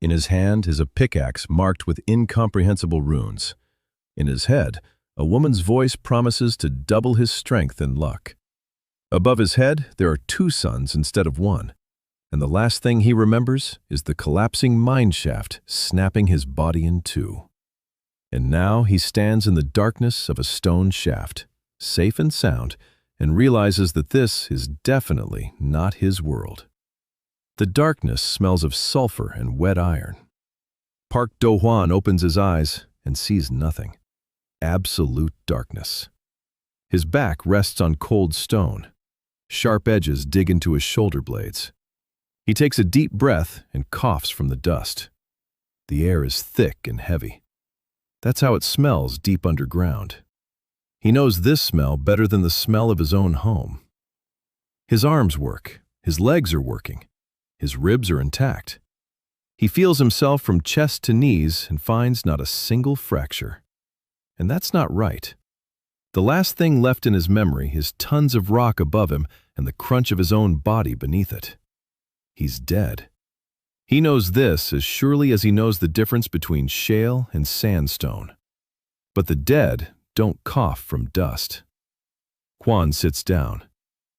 In his hand is a pickaxe marked with incomprehensible runes. In his head, a woman's voice promises to double his strength and luck. Above his head, there are two suns instead of one, and the last thing he remembers is the collapsing mine shaft snapping his body in two. And now he stands in the darkness of a stone shaft, safe and sound, and realizes that this is definitely not his world. The darkness smells of sulfur and wet iron. Park Dohwan opens his eyes and sees nothing. Absolute darkness. His back rests on cold stone. Sharp edges dig into his shoulder blades. He takes a deep breath and coughs from the dust. The air is thick and heavy. That's how it smells deep underground. He knows this smell better than the smell of his own home. His arms work. His legs are working. His ribs are intact. He feels himself from chest to knees and finds not a single fracture. And that's not right. The last thing left in his memory is tons of rock above him and the crunch of his own body beneath it. He's dead. He knows this as surely as he knows the difference between shale and sandstone. But the dead don't cough from dust. Quan sits down.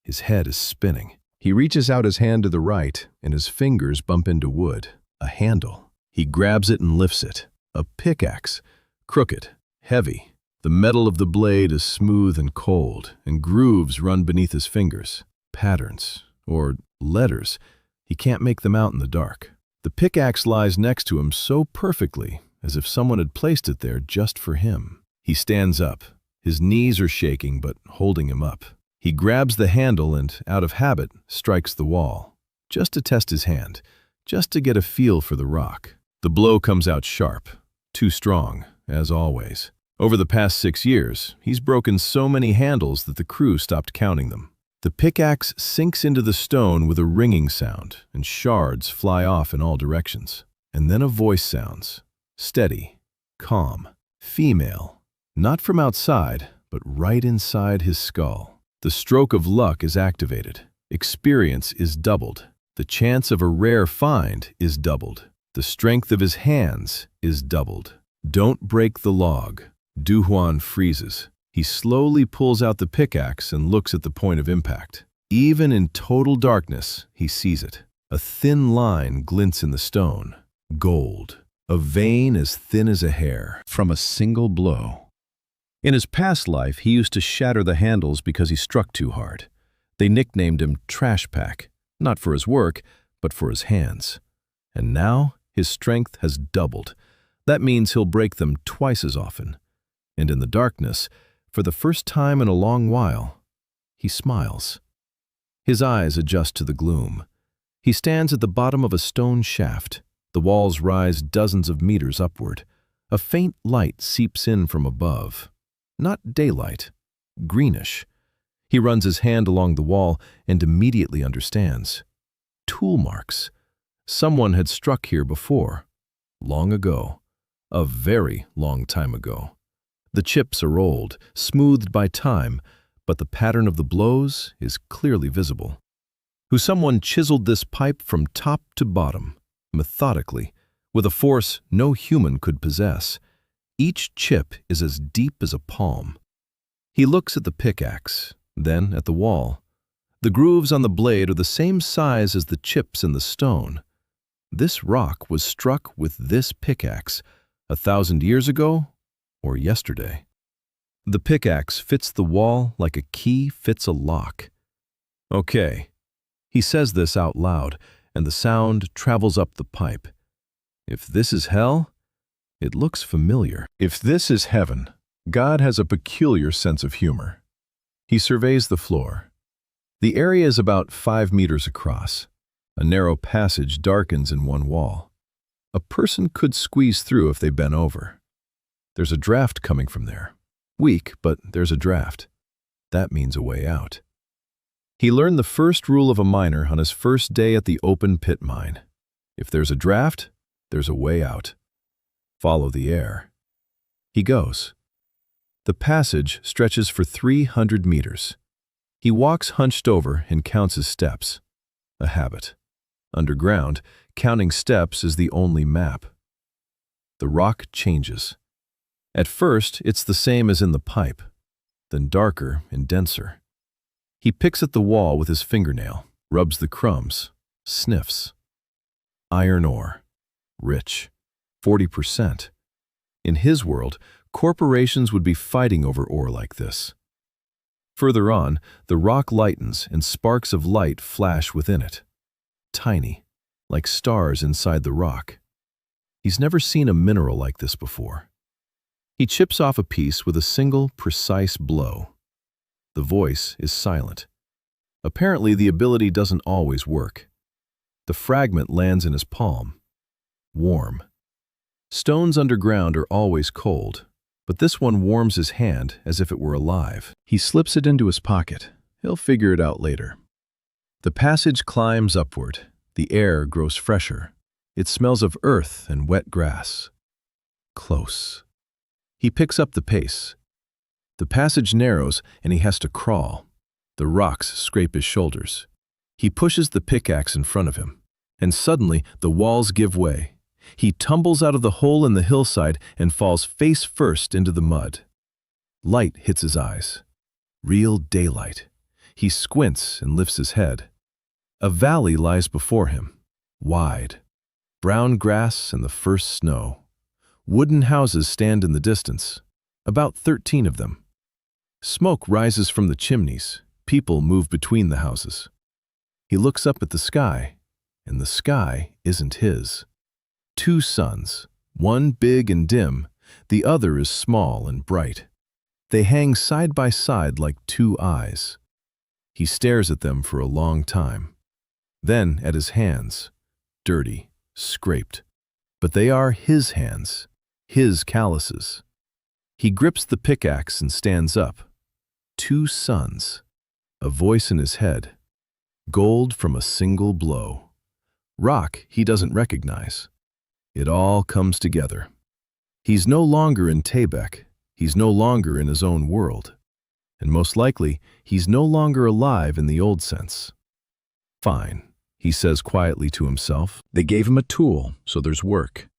His head is spinning. He reaches out his hand to the right, and his fingers bump into wood, a handle. He grabs it and lifts it. A pickaxe, crooked, heavy. The metal of the blade is smooth and cold, and grooves run beneath his fingers. Patterns, or letters. He can't make them out in the dark. The pickaxe lies next to him so perfectly, as if someone had placed it there just for him. He stands up. His knees are shaking, but holding him up. He grabs the handle and, out of habit, strikes the wall. Just to test his hand, just to get a feel for the rock. The blow comes out sharp, too strong, as always. Over the past 6 years, he's broken so many handles that the crew stopped counting them. The pickaxe sinks into the stone with a ringing sound, and shards fly off in all directions. And then a voice sounds, steady, calm, female, not from outside, but right inside his skull. The stroke of luck is activated. Experience is doubled. The chance of a rare find is doubled. The strength of his hands is doubled. Don't break the log. Dohwan freezes. He slowly pulls out the pickaxe and looks at the point of impact. Even in total darkness, he sees it. A thin line glints in the stone. Gold. A vein as thin as a hair from a single blow. In his past life, he used to shatter the handles because he struck too hard. They nicknamed him Trash Pack, not for his work, but for his hands. And now, his strength has doubled. That means he'll break them twice as often. And in the darkness, for the first time in a long while, he smiles. His eyes adjust to the gloom. He stands at the bottom of a stone shaft. The walls rise dozens of meters upward. A faint light seeps in from above. Not daylight, greenish. He runs his hand along the wall and immediately understands. Tool marks. Someone had struck here before. Long ago. A very long time ago. The chips are old, smoothed by time, but the pattern of the blows is clearly visible. Someone chiseled this pipe from top to bottom, methodically, with a force no human could possess. Each chip is as deep as a palm. He looks at the pickaxe, then at the wall. The grooves on the blade are the same size as the chips in the stone. This rock was struck with this pickaxe 1,000 years ago or yesterday. The pickaxe fits the wall like a key fits a lock. Okay. He says this out loud, and the sound travels up the pipe. If this is hell, it looks familiar. If this is heaven, God has a peculiar sense of humor. He surveys the floor. The area is about 5 meters across. A narrow passage darkens in one wall. A person could squeeze through if they bent over. There's a draft coming from there. Weak, but there's a draft. That means a way out. He learned the first rule of a miner on his first day at the open pit mine. If there's a draft, there's a way out. Follow the air. He goes. The passage stretches for 300 meters. He walks hunched over and counts his steps. A habit. Underground, counting steps is the only map. The rock changes. At first, it's the same as in the pipe, then darker and denser. He picks at the wall with his fingernail, rubs the crumbs, sniffs. Iron ore. Rich. 40%. In his world, corporations would be fighting over ore like this. Further on, the rock lightens and sparks of light flash within it. Tiny, like stars inside the rock. He's never seen a mineral like this before. He chips off a piece with a single, precise blow. The voice is silent. Apparently, the ability doesn't always work. The fragment lands in his palm. Warm. Stones underground are always cold, but this one warms his hand as if it were alive. He slips it into his pocket. He'll figure it out later. The passage climbs upward. The air grows fresher. It smells of earth and wet grass. Close. He picks up the pace. The passage narrows and he has to crawl. The rocks scrape his shoulders. He pushes the pickaxe in front of him, and suddenly the walls give way. He tumbles out of the hole in the hillside and falls face first into the mud. Light hits his eyes. Real daylight. He squints and lifts his head. A valley lies before him, wide. Brown grass and the first snow. Wooden houses stand in the distance, about 13 of them. Smoke rises from the chimneys. People move between the houses. He looks up at the sky, and the sky isn't his. 2 suns, one big and dim, the other is small and bright. They hang side by side like 2 eyes. He stares at them for a long time. Then at his hands, dirty, scraped. But they are his hands, his calluses. He grips the pickaxe and stands up. 2 suns. A voice in his head. Gold from a single blow. Rock he doesn't recognize. It all comes together. He's no longer in Taybec. He's no longer in his own world. And most likely, he's no longer alive in the old sense. Fine, he says quietly to himself. They gave him a tool, so there's work.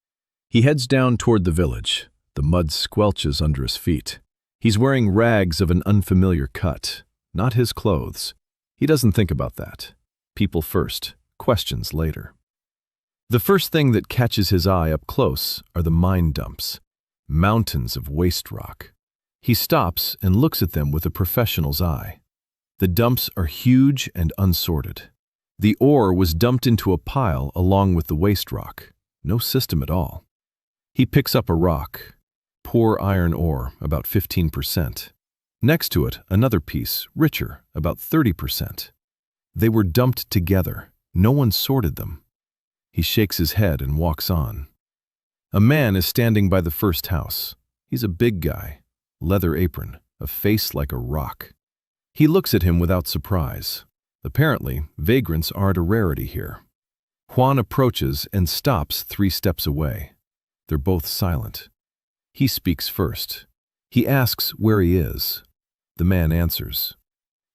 He heads down toward the village. The mud squelches under his feet. He's wearing rags of an unfamiliar cut, not his clothes. He doesn't think about that. People first, questions later. The first thing that catches his eye up close are the mine dumps, mountains of waste rock. He stops and looks at them with a professional's eye. The dumps are huge and unsorted. The ore was dumped into a pile along with the waste rock. No system at all. He picks up a rock. Poor iron ore, about 15%. Next to it, another piece, richer, about 30%. They were dumped together. No one sorted them. He shakes his head and walks on. A man is standing by the first house. He's a big guy, leather apron, a face like a rock. He looks at him without surprise. Apparently, vagrants aren't a rarity here. Juan approaches and stops 3 steps away. They're both silent. He speaks first. He asks where he is. The man answers.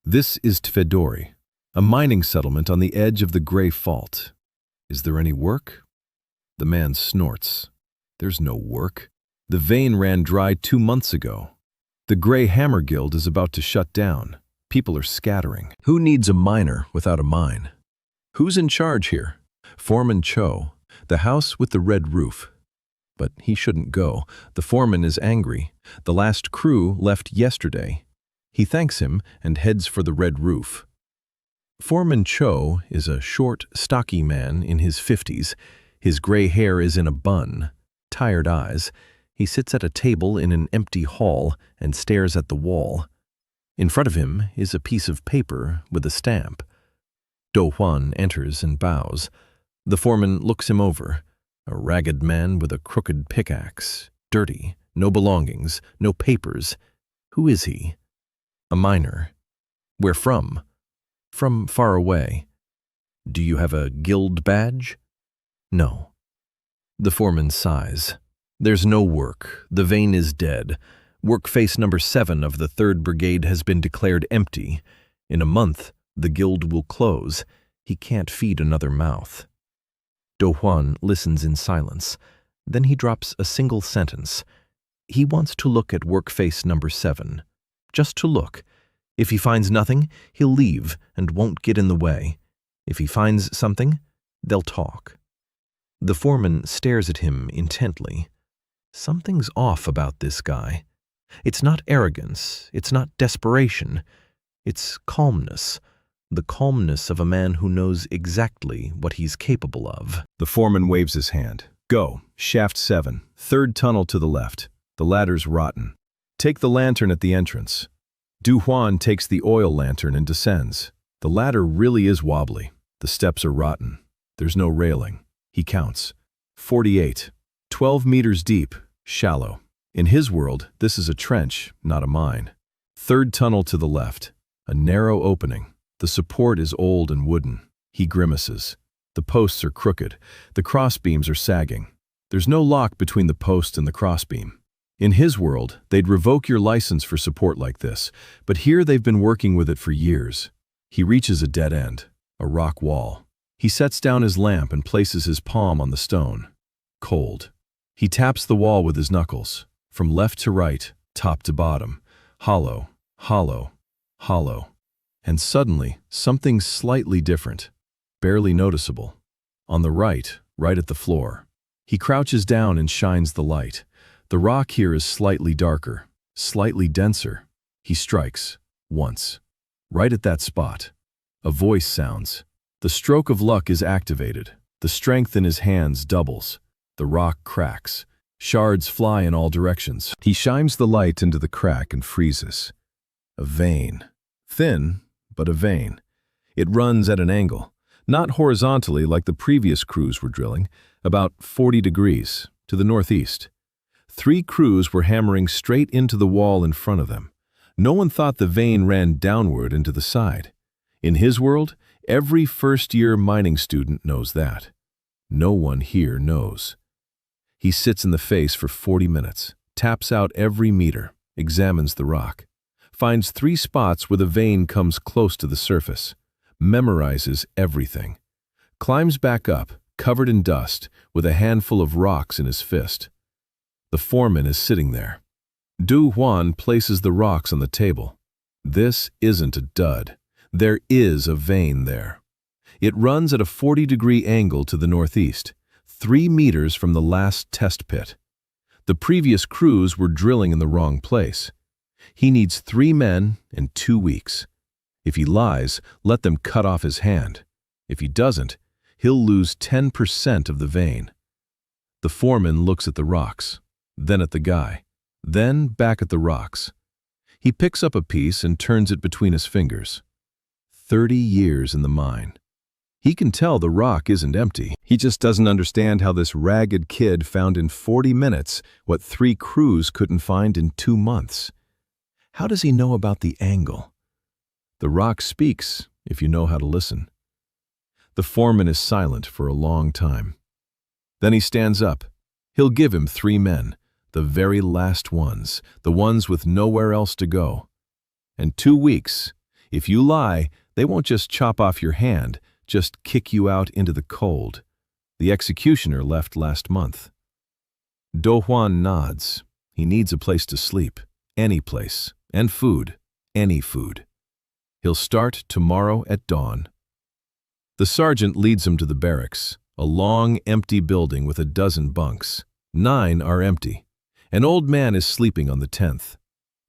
This is Tvedori, a mining settlement on the edge of the Gray Fault. Is there any work? The man snorts. There's no work. The vein ran dry 2 months ago. The Gray Hammer Guild is about to shut down. People are scattering. Who needs a miner without a mine? Who's in charge here? Foreman Cho, the house with the red roof. But he shouldn't go. The foreman is angry. The last crew left yesterday. He thanks him and heads for the red roof. Foreman Cho is a short, stocky man in his 50s. His gray hair is in a bun, tired eyes. He sits at a table in an empty hall and stares at the wall. In front of him is a piece of paper with a stamp. Dohwan enters and bows. The foreman looks him over. A ragged man with a crooked pickaxe, dirty, no belongings, no papers. Who is he? A miner. Where from? From far away. Do you have a guild badge? No. The foreman sighs. There's no work. The vein is dead. Work face number 7 of the 3rd Brigade has been declared empty. In a month, the guild will close. He can't feed another mouth. Dohwan listens in silence. Then he drops a single sentence. He wants to look at workface number 7. Just to look. If he finds nothing, he'll leave and won't get in the way. If he finds something, they'll talk. The foreman stares at him intently. Something's off about this guy. It's not arrogance, it's not desperation. It's calmness. The calmness of a man who knows exactly what he's capable of. The foreman waves his hand. Go, shaft 7, 3rd tunnel to the left. The ladder's rotten. Take the lantern at the entrance. Dohwan takes the oil lantern and descends. The ladder really is wobbly. The steps are rotten. There's no railing. He counts. 48. 12 meters deep, shallow. In his world, this is a trench, not a mine. 3rd tunnel to the left. A narrow opening. The support is old and wooden. He grimaces. The posts are crooked. The crossbeams are sagging. There's no lock between the post and the crossbeam. In his world, they'd revoke your license for support like this, but here they've been working with it for years. He reaches a dead end, a rock wall. He sets down his lamp and places his palm on the stone. Cold. He taps the wall with his knuckles, from left to right, top to bottom. Hollow, hollow, hollow. And suddenly, something slightly different, barely noticeable. On the right at the floor. He crouches down and shines the light. The rock here is slightly darker, slightly denser. He strikes, once. Right at that spot. A voice sounds. The stroke of luck is activated. The strength in his hands doubles. The rock cracks. Shards fly in all directions. He shines the light into the crack and freezes. A vein. Thin, but a vein. It runs at an angle. Not horizontally like the previous crews were drilling, about 40 degrees, to the northeast. 3 crews were hammering straight into the wall in front of them. No one thought the vein ran downward into the side. In his world, every first-year mining student knows that. No one here knows. He sits in the face for 40 minutes, taps out every meter, examines the rock, finds 3 spots where the vein comes close to the surface, memorizes everything, climbs back up, covered in dust, with a handful of rocks in his fist. The foreman is sitting there. Dohwan places the rocks on the table. This isn't a dud. There is a vein there. It runs at a 40-degree angle to the northeast, 3 meters from the last test pit. The previous crews were drilling in the wrong place. He needs 3 men and 2 weeks. If he lies, let them cut off his hand. If he doesn't, he'll lose 10% of the vein. The foreman looks at the rocks, then at the guy, then back at the rocks. He picks up a piece and turns it between his fingers. 30 years in the mine. He can tell the rock isn't empty. He just doesn't understand how this ragged kid found in 40 minutes what 3 crews couldn't find in 2 months. How does he know about the angle? The rock speaks if you know how to listen. The foreman is silent for a long time. Then he stands up. He'll give him 3 men, the very last ones, the ones with nowhere else to go. And 2 weeks. If you lie, they won't just chop off your hand, just kick you out into the cold. The executioner left last month. Dohwan nods. He needs a place to sleep, any place, and food, any food. He'll start tomorrow at dawn. The sergeant leads him to the barracks, a long, empty building with a dozen bunks. 9 are empty. An old man is sleeping on the 10th.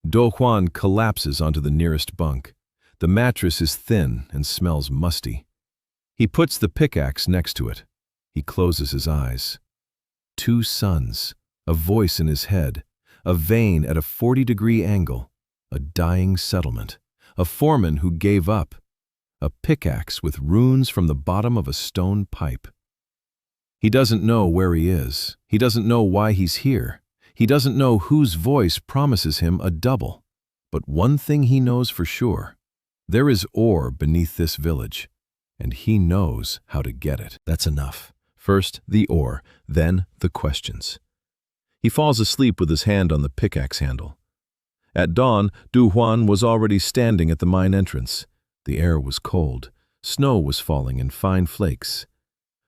Dohwan collapses onto the nearest bunk. The mattress is thin and smells musty. He puts the pickaxe next to it. He closes his eyes. 2 suns, a voice in his head, a vein at a 40-degree angle, a dying settlement, a foreman who gave up, a pickaxe with runes from the bottom of a stone pipe. He doesn't know where he is. He doesn't know why he's here. He doesn't know whose voice promises him a double. But one thing he knows for sure. There is ore beneath this village, and he knows how to get it. That's enough. First the ore, then the questions. He falls asleep with his hand on the pickaxe handle. At dawn, Dohwan was already standing at the mine entrance. The air was cold. Snow was falling in fine flakes.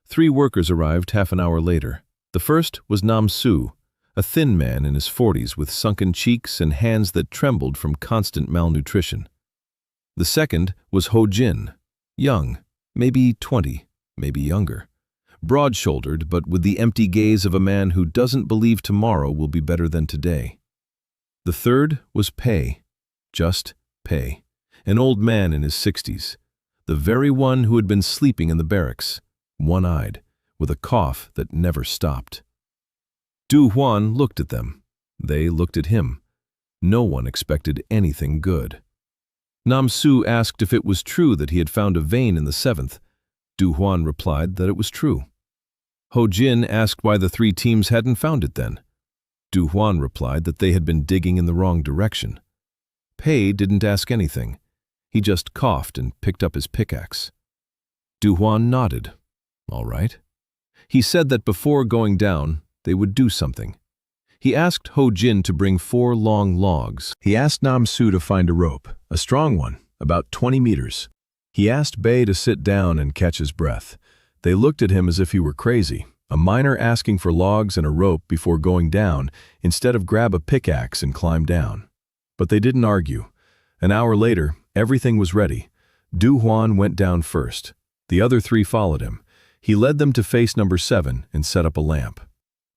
3 workers arrived half an hour later. The first was Nam Su, a thin man in his 40s with sunken cheeks and hands that trembled from constant malnutrition. The second was Ho Jin, young, maybe 20, maybe younger, broad-shouldered but with the empty gaze of a man who doesn't believe tomorrow will be better than today. The third was Pei, just Pei, an old man in his 60s, the very one who had been sleeping in the barracks, one-eyed, with a cough that never stopped. Dohwan looked at them. They looked at him. No one expected anything good. Nam Su asked if it was true that he had found a vein in the 7th. Dohwan replied that it was true. Ho Jin asked why the 3 teams hadn't found it then. Dohwan replied that they had been digging in the wrong direction. Pei didn't ask anything. He just coughed and picked up his pickaxe. Dohwan nodded. All right. He said that before going down, they would do something. He asked Ho Jin to bring 4 long logs. He asked Nam Su to find a rope, a strong one, about 20 meters. He asked Bei to sit down and catch his breath. They looked at him as if he were crazy, a miner asking for logs and a rope before going down instead of grab a pickaxe and climb down. But they didn't argue. An hour later, everything was ready. Dohwan went down first. The other 3 followed him. He led them to face number 7 and set up a lamp.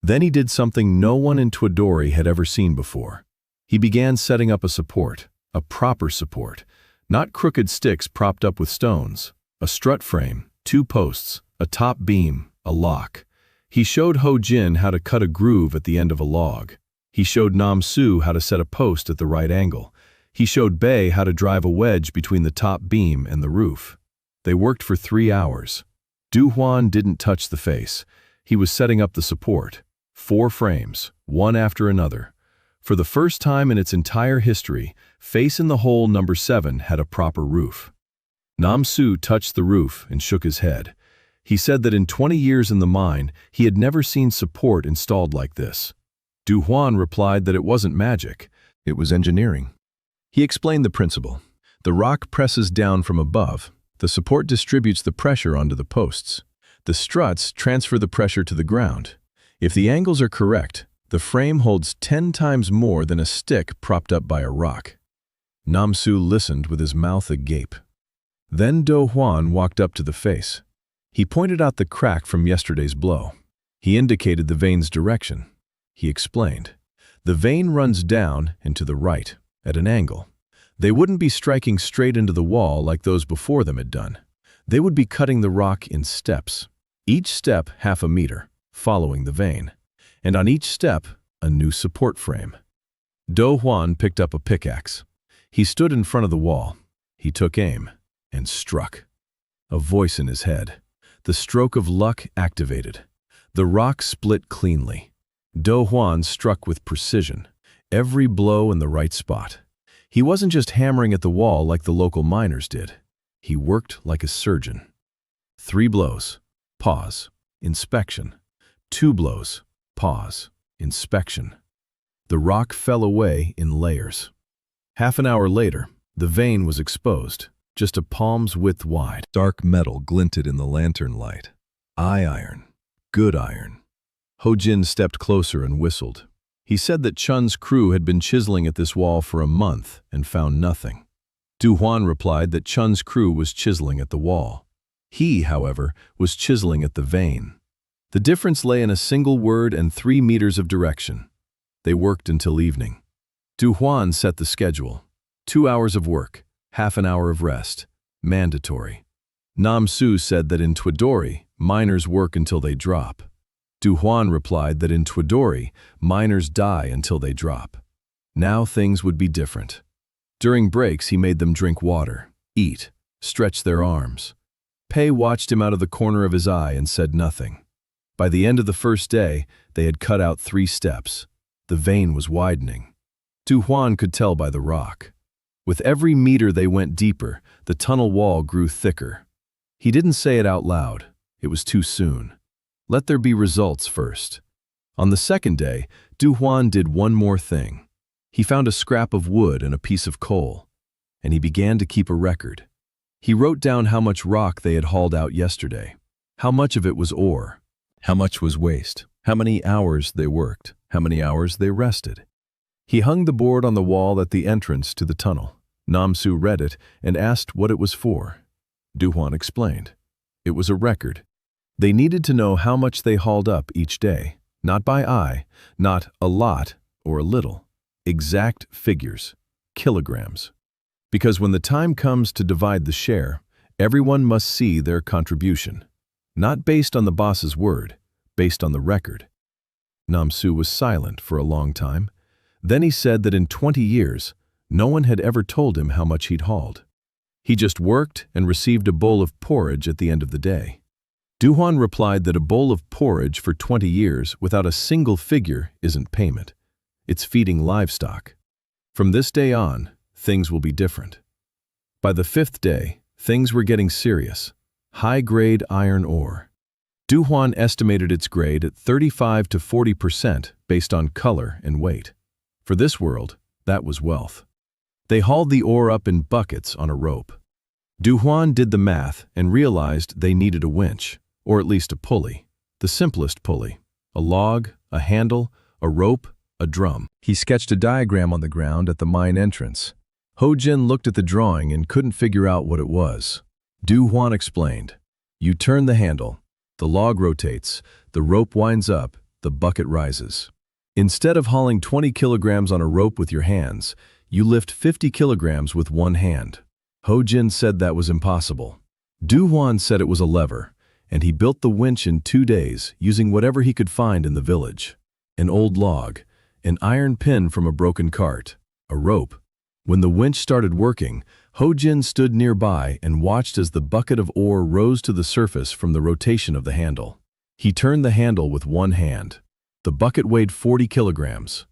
Then he did something no one in Twadori had ever seen before. He began setting up a support, a proper support, not crooked sticks propped up with stones, a strut frame, 2 posts, a top beam, a lock. He showed Ho Jin how to cut a groove at the end of a log. He showed Nam Su how to set a post at the right angle. He showed Bei how to drive a wedge between the top beam and the roof. They worked for 3 hours. Dohwan didn't touch the face. He was setting up the support. 4 frames, one after another. For the first time in its entire history, face in the hole number 7 had a proper roof. Nam Su touched the roof and shook his head. He said that in 20 years in the mine, he had never seen support installed like this. Dohwan replied that it wasn't magic, it was engineering. He explained the principle. The rock presses down from above. The support distributes the pressure onto the posts. The struts transfer the pressure to the ground. If the angles are correct, the frame holds 10 times more than a stick propped up by a rock. Nam Su listened with his mouth agape. Then Dohwan walked up to the face. He pointed out the crack from yesterday's blow. He indicated the vein's direction. He explained. The vein runs down and to the right, at an angle. They wouldn't be striking straight into the wall like those before them had done. They would be cutting the rock in steps, each step half a meter, following the vein, and on each step, a new support frame. Dohwan picked up a pickaxe. He stood in front of the wall. He took aim and struck. A voice in his head. The stroke of luck activated. The rock split cleanly. Dohwan struck with precision, every blow in the right spot. He wasn't just hammering at the wall like the local miners did. He worked like a surgeon. 3 blows, pause, inspection. 2 blows, pause, inspection. The rock fell away in layers. Half an hour later, the vein was exposed, just a palm's width wide. Dark metal glinted in the lantern light. Iron, good iron. Ho Jin stepped closer and whistled. He said that Chun's crew had been chiseling at this wall for a month and found nothing. Dohwan replied that Chun's crew was chiseling at the wall. He, however, was chiseling at the vein. The difference lay in a single word and 3 meters of direction. They worked until evening. Dohwan set the schedule. 2 hours of work, half an hour of rest, mandatory. Nam Su said that in Twadori, miners work until they drop. Dohwan replied that in Twadori, miners die until they drop. Now things would be different. During breaks, he made them drink water, eat, stretch their arms. Pei watched him out of the corner of his eye and said nothing. By the end of the first day, they had cut out 3 steps. The vein was widening. Dohwan could tell by the rock. With every meter they went deeper, the tunnel wall grew thicker. He didn't say it out loud. It was too soon. Let there be results first. On the second day, Dohwan did one more thing. He found a scrap of wood and a piece of coal, and he began to keep a record. He wrote down how much rock they had hauled out yesterday, How much of it was ore? How much was waste? How many hours they worked? How many hours they rested? He hung the board on the wall at the entrance to the tunnel. Namsu read it and asked what it was for. Dohwan explained. It was a record. They needed to know how much they hauled up each day, not by eye, not a lot or a little. Exact figures, kilograms. Because when the time comes to divide the share, everyone must see their contribution. Not based on the boss's word, based on the record. Namsu was silent for a long time. Then he said that in 20 years, no one had ever told him how much he'd hauled. He just worked and received a bowl of porridge at the end of the day. Dohwan replied that a bowl of porridge for 20 years without a single figure isn't payment. It's feeding livestock. From this day on, things will be different. By the 5th day, things were getting serious. High-grade iron ore. Dohwan estimated its grade at 35 to 40% based on color and weight. For this world, that was wealth. They hauled the ore up in buckets on a rope. Dohwan did the math and realized they needed a winch, or at least a pulley, the simplest pulley, a log, a handle, a rope, a drum. He sketched a diagram on the ground at the mine entrance. Ho-Jin looked at the drawing and couldn't figure out what it was. Dohwan explained. You turn the handle, the log rotates, the rope winds up, the bucket rises. Instead of hauling 20 kilograms on a rope with your hands, you lift 50 kilograms with one hand. Ho-Jin said that was impossible. Dohwan said it was a lever, and he built the winch in 2 days using whatever he could find in the village. An old log, an iron pin from a broken cart, a rope. When the winch started working, Ho-Jin stood nearby and watched as the bucket of ore rose to the surface from the rotation of the handle. He turned the handle with one hand. The bucket weighed 40 kilograms.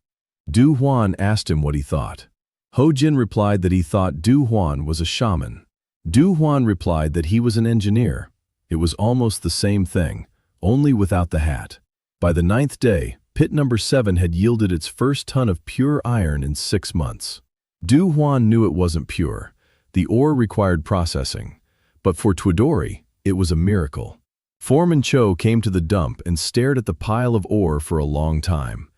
Dohwan asked him what he thought. Ho-Jin replied that he thought Dohwan was a shaman. Dohwan replied that he was an engineer. It was almost the same thing, only without the hat. By the 9th day, pit number 7 had yielded its first ton of pure iron in 6 months. Dohwan knew it wasn't pure. The ore required processing. But for Twidori, it was a miracle. Foreman Cho came to the dump and stared at the pile of ore for a long time.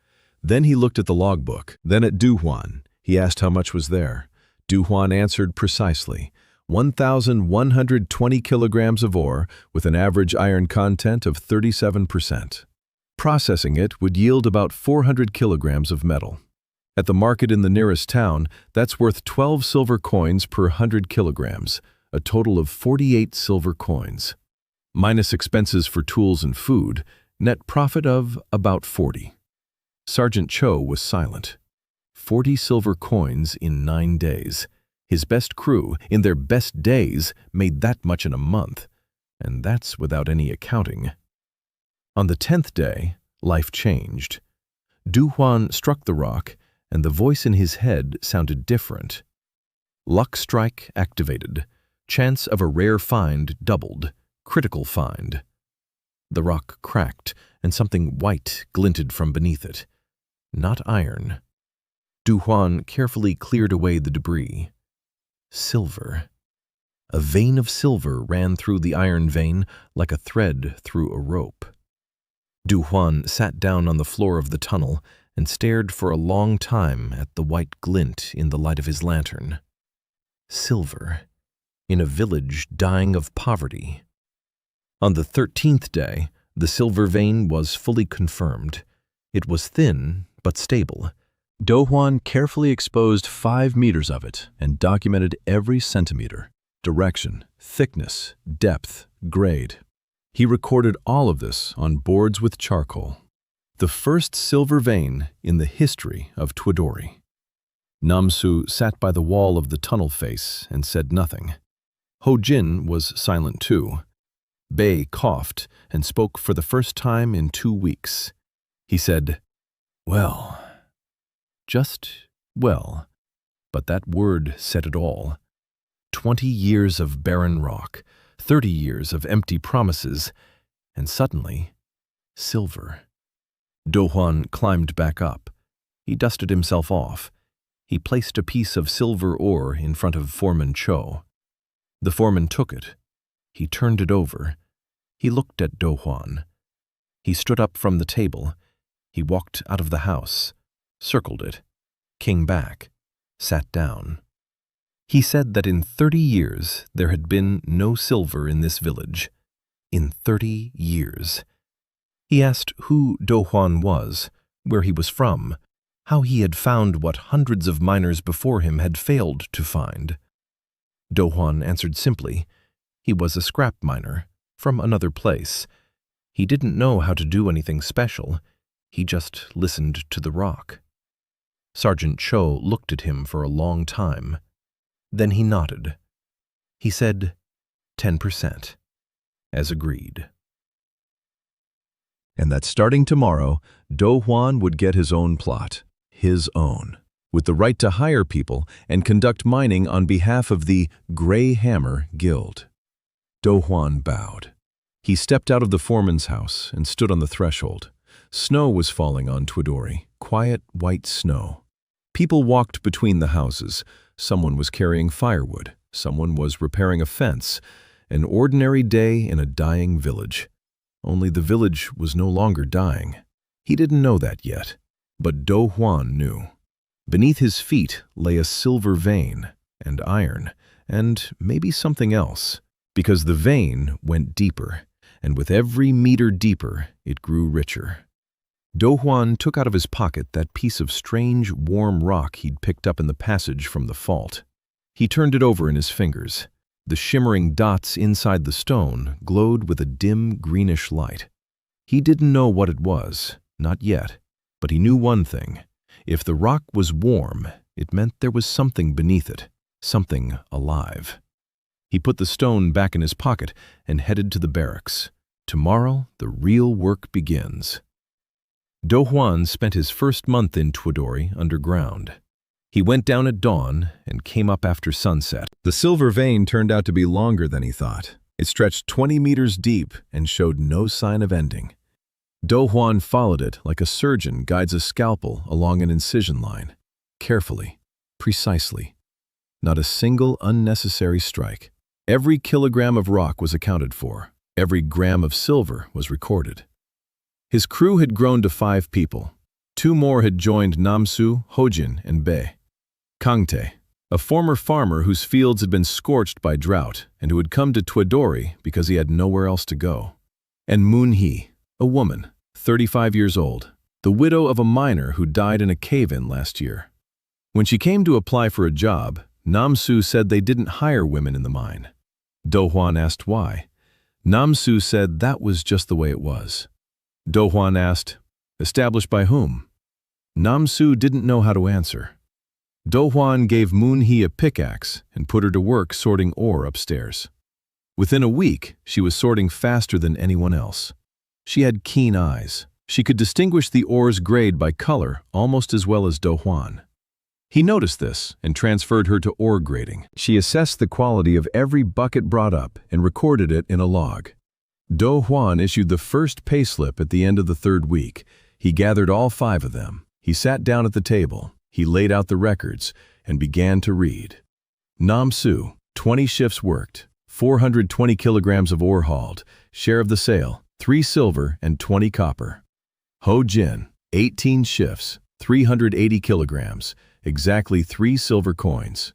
Then he looked at the logbook, then at Dohwan. He asked how much was there. Dohwan answered precisely, 1,120 kilograms of ore with an average iron content of 37%. Processing it would yield about 400 kilograms of metal. At the market in the nearest town, that's worth 12 silver coins per 100 kilograms, a total of 48 silver coins. Minus expenses for tools and food, net profit of about 40. Sergeant Cho was silent. 40 silver coins in 9 days. His best crew, in their best days, made that much in a month. And that's without any accounting. On the 10th day, life changed. Dohwan struck the rock, and the voice in his head sounded different. Luck strike activated. Chance of a rare find doubled. Critical find. The rock cracked, and something white glinted from beneath it. Not iron. Dohwan carefully cleared away the debris. Silver. A vein of silver ran through the iron vein like a thread through a rope. Dohwan sat down on the floor of the tunnel and stared for a long time at the white glint in the light of his lantern. Silver. In a village dying of poverty. On the 13th day, the silver vein was fully confirmed. It was thin, but stable. Dohwan carefully exposed 5 meters of it and documented every centimeter, direction, thickness, depth, grade. He recorded all of this on boards with charcoal. The first silver vein in the history of Twidori. Namsu sat by the wall of the tunnel face and said nothing. Ho-Jin was silent too. Bei coughed and spoke for the first time in 2 weeks. He said, "Well, just well," but that word said it all. 20 years of barren rock, 30 years of empty promises, and suddenly, silver. Dohwan climbed back up. He dusted himself off. He placed a piece of silver ore in front of Foreman Cho. The foreman took it. He turned it over. He looked at Dohwan. He stood up from the table. He walked out of the house, circled it, came back, sat down. He said that in 30 years there had been no silver in this village. In 30 years. He asked who Dohwan was, where he was from, how he had found what hundreds of miners before him had failed to find. Dohwan answered simply, he was a scrap miner, from another place. He didn't know how to do anything special. He just listened to the rock. Sergeant Cho looked at him for a long time. Then he nodded. He said, 10%, as agreed. And that starting tomorrow, Dohwan would get his own plot, his own, with the right to hire people and conduct mining on behalf of the Gray Hammer Guild. Dohwan bowed. He stepped out of the foreman's house and stood on the threshold. Snow was falling on Twidori, quiet white snow. People walked between the houses. Someone was carrying firewood. Someone was repairing a fence. An ordinary day in a dying village. Only the village was no longer dying. He didn't know that yet, but Dohwan knew. Beneath his feet lay a silver vein, and iron, and maybe something else, because the vein went deeper, and with every meter deeper, it grew richer. Dohwan took out of his pocket that piece of strange, warm rock he'd picked up in the passage from the fault. He turned it over in his fingers. The shimmering dots inside the stone glowed with a dim, greenish light. He didn't know what it was, not yet, but he knew one thing. If the rock was warm, it meant there was something beneath it, something alive. He put the stone back in his pocket and headed to the barracks. Tomorrow, the real work begins. Dohwan spent his first month in Twidori underground. He went down at dawn and came up after sunset. The silver vein turned out to be longer than he thought. It stretched 20 meters deep and showed no sign of ending. Dohwan followed it like a surgeon guides a scalpel along an incision line. Carefully, precisely. Not a single unnecessary strike. Every kilogram of rock was accounted for. Every gram of silver was recorded. His crew had grown to 5 people. 2 more had joined Namsu, Hojin, and Bae. Kangtae, a former farmer whose fields had been scorched by drought and who had come to Twidori because he had nowhere else to go. And Moon-hee, a woman, 35 years old, the widow of a miner who died in a cave-in last year. When she came to apply for a job, Namsu said they didn't hire women in the mine. Dohwan asked why. Namsu said that was just the way it was. Dohwan asked, established by whom? Namsu didn't know how to answer. Dohwan gave Moon-hee a pickaxe and put her to work sorting ore upstairs. Within a week, she was sorting faster than anyone else. She had keen eyes. She could distinguish the ore's grade by color almost as well as Dohwan. He noticed this and transferred her to ore grading. She assessed the quality of every bucket brought up and recorded it in a log. Dohwan issued the first payslip at the end of the 3rd week. He gathered all 5 of them. He sat down at the table. He laid out the records and began to read. Namsu, 20 shifts worked, 420 kilograms of ore hauled, share of the sale, 3 silver and 20 copper. Ho-jin, 18 shifts, 380 kilograms, exactly 3 silver coins.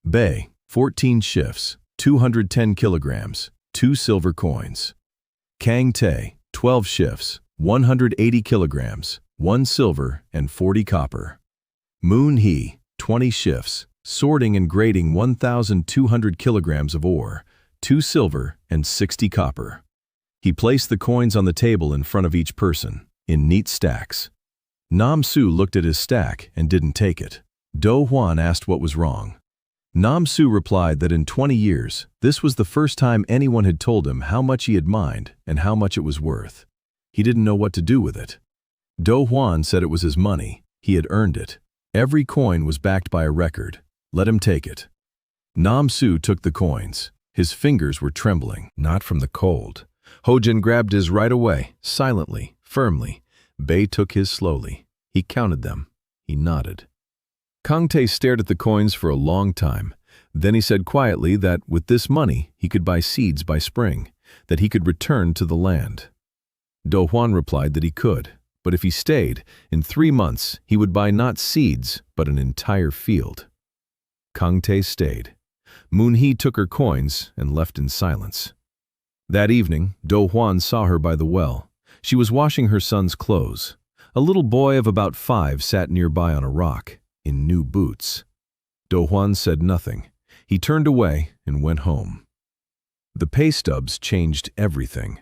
Bae, 14 shifts, 210 kilograms, 2 silver coins. Kangtae, 12 shifts, 180 kilograms, 1 silver and 40 copper. Moon-hee, 20 shifts, sorting and grading 1,200 kilograms of ore, 2 silver and 60 copper. He placed the coins on the table in front of each person, in neat stacks. Namsu looked at his stack and didn't take it. Dohwan asked what was wrong. Namsu replied that in 20 years, this was the first time anyone had told him how much he had mined and how much it was worth. He didn't know what to do with it. Dohwan said it was his money. He had earned it. Every coin was backed by a record. Let him take it. Namsu took the coins. His fingers were trembling, not from the cold. Hojin grabbed his right away, silently, firmly. Bae took his slowly. He counted them. He nodded. Kangtae stared at the coins for a long time. Then he said quietly that with this money, he could buy seeds by spring. that he could return to the land. Dohwan replied that he could, but if he stayed, in 3 months he would buy not seeds, but an entire field. Kangtae stayed. Moon-hee took her coins and left in silence. That evening, Dohwan saw her by the well. She was washing her son's clothes. A little boy of about 5 sat nearby on a rock, in new boots. Dohwan said nothing. He turned away and went home. The pay stubs changed everything.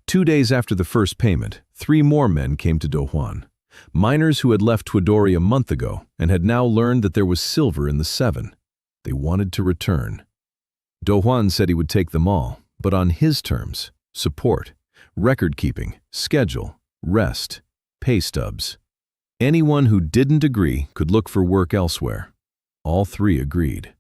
2 days after the first payment, 3 more men came to Dohwan. Miners who had left Twodori a month ago and had now learned that there was silver in the 7. They wanted to return. Dohwan said he would take them all, but on his terms: support, record-keeping, schedule, rest, pay stubs. Anyone who didn't agree could look for work elsewhere. All 3 agreed.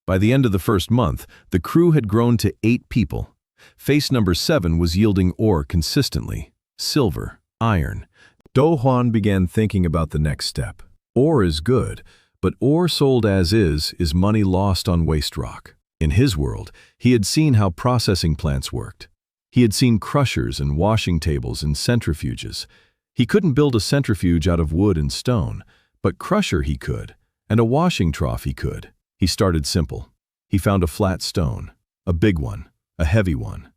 By the end of the first month, the crew had grown to 8 people. Face number 7 was yielding ore consistently: silver, iron. Dohwan began thinking about the next step. Ore is good, but ore sold as is money lost on waste rock. In his world, he had seen how processing plants worked. He had seen crushers and washing tables and centrifuges. He couldn't build a centrifuge out of wood and stone, but crusher he could, and a washing trough he could. He started simple. He found a flat stone, a big one, a heavy one.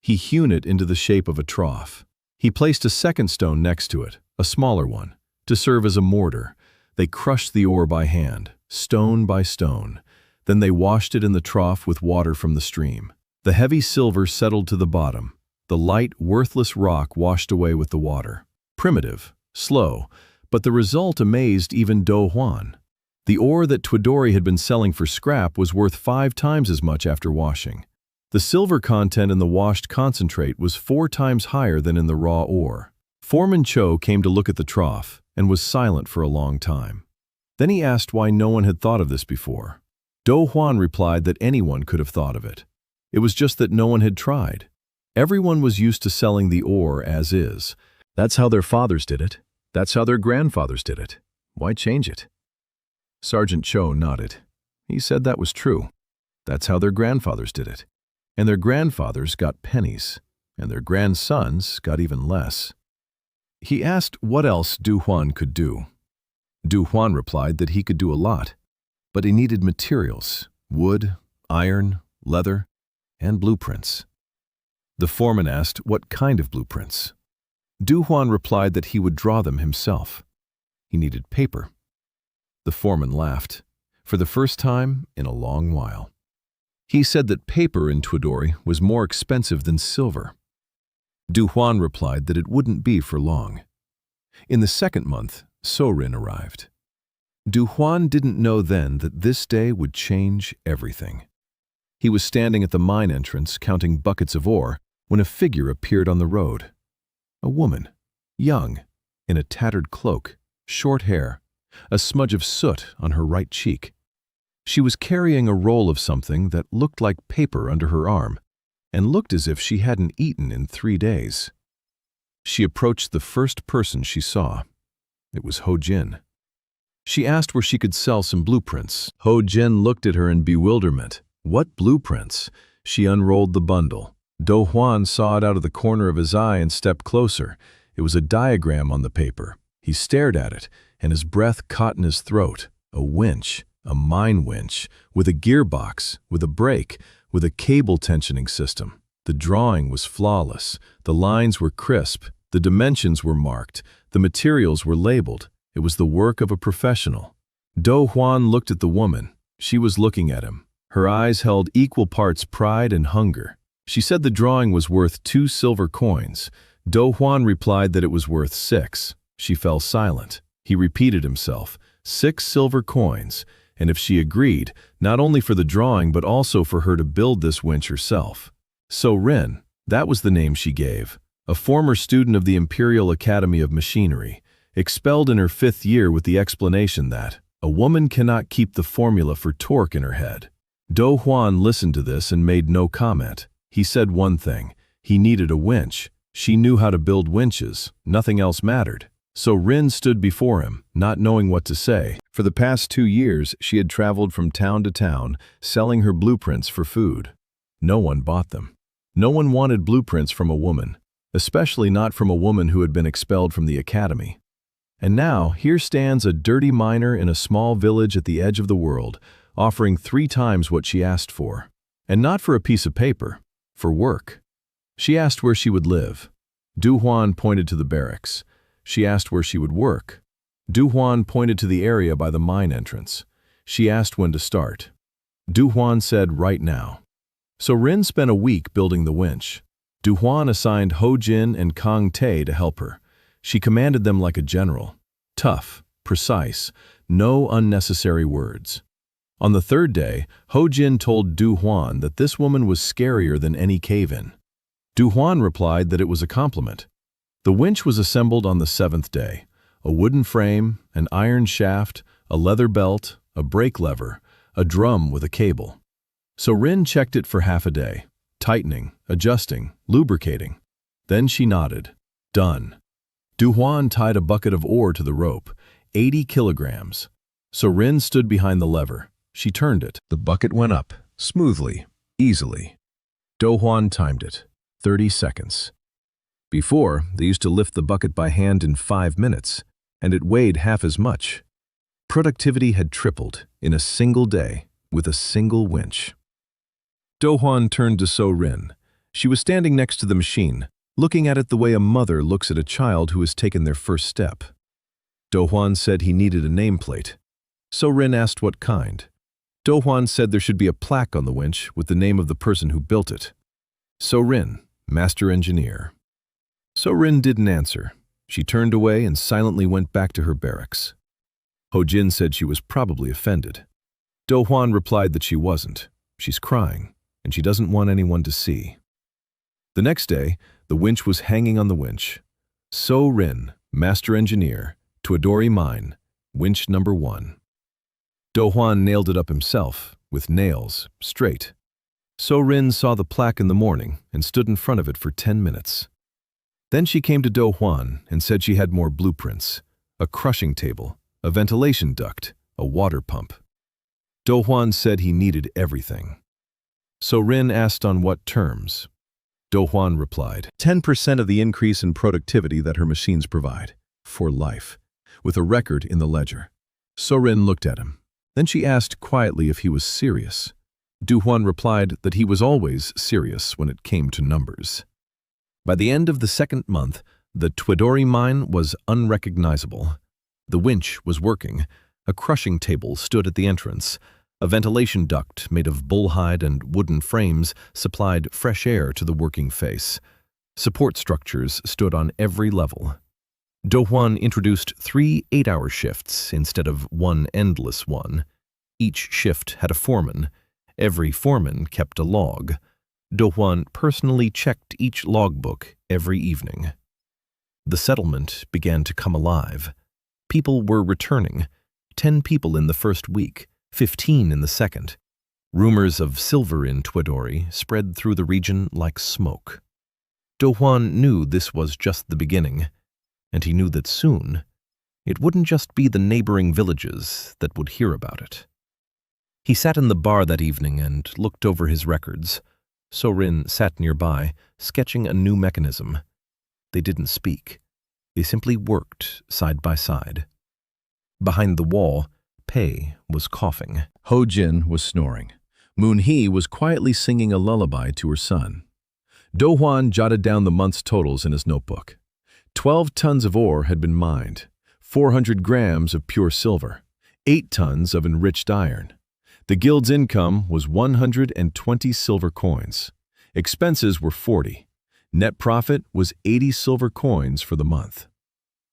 He hewn it into the shape of a trough. He placed a second stone next to it, a smaller one, to serve as a mortar. They crushed the ore by hand, stone by stone. Then they washed it in the trough with water from the stream. The heavy silver settled to the bottom. The light, worthless rock washed away with the water. Primitive, slow, but the result amazed even Dohwan. The ore that Twodori had been selling for scrap was worth 5 times as much after washing. The silver content in the washed concentrate was 4 times higher than in the raw ore. Foreman Cho came to look at the trough and was silent for a long time. Then he asked why no one had thought of this before. Dohwan replied that anyone could have thought of it. It was just that no one had tried. Everyone was used to selling the ore as is. That's how their fathers did it. That's how their grandfathers did it. Why change it? Sergeant Cho nodded. He said that was true. That's how their grandfathers did it. And their grandfathers got pennies, and their grandsons got even less. He asked what else Dohwan could do. Dohwan replied that he could do a lot, but he needed materials: wood, iron, leather, and blueprints. The foreman asked what kind of blueprints. Dohwan replied that he would draw them himself. He needed paper. The foreman laughed, for the first time in a long while. He said that paper in Twodori was more expensive than silver. Dohwan replied that it wouldn't be for long. In the second month, Sorin arrived. Dohwan didn't know then that this day would change everything. He was standing at the mine entrance counting buckets of ore when a figure appeared on the road. A woman, young, in a tattered cloak, short hair, a smudge of soot on her right cheek. She was carrying a roll of something that looked like paper under her arm and looked as if she hadn't eaten in 3 days. She approached the first person she saw. It was Ho-jin. She asked where she could sell some blueprints. Ho-jin looked at her in bewilderment. What blueprints? She unrolled the bundle. Dohwan saw it out of the corner of his eye and stepped closer. It was a diagram on the paper. He stared at it, and his breath caught in his throat. A winch, a mine winch, with a gearbox, with a brake, with a cable tensioning system. The drawing was flawless. The lines were crisp. The dimensions were marked. The materials were labeled. It was the work of a professional. Dohwan looked at the woman. She was looking at him. Her eyes held equal parts pride and hunger. She said the drawing was worth 2 silver coins. Dohwan replied that it was worth 6. She fell silent. He repeated himself, 6 silver coins, and if she agreed, not only for the drawing but also for her to build this winch herself. So-rin, that was the name she gave, a former student of the Imperial Academy of Machinery, expelled in her 5th year with the explanation that a woman cannot keep the formula for torque in her head. Dohwan listened to this and made no comment. He said one thing: he needed a winch. She knew how to build winches. Nothing else mattered. So Rin stood before him, not knowing what to say. For the past 2 years, she had traveled from town to town, selling her blueprints for food. No one bought them. No one wanted blueprints from a woman, especially not from a woman who had been expelled from the academy. And now, here stands a dirty miner in a small village at the edge of the world, offering 3 times what she asked for. And not for a piece of paper, for work. She asked where she would live. Dohwan pointed to the barracks. She asked where she would work. Dohwan pointed to the area by the mine entrance. She asked when to start. Dohwan said right now. So Rin spent a week building the winch. Dohwan assigned Ho Jin and Kang Tae to help her. She commanded them like a general. Tough, precise, no unnecessary words. On the 3rd day, Ho Jin told Dohwan that this woman was scarier than any cave-in. Dohwan replied that it was a compliment. The winch was assembled on the 7th day. A wooden frame, an iron shaft, a leather belt, a brake lever, a drum with a cable. So Rin checked it for half a day, tightening, adjusting, lubricating. Then she nodded. Done. Dohwan tied a bucket of ore to the rope, 80 kilograms. So Rin stood behind the lever. She turned it. The bucket went up, smoothly, easily. Dohwan timed it, 30 seconds. Before, they used to lift the bucket by hand in 5 minutes, and it weighed half as much. Productivity had tripled in a single day with a single winch. Dohwan turned to So Rin. She was standing next to the machine, looking at it the way a mother looks at a child who has taken their first step. Dohwan said he needed a nameplate. So Rin asked what kind. Dohwan said there should be a plaque on the winch with the name of the person who built it. So Rin, master engineer. So Rin didn't answer. She turned away and silently went back to her barracks. Ho Jin said she was probably offended. Dohwan replied that she wasn't. She's crying, and she doesn't want anyone to see. The next day, the winch was hanging on the winch. So Rin, master engineer, Tuadori Mine, winch number 1. Dohwan nailed it up himself, with nails, straight. So Rin saw the plaque in the morning and stood in front of it for 10 minutes. Then she came to Dohwan and said she had more blueprints, a crushing table, a ventilation duct, a water pump. Dohwan said he needed everything. So Rin asked on what terms. Dohwan replied, 10% of the increase in productivity that her machines provide, for life, with a record in the ledger. So Rin looked at him. Then she asked quietly if he was serious. Dohwan replied that he was always serious when it came to numbers. By the end of the 2nd month, the Tuadori mine was unrecognizable. The winch was working. A crushing table stood at the entrance. A ventilation duct made of bullhide and wooden frames supplied fresh air to the working face. Support structures stood on every level. Dohwan introduced 3 8-hour shifts instead of one endless one. Each shift had a foreman. Every foreman kept a log. Dohwan personally checked each logbook every evening. The settlement began to come alive. People were returning. 10 people in the first week, 15 in the second. Rumors of silver in Tuadori spread through the region like smoke. Dohwan knew this was just the beginning, and he knew that soon it wouldn't just be the neighboring villages that would hear about it. He sat in the bar that evening and looked over his records. So Rin sat nearby, sketching a new mechanism. They didn't speak. They simply worked side by side. Behind the wall, Pei was coughing. Ho Jin was snoring. Moon Hee was quietly singing a lullaby to her son. Dohwan jotted down the month's totals in his notebook. 12 tons of ore had been mined, 400 grams of pure silver, 8 tons of enriched iron. The guild's income was 120 silver coins. Expenses were 40. Net profit was 80 silver coins for the month.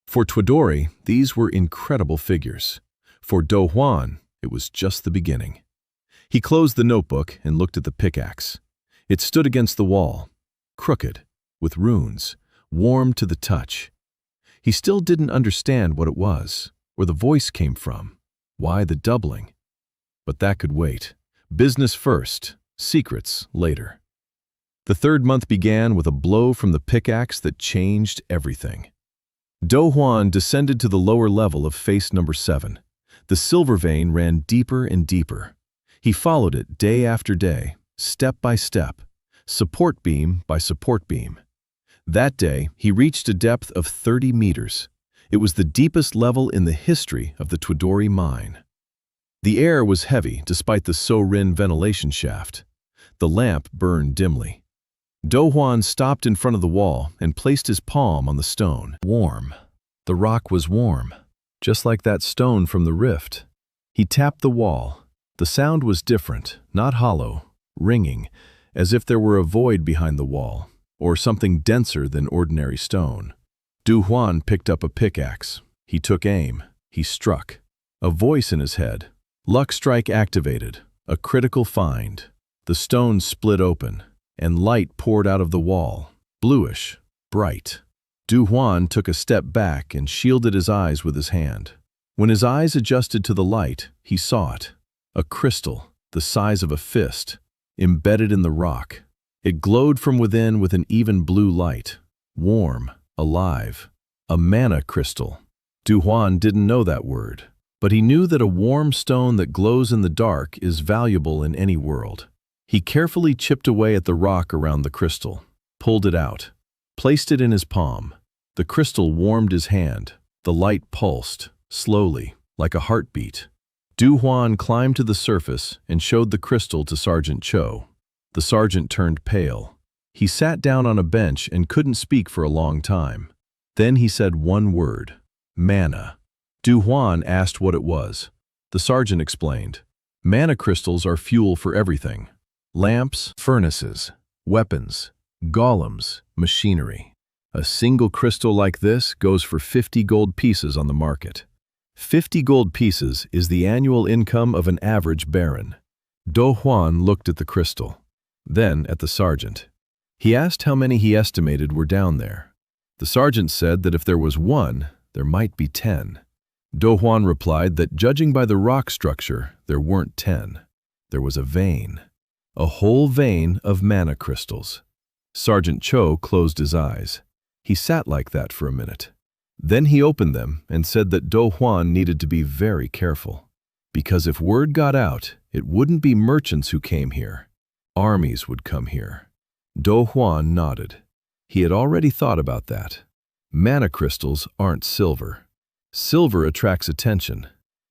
For Tuadori, these were incredible figures. For Dohwan, it was just the beginning. He closed the notebook and looked at the pickaxe. It stood against the wall, crooked, with runes, warm to the touch. He still didn't understand what it was, where the voice came from, why the doubling. But that could wait. Business first, secrets later. The 3rd month began with a blow from the pickaxe that changed everything. Dohwan descended to the lower level of face number 7. The silver vein ran deeper and deeper. He followed it day after day, step by step. support beam by support beam. That day, he reached a depth of 30 meters. It was the deepest level in the history of the Twodori mine. The air was heavy despite the So-Rin ventilation shaft. The lamp burned dimly. Dohwan stopped in front of the wall and placed his palm on the stone. Warm. The rock was warm, just like that stone from the rift. He tapped the wall. The sound was different, not hollow, ringing, as if there were a void behind the wall, or something denser than ordinary stone. Dohwan picked up a pickaxe. He took aim. He struck. A voice in his head. Luck strike activated. A critical find. The stone split open, and light poured out of the wall, bluish, bright. Dohwan took a step back and shielded his eyes with his hand. When his eyes adjusted to the light, he saw it. A crystal, the size of a fist, embedded in the rock. It glowed from within with an even blue light, warm, alive. A mana crystal. Dohwan didn't know that word, but he knew that a warm stone that glows in the dark is valuable in any world. He carefully chipped away at the rock around the crystal, pulled it out, placed it in his palm. The crystal warmed his hand. The light pulsed, slowly, like a heartbeat. Dohwan climbed to the surface and showed the crystal to Sergeant Cho. The sergeant turned pale. He sat down on a bench and couldn't speak for a long time. Then he said one word, mana. Dohwan asked what it was. The sergeant explained. Mana crystals are fuel for everything. Lamps, furnaces, weapons, golems, machinery. A single crystal like this goes for 50 gold pieces on the market. 50 gold pieces is the annual income of an average baron. Dohwan looked at the crystal, then at the sergeant. He asked how many he estimated were down there. The sergeant said that if there was one, there might be 10. Dohwan replied that judging by the rock structure, there weren't 10. There was a vein. A whole vein of mana crystals. Sergeant Cho closed his eyes. He sat like that for a minute. Then he opened them and said that Dohwan needed to be very careful. Because if word got out, it wouldn't be merchants who came here. Armies would come here. Dohwan nodded. He had already thought about that. Mana crystals aren't silver. Silver attracts attention.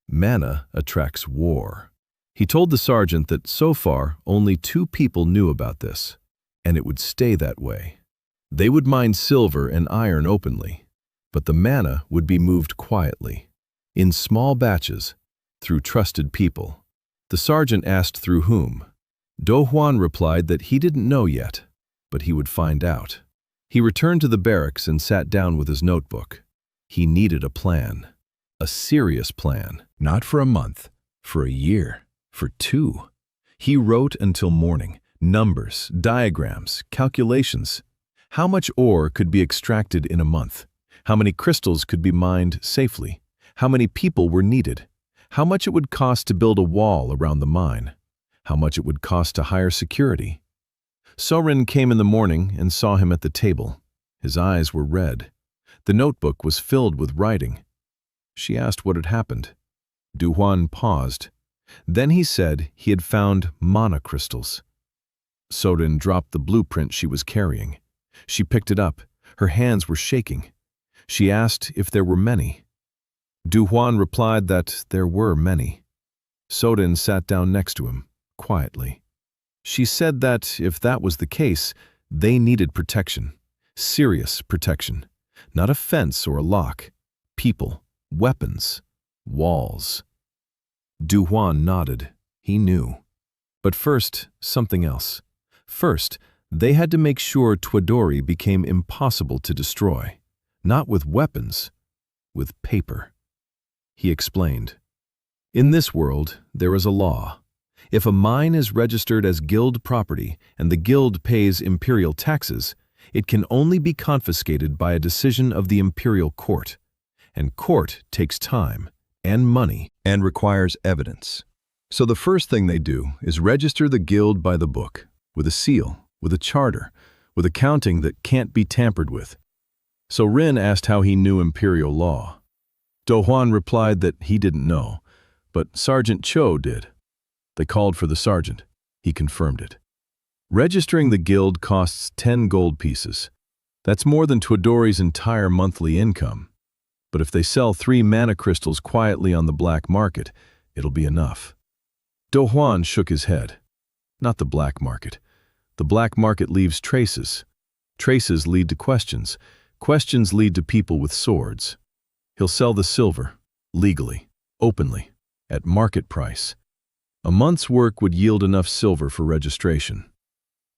Mana attracts war. He told the sergeant that so far only 2 people knew about this, and it would stay that way. They would mine silver and iron openly, but the mana would be moved quietly, in small batches, through trusted people. The sergeant asked through whom. Dohwan replied that he didn't know yet, but he would find out. He returned to the barracks and sat down with his notebook. He needed a plan, a serious plan, not for a month, for a year. For 2. He wrote until morning, numbers, diagrams, calculations. How much ore could be extracted in a month? How many crystals could be mined safely? How many people were needed? How much it would cost to build a wall around the mine? How much it would cost to hire security? So-Rin came in the morning and saw him at the table. His eyes were red. The notebook was filled with writing. She asked what had happened. Dohwan paused. Then he said he had found mana crystals. So-Rin dropped the blueprint she was carrying. She picked it up. Her hands were shaking. She asked if there were many. Dohwan replied that there were many. So-Rin sat down next to him, quietly. She said that if that was the case, they needed protection. Serious protection. Not a fence or a lock. People, weapons, walls. Dohwan nodded. He knew. But first, something else. First, they had to make sure Twodori became impossible to destroy. Not with weapons, with paper. He explained. In this world, there is a law. If a mine is registered as guild property and the guild pays imperial taxes, it can only be confiscated by a decision of the imperial court. And court takes time and money and requires evidence. So the first thing they do is register the guild by the book, with a seal, with a charter, with accounting that can't be tampered with. So Rin asked how he knew imperial law. Dohwan replied that he didn't know, but Sergeant Cho did. They called for the sergeant. He confirmed it. Registering the guild costs 10 gold pieces. That's more than Tuadori's entire monthly income. But if they sell 3 mana crystals quietly on the black market, it'll be enough. Dohwan shook his head. Not the black market. The black market leaves traces. Traces lead to questions. Questions lead to people with swords. He'll sell the silver, legally, openly, at market price. A month's work would yield enough silver for registration.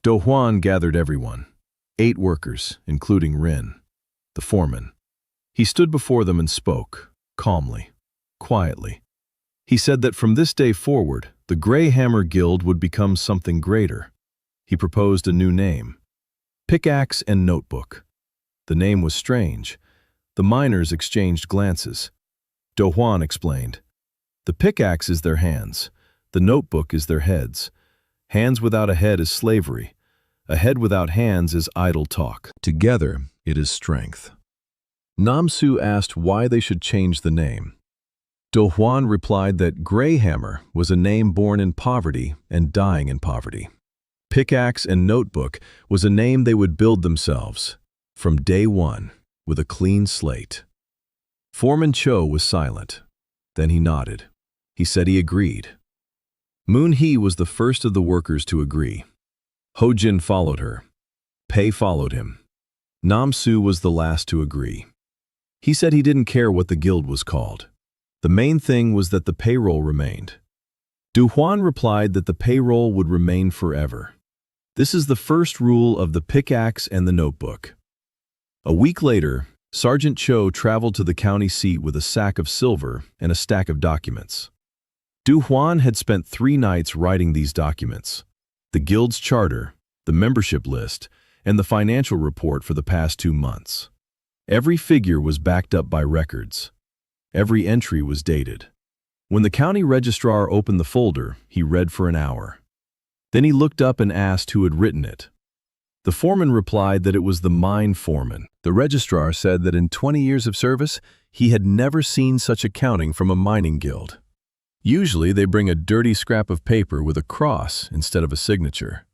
Dohwan gathered everyone, 8 workers, including Rin, the foreman. He stood before them and spoke, calmly, quietly. He said that from this day forward, the Grey Hammer Guild would become something greater. He proposed a new name, Pickaxe and Notebook. The name was strange. The miners exchanged glances. Dohwan explained, the pickaxe is their hands. The notebook is their heads. Hands without a head is slavery. A head without hands is idle talk. Together, it is strength. Namsu asked why they should change the name. Dohwan replied that Grey Hammer was a name born in poverty and dying in poverty. Pickaxe and Notebook was a name they would build themselves, from day one, with a clean slate. Foreman Cho was silent. Then he nodded. He said he agreed. Moon Hee was the first of the workers to agree. Ho Jin followed her. Pei followed him. Nam Su was the last to agree. He said he didn't care what the guild was called. The main thing was that the payroll remained. Dohwan replied that the payroll would remain forever. This is the first rule of the Pickaxe and the Notebook. A week later, Sergeant Cho traveled to the county seat with a sack of silver and a stack of documents. Dohwan had spent 3 nights writing these documents: the guild's charter, the membership list, and the financial report for the past 2 months. Every figure was backed up by records. Every entry was dated. When the county registrar opened the folder, he read for an hour. Then he looked up and asked who had written it. The foreman replied that it was the mine foreman. The registrar said that in 20 years of service, he had never seen such accounting from a mining guild. Usually they bring a dirty scrap of paper with a cross instead of a signature.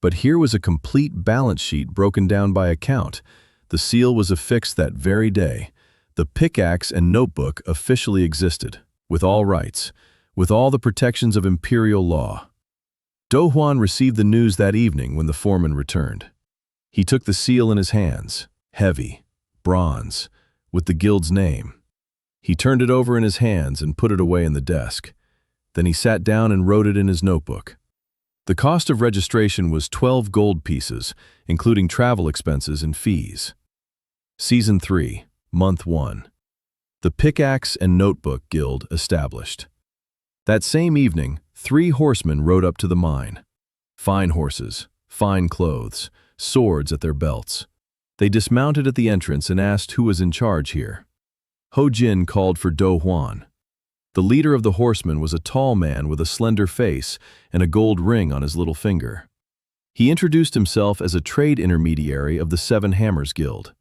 But here was a complete balance sheet broken down by account. The seal was affixed that very day. The Pickaxe and Notebook officially existed, with all rights, with all the protections of imperial law. Dohwan received the news that evening when the foreman returned. He took the seal in his hands, heavy, bronze, with the guild's name. He turned it over in his hands and put it away in the desk. Then he sat down and wrote it in his notebook. The cost of registration was 12 gold pieces, including travel expenses and fees. Season 3, Month 1. The Pickaxe and Notebook Guild established. That same evening, 3 horsemen rode up to the mine. Fine horses, fine clothes, swords at their belts. They dismounted at the entrance and asked who was in charge here. Ho Jin called for Dohwan. The leader of the horsemen was a tall man with a slender face and a gold ring on his little finger. He introduced himself as a trade intermediary of the 7 Hammers Guild.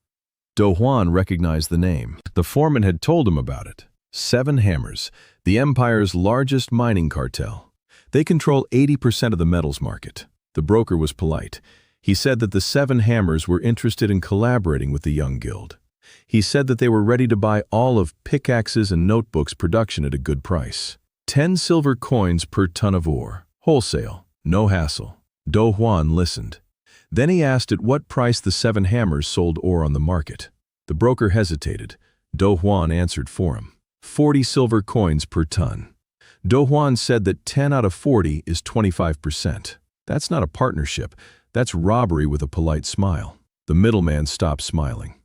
Dohwan recognized the name. The foreman had told him about it. 7 Hammers, the Empire's largest mining cartel. They control 80% of the metals market. The broker was polite. He said that the 7 Hammers were interested in collaborating with the young guild. He said that they were ready to buy all of Pickaxe's and Notebook's production at a good price. 10 silver coins per ton of ore. Wholesale. No hassle. Dohwan listened. Then he asked at what price the 7 Hammers sold ore on the market. The broker hesitated. Dohwan answered for him. 40 silver coins per ton. Dohwan said that 10 out of 40 is 25%. That's not a partnership. That's robbery with a polite smile. The middleman stopped smiling.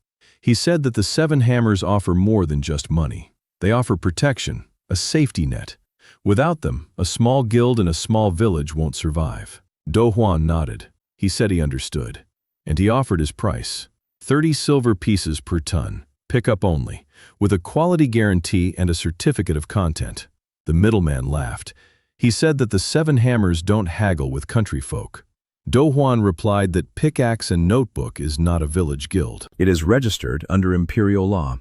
He said that the 7 Hammers offer more than just money. They offer protection, a safety net. Without them, a small guild in a small village won't survive. Dohwan nodded. He said he understood. And he offered his price. 30 silver pieces per ton, pickup only, with a quality guarantee and a certificate of content. The middleman laughed. He said that the 7 Hammers don't haggle with country folk. Dohwan replied that Pickaxe and Notebook is not a village guild. It is registered under imperial law.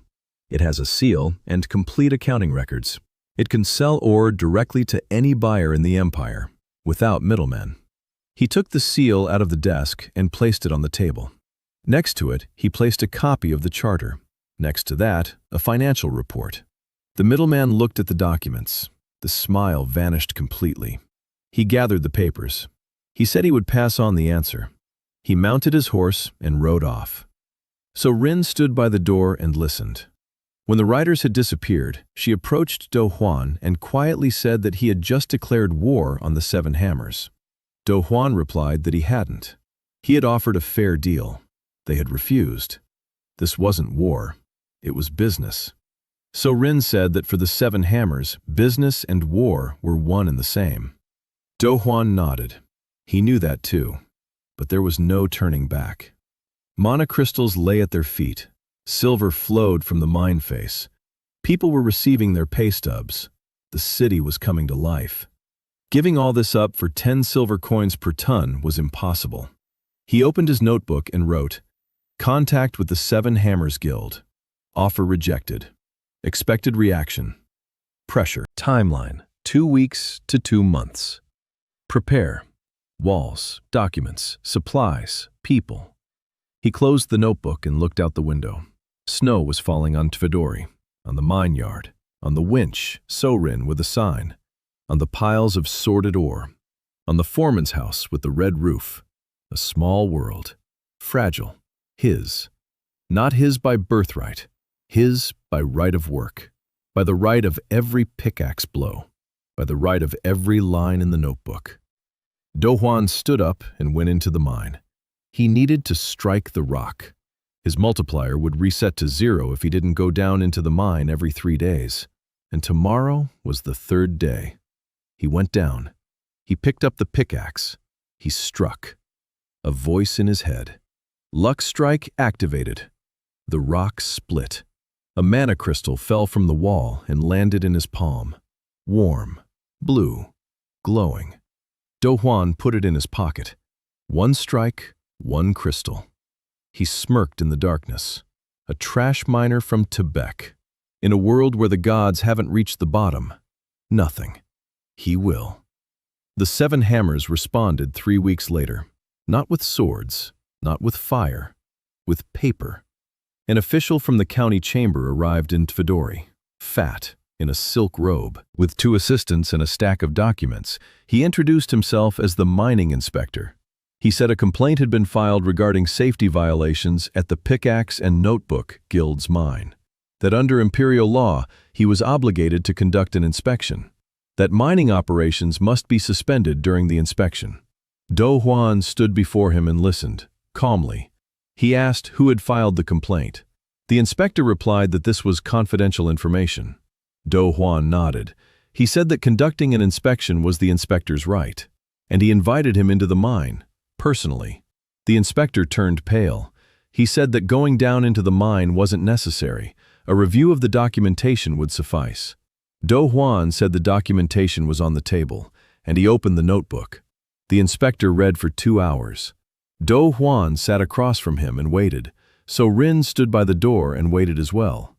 It has a seal and complete accounting records. It can sell ore directly to any buyer in the empire, without middlemen. He took the seal out of the desk and placed it on the table. Next to it, he placed a copy of the charter. Next to that, a financial report. The middleman looked at the documents. The smile vanished completely. He gathered the papers. He said he would pass on the answer. He mounted his horse and rode off. So Rin stood by the door and listened. When the riders had disappeared, she approached Dohwan and quietly said that he had just declared war on the Seven Hammers. Dohwan replied that he hadn't. He had offered a fair deal. They had refused. This wasn't war. It was business. So Rin said that for the Seven Hammers, business and war were one and the same. Dohwan nodded. He knew that too. But there was no turning back. Monocrystals lay at their feet. Silver flowed from the mine face. People were receiving their pay stubs. The city was coming to life. Giving all this up for 10 silver coins per ton was impossible. He opened his notebook and wrote, "Contact with the Seven Hammers Guild. Offer rejected. Expected reaction. Pressure. Timeline, 2 weeks to 2 months. Prepare. Walls, documents, supplies, people." He closed the notebook and looked out the window. Snow was falling on Tvedori, on the mine yard, on the winch, Sorin with a sign, on the piles of sorted ore, on the foreman's house with the red roof. A small world, fragile, his. Not his by birthright, his by right of work, by the right of every pickaxe blow, by the right of every line in the notebook. Dohwan stood up and went into the mine. He needed to strike the rock. His multiplier would reset to 0 if he didn't go down into the mine every 3 days. And tomorrow was the 3rd day. He went down. He picked up the pickaxe. He struck. A voice in his head. Luck strike activated. The rock split. A mana crystal fell from the wall and landed in his palm. Warm, blue, glowing. Dohwan put it in his pocket. 1 strike, 1 crystal. He smirked in the darkness. A trash miner from Tibet. In a world where the gods haven't reached the bottom. Nothing. He will. The Seven Hammers responded 3 weeks later. Not with swords, not with fire, with paper. An official from the county chamber arrived in Tvedori, fat, in a silk robe. With 2 assistants and a stack of documents, he introduced himself as the mining inspector. He said a complaint had been filed regarding safety violations at the Pickaxe and Notebook Guild's mine. That under imperial law, he was obligated to conduct an inspection. That mining operations must be suspended during the inspection. Dohwan stood before him and listened, calmly. He asked who had filed the complaint. The inspector replied that this was confidential information. Dohwan nodded. He said that conducting an inspection was the inspector's right, and he invited him into the mine, personally. The inspector turned pale. He said that going down into the mine wasn't necessary. A review of the documentation would suffice. Dohwan said the documentation was on the table, and he opened the notebook. The inspector read for 2 hours. Dohwan sat across from him and waited, so Rin stood by the door and waited as well.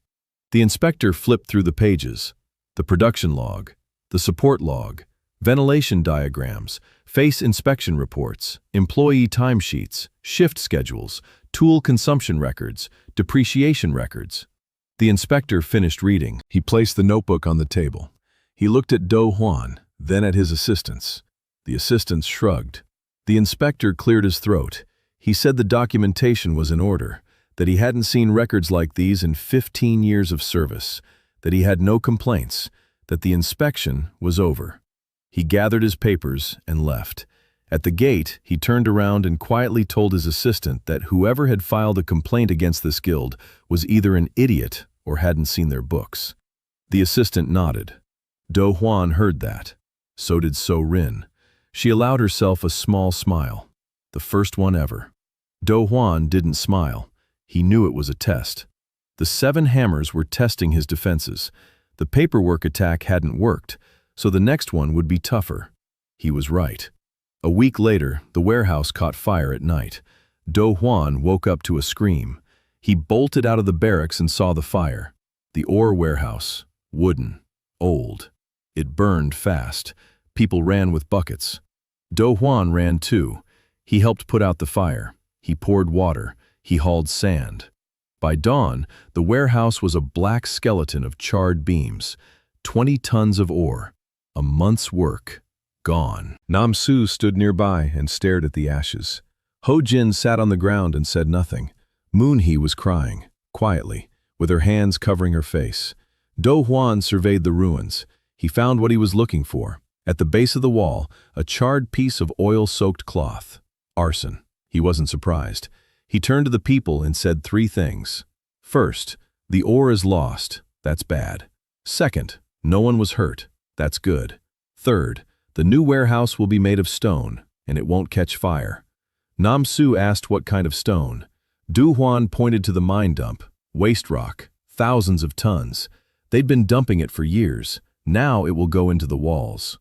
The inspector flipped through the pages. The production log, the support log, ventilation diagrams, face inspection reports, employee timesheets, shift schedules, tool consumption records, depreciation records. The inspector finished reading. He placed the notebook on the table. He looked at Dohwan, then at his assistants. The assistants shrugged. The inspector cleared his throat. He said the documentation was in order, that he hadn't seen records like these in 15 years of service, that he had no complaints, that the inspection was over. He gathered his papers and left. At the gate, he turned around and quietly told his assistant that whoever had filed a complaint against this guild was either an idiot or hadn't seen their books. The assistant nodded. Dohwan heard that. So did Rin. She allowed herself a small smile, the first one ever. Dohwan didn't smile. He knew it was a test. The Seven Hammers were testing his defenses. The paperwork attack hadn't worked, so the next one would be tougher. He was right. A week later, the warehouse caught fire at night. Dohwan woke up to a scream. He bolted out of the barracks and saw the fire. The ore warehouse, wooden, old. It burned fast. People ran with buckets. Dohwan ran too. He helped put out the fire. He poured water. He hauled sand. By dawn, the warehouse was a black skeleton of charred beams, 20 tons of ore, a month's work, gone. Nam-su stood nearby and stared at the ashes. Ho-jin sat on the ground and said nothing. Moon-hee was crying, quietly, with her hands covering her face. Do-hwan surveyed the ruins. He found what he was looking for. At the base of the wall, a charred piece of oil-soaked cloth. Arson. He wasn't surprised. He turned to the people and said 3 things. First, the ore is lost. That's bad. Second, no one was hurt. That's good. Third, the new warehouse will be made of stone, and it won't catch fire. Nam-su asked what kind of stone. Do-hwan pointed to the mine dump. Waste rock. Thousands of tons. They'd been dumping it for years. Now it will go into the walls.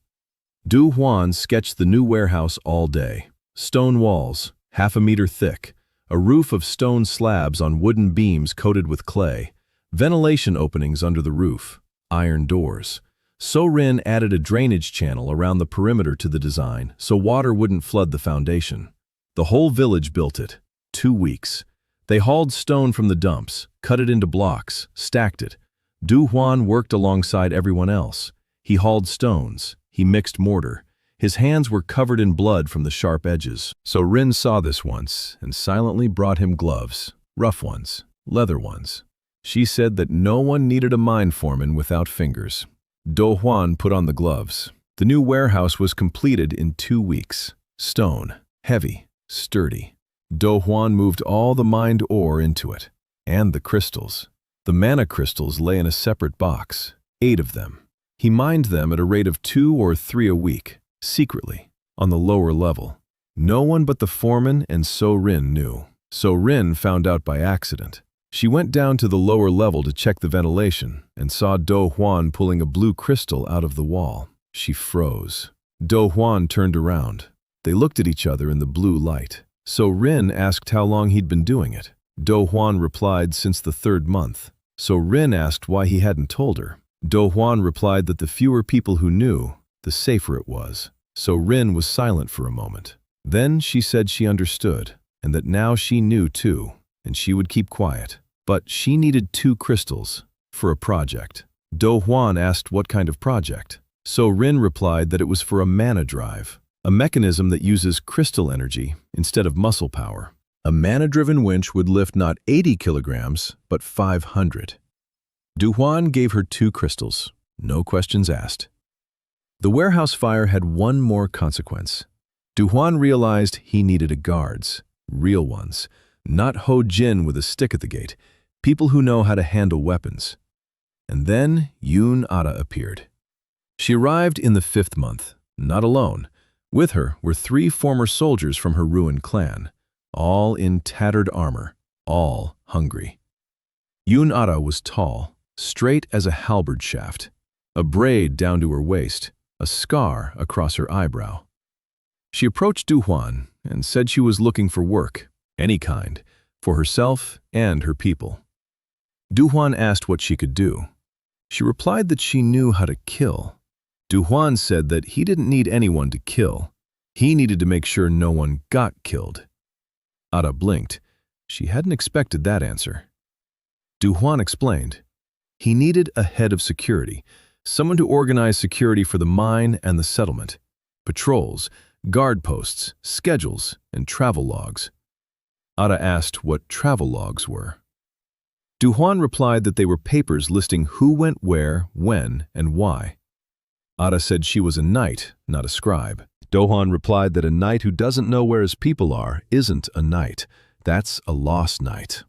Do-hwan sketched the new warehouse all day. Stone walls, 1/2 meter thick. A roof of stone slabs on wooden beams coated with clay. Ventilation openings under the roof. Iron doors. So-rin added a drainage channel around the perimeter to the design so water wouldn't flood the foundation. The whole village built it. 2 weeks. They hauled stone from the dumps, cut it into blocks, stacked it. Do-hwan worked alongside everyone else. He hauled stones. He mixed mortar. His hands were covered in blood from the sharp edges. So-rin saw this once and silently brought him gloves, rough ones, leather ones. She said that no one needed a mine foreman without fingers. Do-hwan put on the gloves. The new warehouse was completed in 2 weeks. Stone, heavy, sturdy. Do-hwan moved all the mined ore into it, and the crystals. The mana crystals lay in a separate box, 8 of them. He mined them at a rate of 2 or 3 a week, secretly, on the lower level. No one but the foreman and So-rin knew. So-rin found out by accident. She went down to the lower level to check the ventilation and saw Do-hwan pulling a blue crystal out of the wall. She froze. Do-hwan turned around. They looked at each other in the blue light. So-rin asked how long he'd been doing it. Do-hwan replied since the 3rd month. So-rin asked why he hadn't told her. Do-hwan replied that the fewer people who knew, the safer it was. So-rin was silent for a moment. Then she said she understood, and that now she knew too, and she would keep quiet. But she needed 2 crystals for a project. Do-hwan asked what kind of project. So-rin replied that it was for a mana drive, a mechanism that uses crystal energy instead of muscle power. A mana-driven winch would lift not 80 kilograms, but 500. Do-hwan gave her 2 crystals, no questions asked. The warehouse fire had one more consequence. Do-hwan realized he needed guards, real ones, not Ho-jin with a stick at the gate, people who know how to handle weapons. And then Yun-ara appeared. She arrived in the 5th month, not alone. With her were 3 former soldiers from her ruined clan, all in tattered armor, all hungry. Yun-ara was tall, straight as a halberd shaft, a braid down to her waist, a scar across her eyebrow. She approached Do-hwan and said she was looking for work, any kind, for herself and her people. Do-hwan asked what she could do. She replied that she knew how to kill. Do-hwan said that he didn't need anyone to kill. He needed to make sure no one got killed. Ara blinked. She hadn't expected that answer. Do-hwan explained. He needed a head of security, someone to organize security for the mine and the settlement, patrols, guard posts, schedules, and travel logs. Ara asked what travel logs were. Do-hwan replied that they were papers listing who went where, when, and why. Ara said she was a knight, not a scribe. Do-hwan replied that a knight who doesn't know where his people are isn't a knight. That's a lost knight.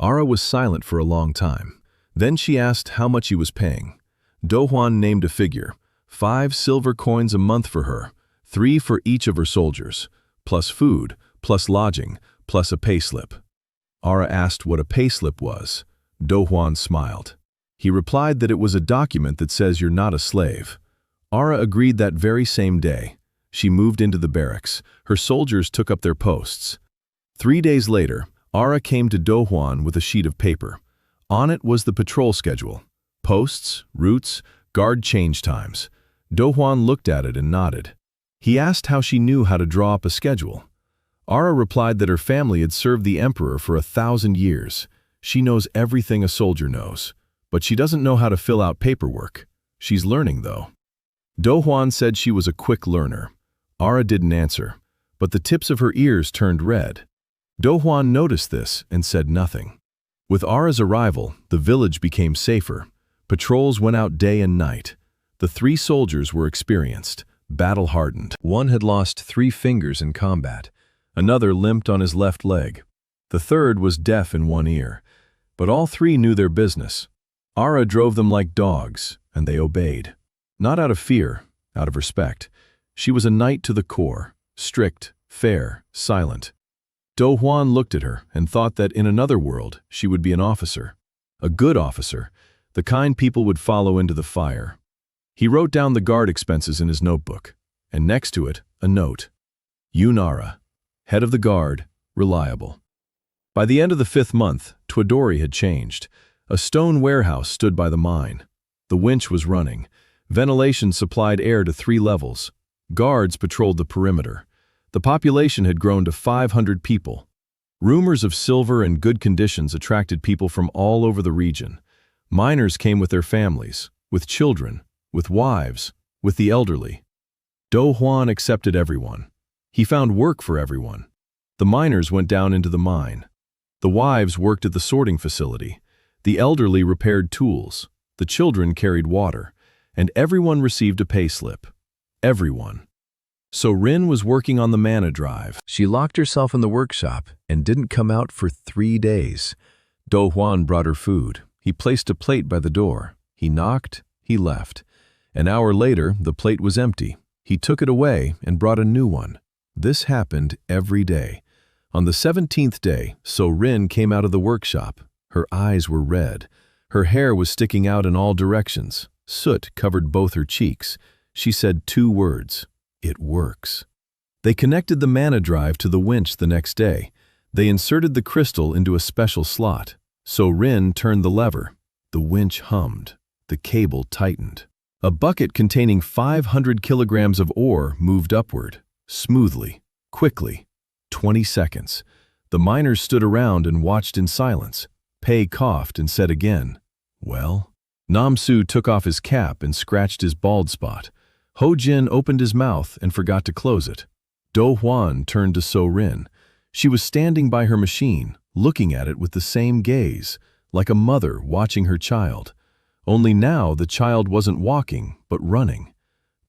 Ara was silent for a long time. Then she asked how much he was paying. Do-hwan named a figure, 5 silver coins a month for her, 3 for each of her soldiers, plus food, plus lodging, plus a payslip. Ara asked what a payslip was. Do-hwan smiled. He replied that it was a document that says you're not a slave. Ara agreed that very same day. She moved into the barracks. Her soldiers took up their posts. 3 days later, Ara came to Do-hwan with a sheet of paper. On it was the patrol schedule, posts, routes, guard change times. Do-hwan looked at it and nodded. He asked how she knew how to draw up a schedule. Ara replied that her family had served the emperor for 1,000 years. She knows everything a soldier knows, but she doesn't know how to fill out paperwork. She's learning, though. Dohwan said she was a quick learner. Ara didn't answer, but the tips of her ears turned red. Dohwan noticed this and said nothing. With Ara's arrival, the village became safer. Patrols went out day and night. The 3 soldiers were experienced, battle-hardened. One had lost 3 fingers in combat. Another limped on his left leg. The third was deaf in one ear. But all 3 knew their business. Ara drove them like dogs, and they obeyed. Not out of fear, out of respect. She was a knight to the core, strict, fair, silent. Dohwan looked at her and thought that in another world she would be an officer. A good officer, the kind people would follow into the fire. He wrote down the guard expenses in his notebook, and next to it, a note. Yunara, head of the guard, reliable. By the end of the 5th month, Twadori had changed. A stone warehouse stood by the mine. The winch was running. Ventilation supplied air to 3 levels. Guards patrolled the perimeter. The population had grown to 500 people. Rumors of silver and good conditions attracted people from all over the region. Miners came with their families, with children, with wives, with the elderly. Dohwan accepted everyone. He found work for everyone. The miners went down into the mine. The wives worked at the sorting facility. The elderly repaired tools. The children carried water. And everyone received a pay slip. Everyone. So Rin was working on the mana drive. She locked herself in the workshop and didn't come out for 3 days. Dohwan brought her food. He placed a plate by the door. He knocked. He left. An hour later, the plate was empty. He took it away and brought a new one. This happened every day. On the 17th day, So Rin came out of the workshop. Her eyes were red. Her hair was sticking out in all directions. Soot covered both her cheeks. She said 2 words. It works. They connected the mana drive to the winch the next day. They inserted the crystal into a special slot. So Rin turned the lever. The winch hummed. The cable tightened. A bucket containing 500 kilograms of ore moved upward, smoothly, quickly. 20 seconds. The miners stood around and watched in silence. Pei coughed and said again, "Well?" Namsu took off his cap and scratched his bald spot. Ho-Jin opened his mouth and forgot to close it. Do-Hwan turned to So-Rin. She was standing by her machine, looking at it with the same gaze, like a mother watching her child. Only now the child wasn't walking, but running.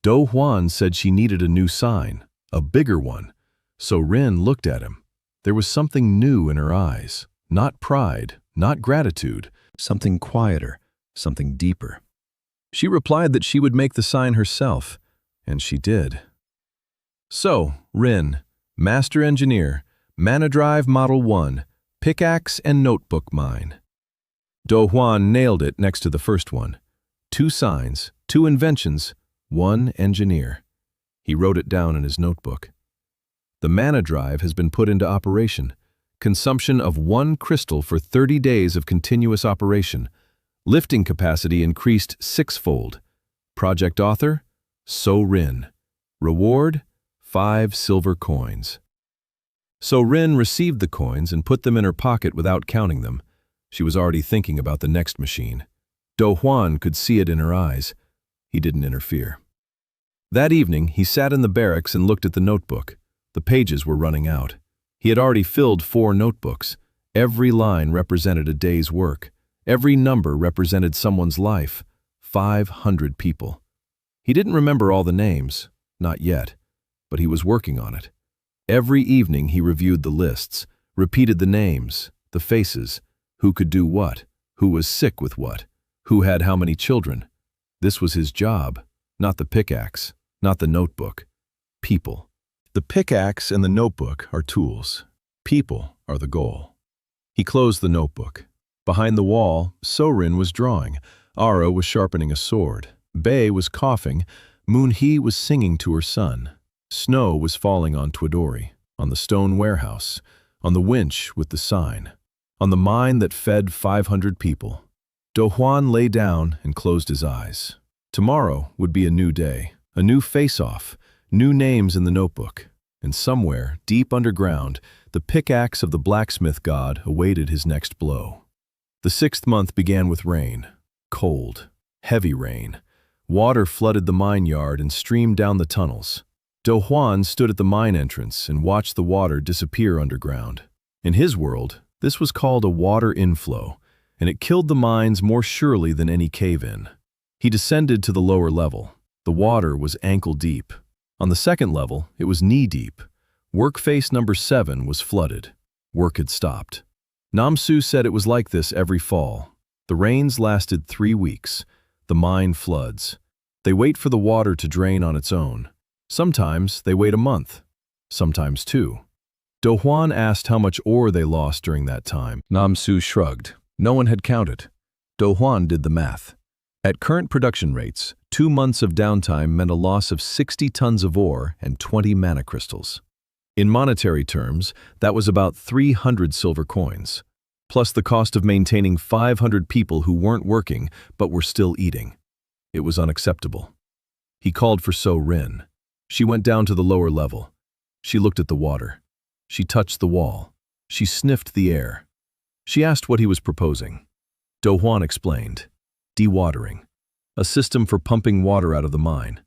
Do-Hwan said she needed a new sign, a bigger one. So-Rin looked at him. There was something new in her eyes. Not pride, not gratitude, something quieter, something deeper. She replied that she would make the sign herself, and she did. So, Rin, Master Engineer, Mana Drive Model 1, Pickaxe and Notebook Mine. Do-Hwan nailed it next to the first one. 2 signs, 2 inventions, 1 engineer. He wrote it down in his notebook. The Mana Drive has been put into operation. Consumption of 1 crystal for 30 days of continuous operation. Lifting capacity increased 6-fold. Project author, So-Rin. Reward, 5 silver coins. So-Rin received the coins and put them in her pocket without counting them. She was already thinking about the next machine. Do-Hwan could see it in her eyes. He didn't interfere. That evening, he sat in the barracks and looked at the notebook. The pages were running out. He had already filled 4 notebooks. Every line represented a day's work. Every number represented someone's life. 500 people. He didn't remember all the names, not yet, but he was working on it. Every evening he reviewed the lists, repeated the names, the faces, who could do what, who was sick with what, who had how many children. This was his job, not the pickaxe, not the notebook. People. The pickaxe and the notebook are tools. People are the goal. He closed the notebook. Behind the wall, So-Rin was drawing. Ara was sharpening a sword. Bei was coughing. Moon-Hee was singing to her son. Snow was falling on Twadori, on the stone warehouse, on the winch with the sign, on the mine that fed 500 people. Do-Hwan lay down and closed his eyes. Tomorrow would be a new day, a new face-off, New names in the notebook, and somewhere, deep underground, the pickaxe of the blacksmith god awaited his next blow. The 6th month began with rain. Cold, heavy rain. Water flooded the mine yard and streamed down the tunnels. Dohwan stood at the mine entrance and watched the water disappear underground. In his world, this was called a water inflow, and it killed the mines more surely than any cave-in. He descended to the lower level. The water was ankle-deep. On the 2nd level, it was knee-deep. Workface number 7 was flooded. Work had stopped. Namsu said it was like this every fall. The rains lasted 3 weeks. The mine floods. They wait for the water to drain on its own. Sometimes they wait a month. Sometimes 2. Dohwan asked how much ore they lost during that time. Namsu shrugged. No one had counted. Dohwan did the math. At current production rates, 2 months of downtime meant a loss of 60 tons of ore and 20 mana crystals. In monetary terms, that was about 300 silver coins, plus the cost of maintaining 500 people who weren't working but were still eating. It was unacceptable. He called for So-Rin. She went down to the lower level. She looked at the water. She touched the wall. She sniffed the air. She asked what he was proposing. Dohwan explained. Dewatering. A system for pumping water out of the mine.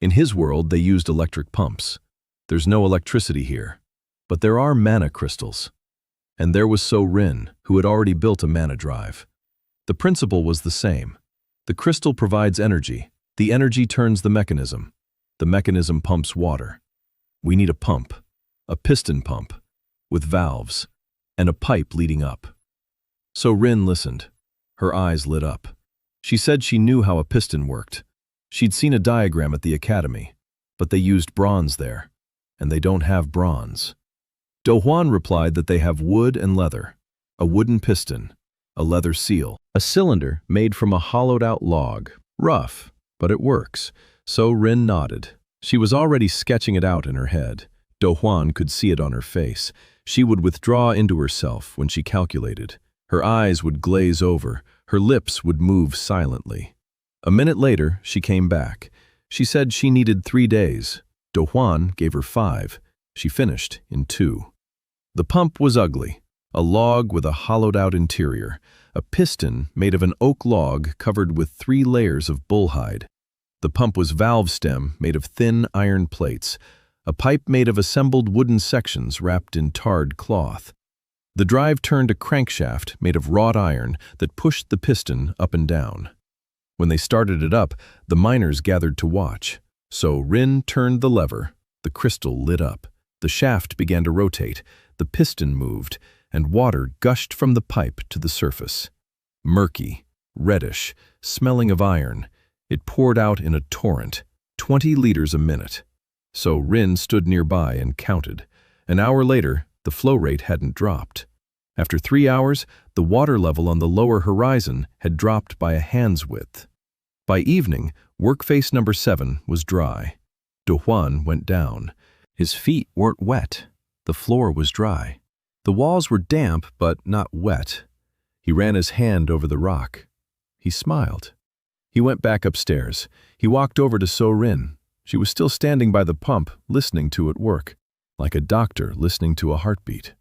In his world, they used electric pumps. There's no electricity here, but there are mana crystals. And there was So-Rin, who had already built a mana drive. The principle was the same. The crystal provides energy. The energy turns the mechanism. The mechanism pumps water. We need a pump, a piston pump, with valves, and a pipe leading up. So-Rin listened. Her eyes lit up. She said she knew how a piston worked. She'd seen a diagram at the academy, but they used bronze there, and they don't have bronze. Dohwan replied that they have wood and leather, a wooden piston, a leather seal, a cylinder made from a hollowed-out log. Rough, but it works. So-Rin nodded. She was already sketching it out in her head. Dohwan could see it on her face. She would withdraw into herself when she calculated. Her eyes would glaze over. Her lips would move silently. A minute later, she came back. She said she needed 3 days. Dohwan gave her 5. She finished in 2. The pump was ugly, a log with a hollowed-out interior, a piston made of an oak log covered with 3 layers of bullhide. The pump was valve stem made of thin iron plates, a pipe made of assembled wooden sections wrapped in tarred cloth. The drive turned a crankshaft made of wrought iron that pushed the piston up and down. When they started it up, the miners gathered to watch. So-Rin turned the lever. The crystal lit up. The shaft began to rotate. The piston moved, and water gushed from the pipe to the surface. Murky, reddish, smelling of iron, it poured out in a torrent, 20 liters a minute. So-Rin stood nearby and counted. An hour later, the flow rate hadn't dropped. After 3 hours, the water level on the lower horizon had dropped by a hand's width. By evening, workface number 7 was dry. Dohwan went down. His feet weren't wet. The floor was dry. The walls were damp but not wet. He ran his hand over the rock. He smiled. He went back upstairs. He walked over to So-Rin. She was still standing by the pump, listening to it work, like a doctor listening to a heartbeat.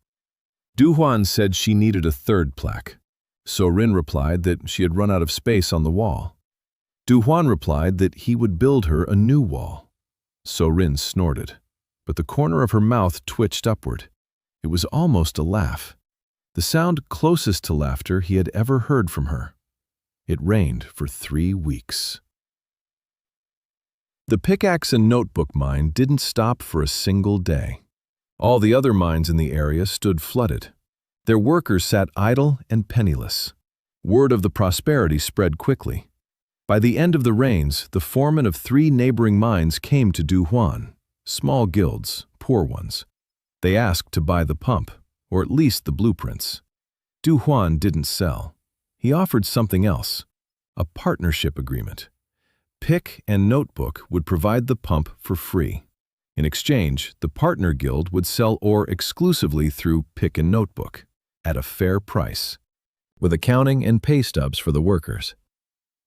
Dohwan said she needed a 3rd plaque. So-Rin replied that she had run out of space on the wall. Dohwan replied that he would build her a new wall. So-Rin snorted, but the corner of her mouth twitched upward. It was almost a laugh, the sound closest to laughter he had ever heard from her. It rained for 3 weeks. The Pickaxe and Notebook mine didn't stop for a single day. All the other mines in the area stood flooded. Their workers sat idle and penniless. Word of the prosperity spread quickly. By the end of the rains, the foremen of 3 neighboring mines came to Dohwan, small guilds, poor ones. They asked to buy the pump, or at least the blueprints. Dohwan didn't sell. He offered something else, a partnership agreement. Pick and Notebook would provide the pump for free. In exchange, the partner guild would sell ore exclusively through Pick and Notebook, at a fair price, with accounting and pay stubs for the workers.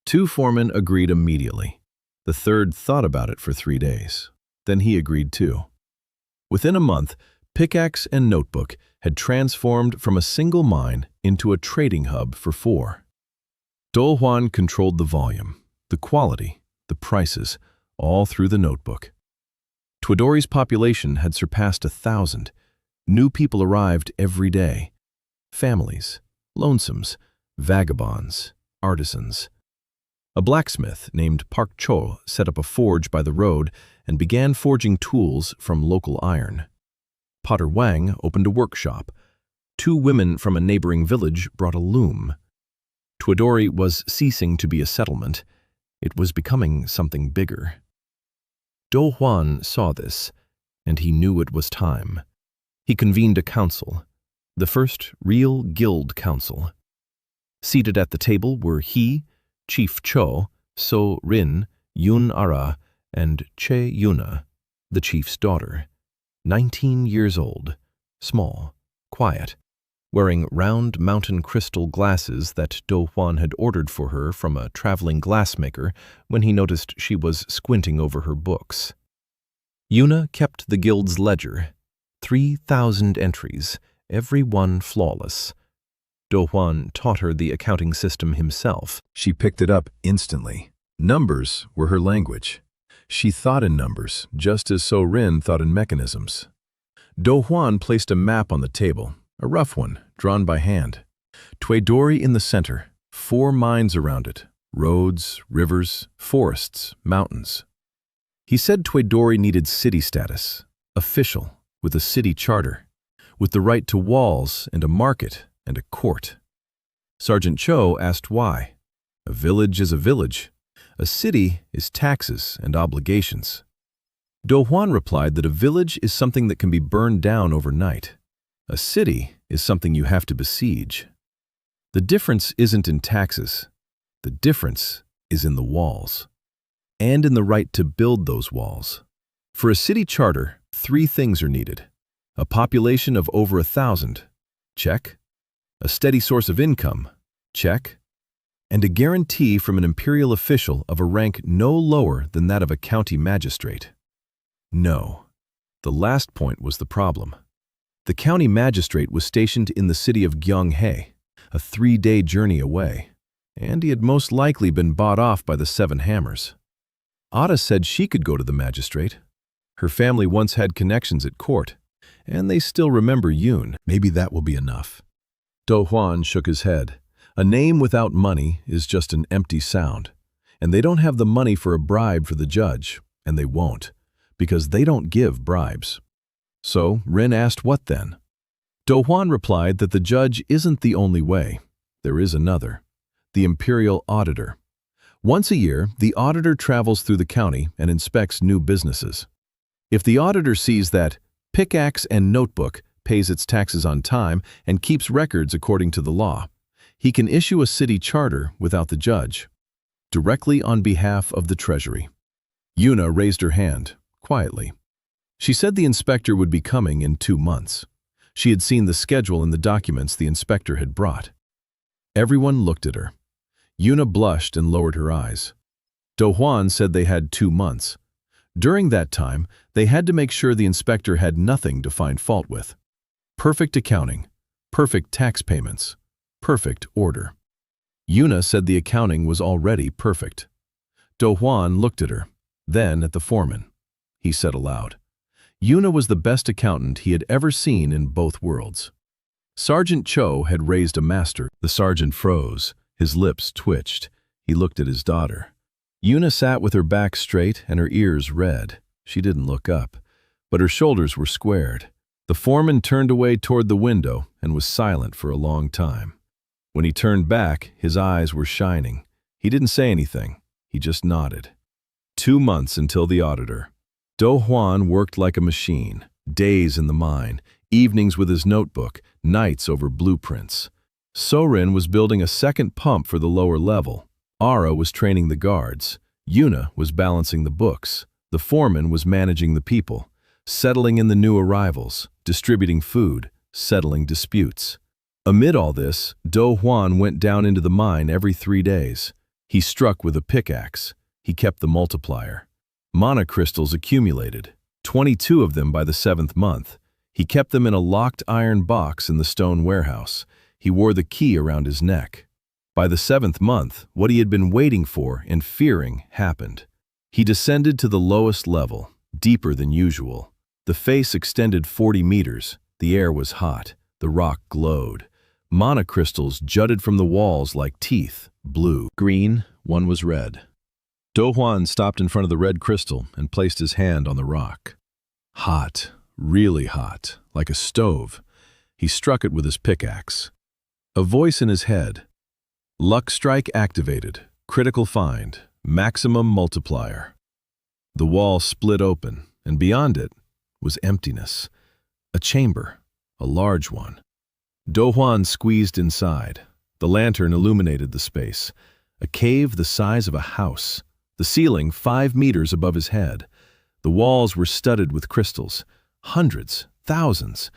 2 foremen agreed immediately. The 3rd thought about it for 3 days. Then he agreed too. Within a month, Pickaxe and Notebook had transformed from a single mine into a trading hub for 4. Dohwan controlled the volume, the quality, the prices, all through the Notebook. Twadori's population had surpassed 1,000. New people arrived every day. Families, lonesomes, vagabonds, artisans. A blacksmith named Park Cho set up a forge by the road and began forging tools from local iron. Potter Wang opened a workshop. 2 women from a neighboring village brought a loom. Twadori was ceasing to be a settlement. It was becoming something bigger. Dohwan saw this, and he knew it was time. He convened a council, the first real guild council. Seated at the table were he, Chief Cho, So Rin, Yun Ara, and Che Yuna, the chief's daughter, 19 years old, small, quiet, wearing round mountain crystal glasses that Dohwan had ordered for her from a traveling glassmaker when he noticed she was squinting over her books. Yuna kept the guild's ledger, 3,000 entries, every one flawless. Dohwan taught her the accounting system himself. She picked it up instantly. Numbers were her language. She thought in numbers, just as So Rin thought in mechanisms. Dohwan placed a map on the table, a rough one, drawn by hand. Twadori in the center, 4 mines around it, roads, rivers, forests, mountains. He said Twadori needed city status, official, with a city charter, with the right to walls and a market and a court. Sergeant Cho asked why. A village is a village. A city is taxes and obligations. Dohwan replied that a village is something that can be burned down overnight. A city is something you have to besiege. The difference isn't in taxes. The difference is in the walls, and in the right to build those walls. For a city charter, 3 things are needed. A population of over 1,000, check. A steady source of income, check. And a guarantee from an imperial official of a rank no lower than that of a county magistrate. No, the last point was the problem. The county magistrate was stationed in the city of Gyeonghae, a 3-day journey away, and he had most likely been bought off by the 7 Hammers. Ada said she could go to the magistrate. Her family once had connections at court, and they still remember Yoon. Maybe that will be enough. Dohwan shook his head. A name without money is just an empty sound, and they don't have the money for a bribe for the judge, and they won't, because they don't give bribes. So Rin asked what then? Dohwan replied that the judge isn't the only way. There is another, the imperial auditor. Once a year, the auditor travels through the county and inspects new businesses. If the auditor sees that Pickaxe and Notebook pays its taxes on time and keeps records according to the law, he can issue a city charter without the judge, directly on behalf of the treasury. Yuna raised her hand, quietly. She said the inspector would be coming in 2 months. She had seen the schedule in the documents the inspector had brought. Everyone looked at her. Yuna blushed and lowered her eyes. Dohwan said they had 2 months. During that time, they had to make sure the inspector had nothing to find fault with. Perfect accounting, perfect tax payments, perfect order. Yuna said the accounting was already perfect. Dohwan looked at her, then at the foreman. He said aloud, Yuna was the best accountant he had ever seen in both worlds. Sergeant Cho had raised a master. The sergeant froze. His lips twitched. He looked at his daughter. Yuna sat with her back straight and her ears red. She didn't look up, but her shoulders were squared. The foreman turned away toward the window and was silent for a long time. When he turned back, his eyes were shining. He didn't say anything. He just nodded. 2 months until the auditor. Dohwan worked like a machine, days in the mine, evenings with his notebook, nights over blueprints. Sorin was building a second pump for the lower level. Ara was training the guards. Yuna was balancing the books. The foreman was managing the people, settling in the new arrivals, distributing food, settling disputes. Amid all this, Dohwan went down into the mine every 3 days. He struck with a pickaxe. He kept the multiplier. Mana crystals accumulated. 22 of them by the 7th month. He kept them in a locked iron box in the stone warehouse. He wore the key around his neck. By the 7th month, what he had been waiting for and fearing happened. He descended to the lowest level, deeper than usual. The face extended 40 meters. The air was hot. The rock glowed. Monocrystals jutted from the walls like teeth, blue, green, one was red. Dohwan stopped in front of the red crystal and placed his hand on the rock. Hot, really hot, like a stove. He struck it with his pickaxe. A voice in his head. Luck strike activated. Critical find. Maximum multiplier. The wall split open, and beyond it was emptiness. A chamber, a large one. Dohwan squeezed inside. The lantern illuminated the space. A cave the size of a house. The ceiling 5 meters above his head. The walls were studded with crystals. Hundreds, thousands.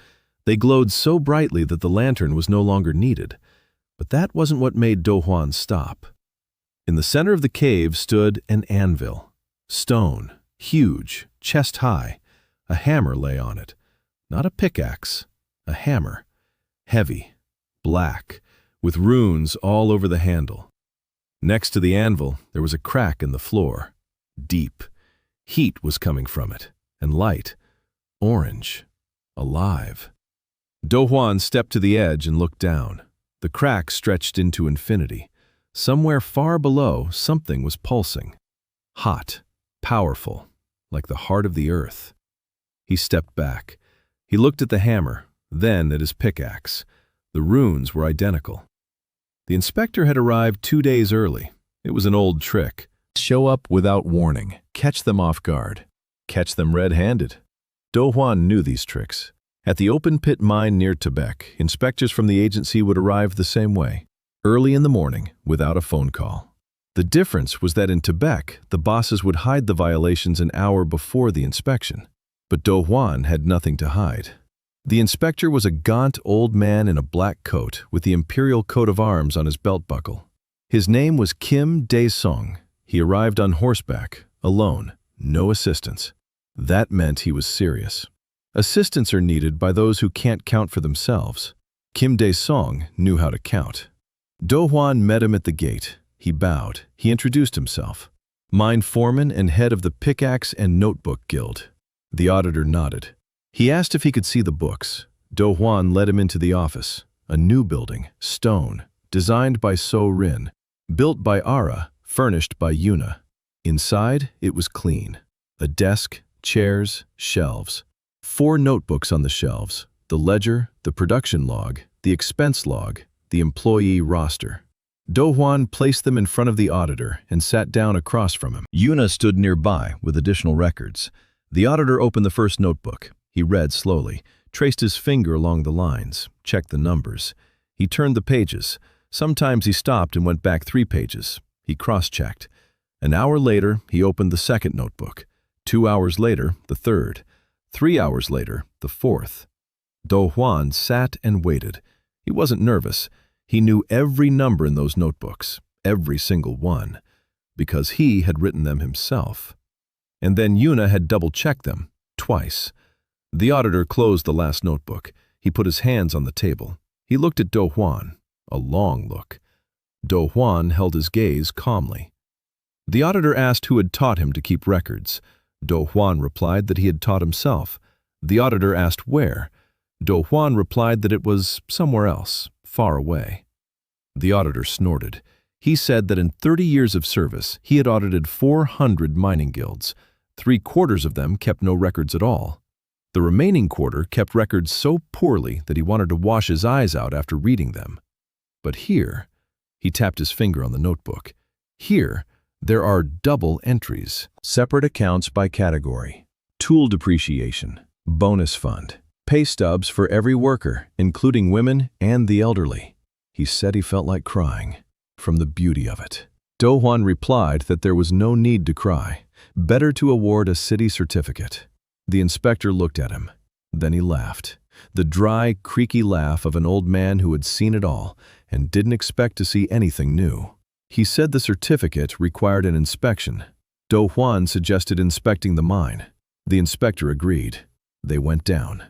They glowed so brightly that the lantern was no longer needed. But that wasn't what made Dohwan stop. In the center of the cave stood an anvil. Stone, huge, chest high. A hammer lay on it. Not a pickaxe, a hammer. Heavy, black, with runes all over the handle. Next to the anvil, there was a crack in the floor. Deep. Heat was coming from it, and light. Orange. Alive. Dohwan stepped to the edge and looked down. The crack stretched into infinity. Somewhere far below, something was pulsing. Hot, powerful, like the heart of the earth. He stepped back. He looked at the hammer, then at his pickaxe. The runes were identical. The inspector had arrived 2 days early. It was an old trick. Show up without warning. Catch them off guard. Catch them red-handed. Dohwan knew these tricks. At the open-pit mine near Tibet, inspectors from the agency would arrive the same way, early in the morning, without a phone call. The difference was that in Tibet, the bosses would hide the violations an hour before the inspection. But Dohwan had nothing to hide. The inspector was a gaunt old man in a black coat with the imperial coat of arms on his belt buckle. His name was Kim Dae-sung. He arrived on horseback, alone, no assistance. That meant he was serious. Assistants are needed by those who can't count for themselves. Kim Dae-sung knew how to count. Dohwan met him at the gate. He bowed. He introduced himself. Mine foreman and head of the Pickaxe and Notebook Guild. The auditor nodded. He asked if he could see the books. Dohwan led him into the office. A new building, stone, designed by So Rin, built by Ara, furnished by Yuna. Inside, it was clean. A desk, chairs, shelves. 4 notebooks on the shelves. The ledger, the production log, the expense log, the employee roster. Dohwan placed them in front of the auditor and sat down across from him. Yuna stood nearby with additional records. The auditor opened the first notebook. He read slowly, traced his finger along the lines, checked the numbers. He turned the pages. Sometimes he stopped and went back 3 pages. He cross-checked. An hour later, he opened the second notebook. 2 hours later, the third. 3 hours later, the fourth. Dohwan sat and waited. He wasn't nervous. He knew every number in those notebooks, every single one, because he had written them himself. And then Yuna had double-checked them, twice. The auditor closed the last notebook. He put his hands on the table. He looked at Dohwan, a long look. Dohwan held his gaze calmly. The auditor asked who had taught him to keep records. Dohwan replied that he had taught himself. The auditor asked where. Dohwan replied that it was somewhere else, far away. The auditor snorted. He said that in 30 years of service, he had audited 400 mining guilds. 3/4 of them kept no records at all. The remaining quarter kept records so poorly that he wanted to wash his eyes out after reading them. But here, he tapped his finger on the notebook. Here, there are double entries, separate accounts by category, tool depreciation, bonus fund, pay stubs for every worker, including women and the elderly. He said he felt like crying from the beauty of it. Dohwan replied that there was no need to cry. Better to award a city certificate. The inspector looked at him. Then he laughed. The dry, creaky laugh of an old man who had seen it all and didn't expect to see anything new. He said the certificate required an inspection. Dohwan suggested inspecting the mine. The inspector agreed. They went down.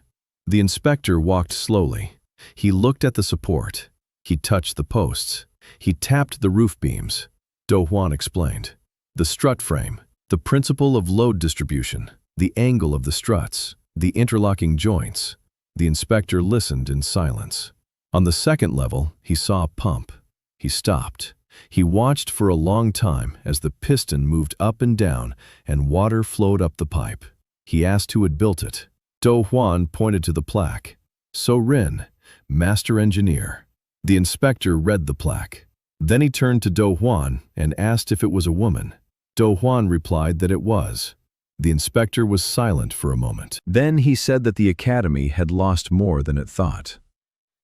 The inspector walked slowly. He looked at the support. He touched the posts. He tapped the roof beams. Dohwan explained. The strut frame, the principle of load distribution, the angle of the struts, the interlocking joints. The inspector listened in silence. On the second level, he saw a pump. He stopped. He watched for a long time as the piston moved up and down and water flowed up the pipe. He asked who had built it. Dohwan pointed to the plaque. So Rin, master engineer. The inspector read the plaque. Then he turned to Dohwan and asked if it was a woman. Dohwan replied that it was. The inspector was silent for a moment. Then he said that the academy had lost more than it thought.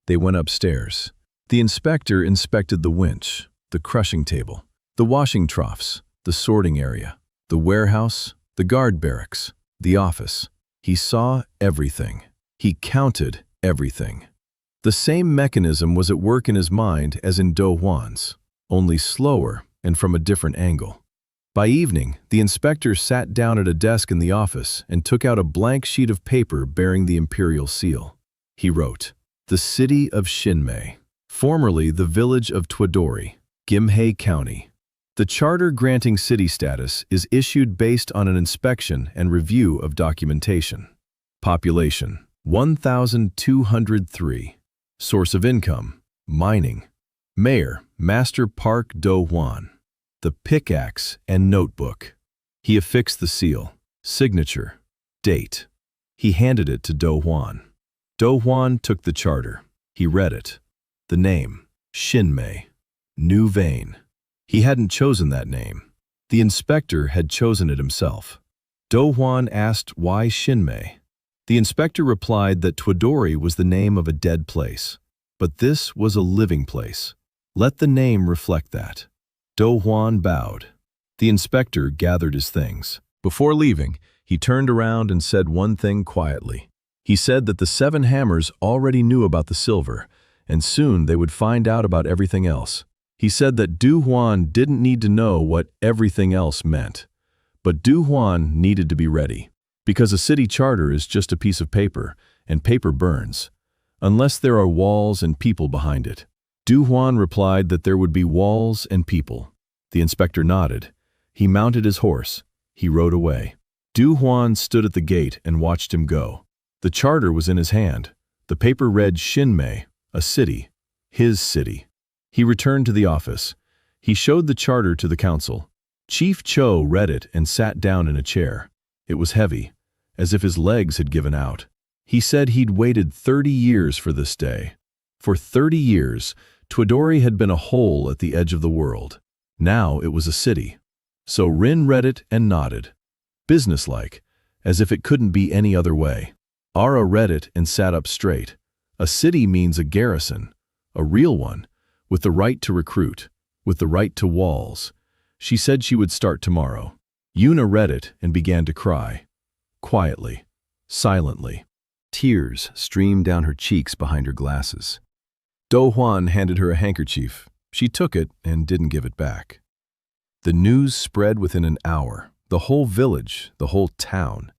They went upstairs. The inspector inspected the winch, the crushing table, the washing troughs, the sorting area, the warehouse, the guard barracks, the office. He saw everything. He counted everything. The same mechanism was at work in his mind as in Dohwan's, only slower and from a different angle. By evening, the inspector sat down at a desk in the office and took out a blank sheet of paper bearing the imperial seal. He wrote, "The city of Shinmei, formerly the village of Twadori, Gimhae County. The charter granting city status is issued based on an inspection and review of documentation. Population, 1,203. Source of income, mining. Mayor, Master Park Dohwan. The pickaxe and notebook." He affixed the seal, signature, date. He handed it to Dohwan. Dohwan took the charter. He read it. The name, Shinmei, New Vein. He hadn't chosen that name. The inspector had chosen it himself. Dohwan asked why Shinmei. The inspector replied that Twadori was the name of a dead place, but this was a living place. Let the name reflect that. Dohwan bowed. The inspector gathered his things. Before leaving, he turned around and said one thing quietly. He said that the 7 hammers already knew about the silver, and soon they would find out about everything else. He said that Dohwan didn't need to know what everything else meant, but Dohwan needed to be ready. Because a city charter is just a piece of paper, and paper burns, unless there are walls and people behind it. Dohwan replied that there would be walls and people. The inspector nodded. He mounted his horse. He rode away. Dohwan stood at the gate and watched him go. The charter was in his hand. The paper read Shinmei, a city, his city. He returned to the office. He showed the charter to the council. Chief Cho read it and sat down in a chair. It was heavy, as if his legs had given out. He said he'd waited 30 years for this day. For 30 years, Twadori had been a hole at the edge of the world. Now it was a city. So Rin read it and nodded. Businesslike, as if it couldn't be any other way. Ara read it and sat up straight. A city means a garrison, a real one, with the right to recruit, with the right to walls. She said she would start tomorrow. Yuna read it and began to cry. Quietly, silently. Tears streamed down her cheeks behind her glasses. Dohwan handed her a handkerchief. She took it and didn't give it back. The news spread within an hour. The whole village, the whole town.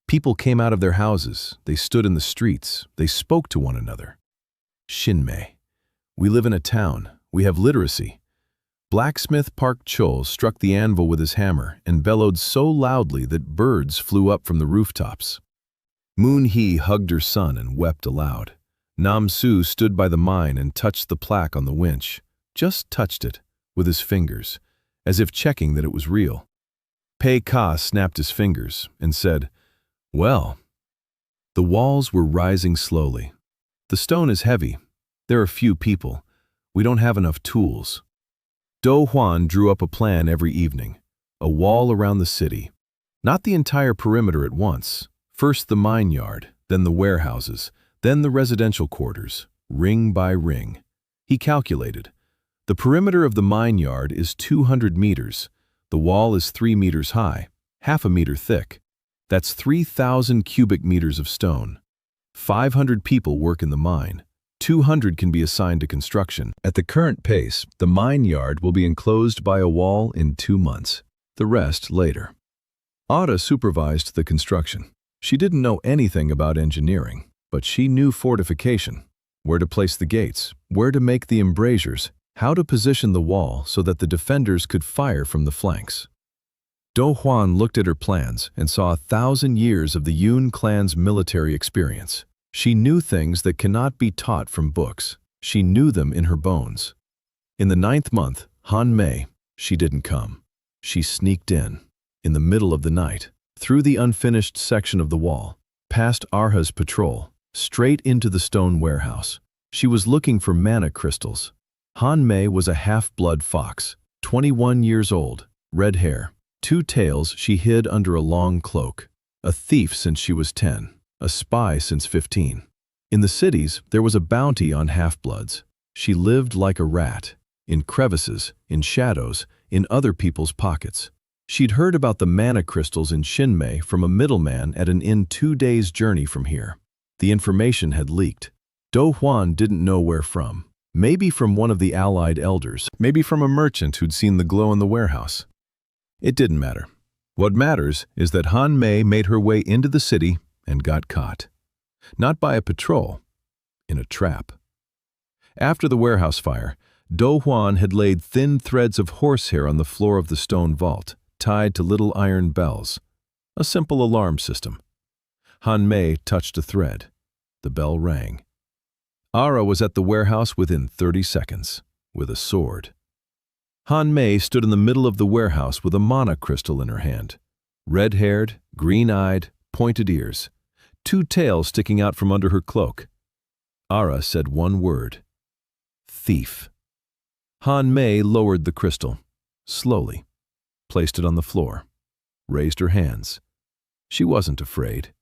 People came out of their houses. They stood in the streets. They spoke to one another. Shinmei. We live in a town. We have literacy. Blacksmith Park Chol struck the anvil with his hammer and bellowed so loudly that birds flew up from the rooftops. Moon Hee hugged her son and wept aloud. Nam Su stood by the mine and touched the plaque on the winch, just touched it, with his fingers, as if checking that it was real. Pei Ka snapped his fingers and said, "Well." The walls were rising slowly. The stone is heavy. There are few people. We don't have enough tools. Dohwan drew up a plan every evening, a wall around the city. Not the entire perimeter at once. First the mine yard, then the warehouses, then the residential quarters, ring by ring. He calculated. The perimeter of the mine yard is 200 meters. The wall is 3 meters high, half a meter thick. That's 3,000 cubic meters of stone. 500 people work in the mine. 200 can be assigned to construction. At the current pace, the mine yard will be enclosed by a wall in 2 months. The rest later. Ada supervised the construction. She didn't know anything about engineering, but she knew fortification, where to place the gates, where to make the embrasures, how to position the wall so that the defenders could fire from the flanks. Dohwan looked at her plans and saw 1,000 years of the Yun clan's military experience. She knew things that cannot be taught from books. She knew them in her bones. In the 9th month, Han Mei, she didn't come. She sneaked in the middle of the night, through the unfinished section of the wall, past Arha's patrol, straight into the stone warehouse. She was looking for mana crystals. Han Mei was a half-blood fox, 21 years old, red hair, 2 tails she hid under a long cloak. A thief since she was 10, a spy since 15. In the cities, there was a bounty on half-bloods. She lived like a rat, in crevices, in shadows, in other people's pockets. She'd heard about the mana crystals in Xinmei from a middleman at an inn 2 days' journey from here. The information had leaked. Dohwan didn't know where from. Maybe from one of the allied elders, maybe from a merchant who'd seen the glow in the warehouse. It didn't matter. What matters is that Han Mei made her way into the city and got caught. Not by a patrol, in a trap. After the warehouse fire, Dohwan had laid thin threads of horsehair on the floor of the stone vault, tied to little iron bells. A simple alarm system. Han Mei touched a thread. The bell rang. Ara was at the warehouse within 30 seconds, with a sword. Han Mei stood in the middle of the warehouse with a mana crystal in her hand. Red-haired, green-eyed, pointed ears, 2 tails sticking out from under her cloak. Ara said one word. Thief. Han Mei lowered the crystal, slowly, placed it on the floor, raised her hands. She wasn't afraid.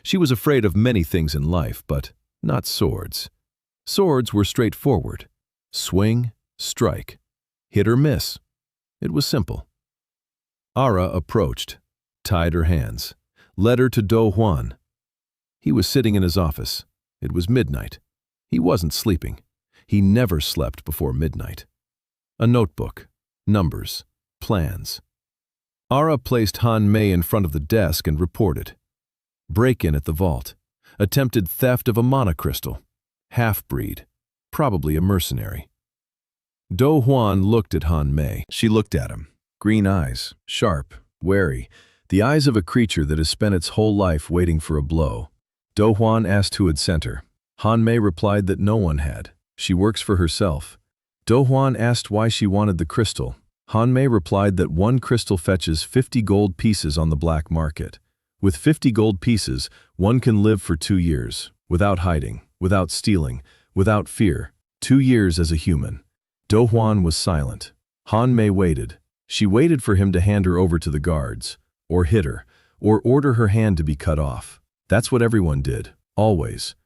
She was afraid of many things in life, but not swords. Swords were straightforward. Swing, strike, hit or miss. It was simple. Ara approached, tied her hands, led her to Dohwan. He was sitting in his office. It was midnight. He wasn't sleeping. He never slept before midnight. A notebook, numbers, plans. Ara placed Han Mei in front of the desk and reported. Break-in at the vault. Attempted theft of a mana crystal. Half-breed. Probably a mercenary. Dohwan looked at Han Mei. She looked at him. Green eyes, sharp, wary, the eyes of a creature that has spent its whole life waiting for a blow. Dohwan asked who had sent her. Han Mei replied that no one had. She works for herself. Dohwan asked why she wanted the crystal. Han Mei replied that 1 crystal fetches 50 gold pieces on the black market. With 50 gold pieces, one can live for 2 years, without hiding, without stealing, without fear. 2 years as a human. Dohwan was silent. Han Mei waited. She waited for him to hand her over to the guards, or hit her, or order her hand to be cut off. That's what everyone did, always.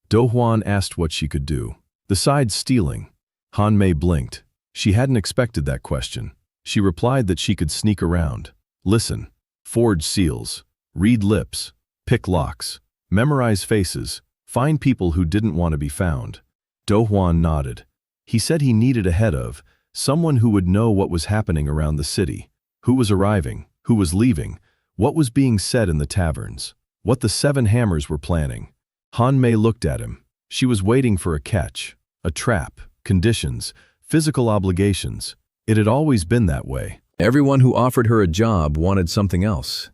Dohwan asked what she could do. Besides stealing. Han Mei blinked. She hadn't expected that question. She replied that she could sneak around, listen, forge seals, read lips, pick locks, memorize faces, find people who didn't want to be found. Dohwan nodded. He said he needed a head of, someone who would know what was happening around the city, who was arriving, who was leaving, what was being said in the taverns, what the 7 hammers were planning. Han Mei looked at him. She was waiting for a catch, a trap, conditions, physical obligations. It had always been that way. Everyone who offered her a job wanted something else.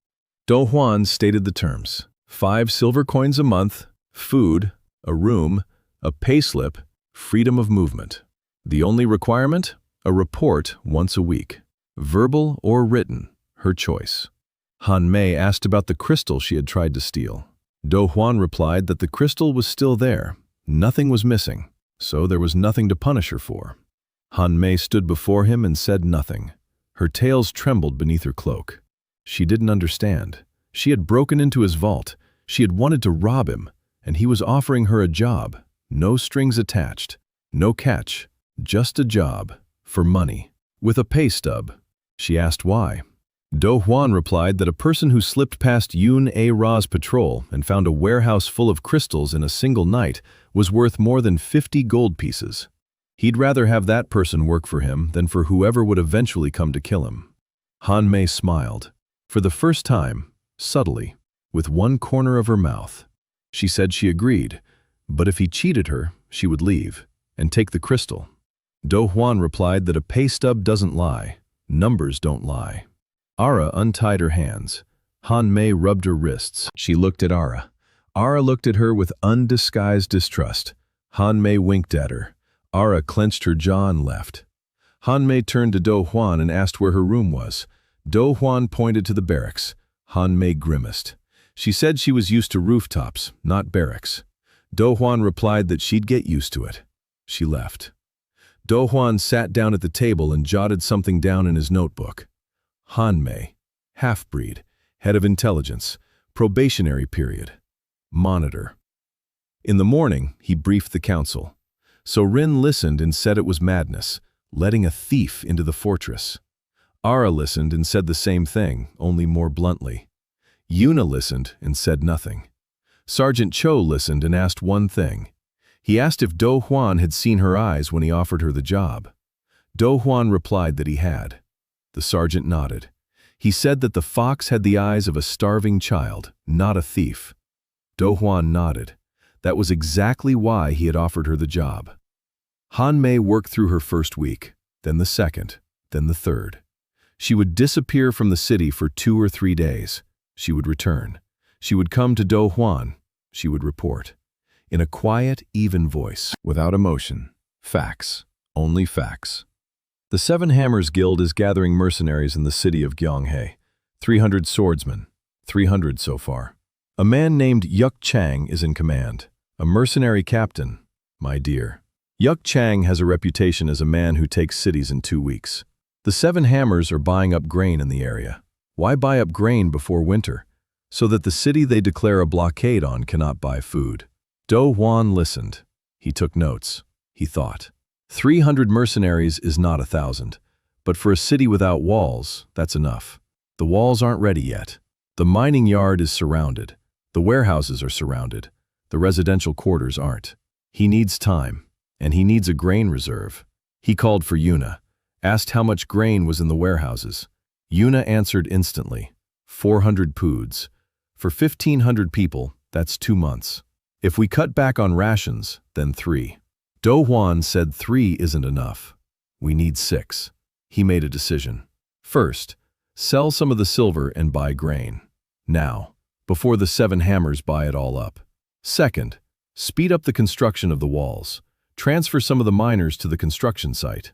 Dohwan stated the terms. 5 silver coins a month, food, a room, a payslip, freedom of movement. The only requirement? A report once a week. Verbal or written, her choice. Han Mei asked about the crystal she had tried to steal. Dohwan replied that the crystal was still there. Nothing was missing, so there was nothing to punish her for. Han Mei stood before him and said nothing. Her tails trembled beneath her cloak. She didn't understand. She had broken into his vault. She had wanted to rob him, and he was offering her a job. No strings attached. No catch. Just a job. For money. With a pay stub. She asked why. Dohwan replied that a person who slipped past Yun Ra's patrol and found a warehouse full of crystals in a single night was worth more than 50 gold pieces. He'd rather have that person work for him than for whoever would eventually come to kill him. Han Mei smiled. For the first time, subtly, with one corner of her mouth. She said she agreed, but if he cheated her, she would leave and take the crystal. Dohwan replied that a pay stub doesn't lie, numbers don't lie. Ara untied her hands. Han Mei rubbed her wrists. She looked at Ara. Ara looked at her with undisguised distrust. Han Mei winked at her. Ara clenched her jaw and left. Han Mei turned to Dohwan and asked where her room was. Dohwan pointed to the barracks. Han Mei grimaced. She said she was used to rooftops, not barracks. Dohwan replied that she'd get used to it. She left. Dohwan sat down at the table and jotted something down in his notebook. Han Mei, half-breed, head of intelligence, probationary period, monitor. In the morning, he briefed the council. So Rin listened and said it was madness, letting a thief into the fortress. Ara listened and said the same thing, only more bluntly. Yuna listened and said nothing. Sergeant Cho listened and asked one thing. He asked if Dohwan had seen her eyes when he offered her the job. Dohwan replied that he had. The sergeant nodded. He said that the fox had the eyes of a starving child, not a thief. Dohwan nodded. That was exactly why he had offered her the job. Han Mei worked through her first week, then the second, then the third. She would disappear from the city for 2 or 3 days. She would return. She would come to Dohwan. She would report. In a quiet, even voice, without emotion. Facts. Only facts. The Seven Hammers Guild is gathering mercenaries in the city of Gyeonghae. 300 swordsmen. 300 so far. A man named Yuk Chang is in command. A mercenary captain, my dear. Yuk Chang has a reputation as a man who takes cities in 2 weeks. The Seven Hammers are buying up grain in the area. Why buy up grain before winter? So that the city they declare a blockade on cannot buy food. Dohwan listened. He took notes. He thought. 300 mercenaries is not 1,000. But for a city without walls, that's enough. The walls aren't ready yet. The mining yard is surrounded. The warehouses are surrounded. The residential quarters aren't. He needs time. And he needs a grain reserve. He called for Yuna. Asked how much grain was in the warehouses. Yuna answered instantly. 400 poods. For 1,500 people, that's 2 months. If we cut back on rations, then 3. Dohwan said 3 isn't enough. We need 6. He made a decision. First, sell some of the silver and buy grain. Now, before the Seven Hammers buy it all up. Second, speed up the construction of the walls. Transfer some of the miners to the construction site.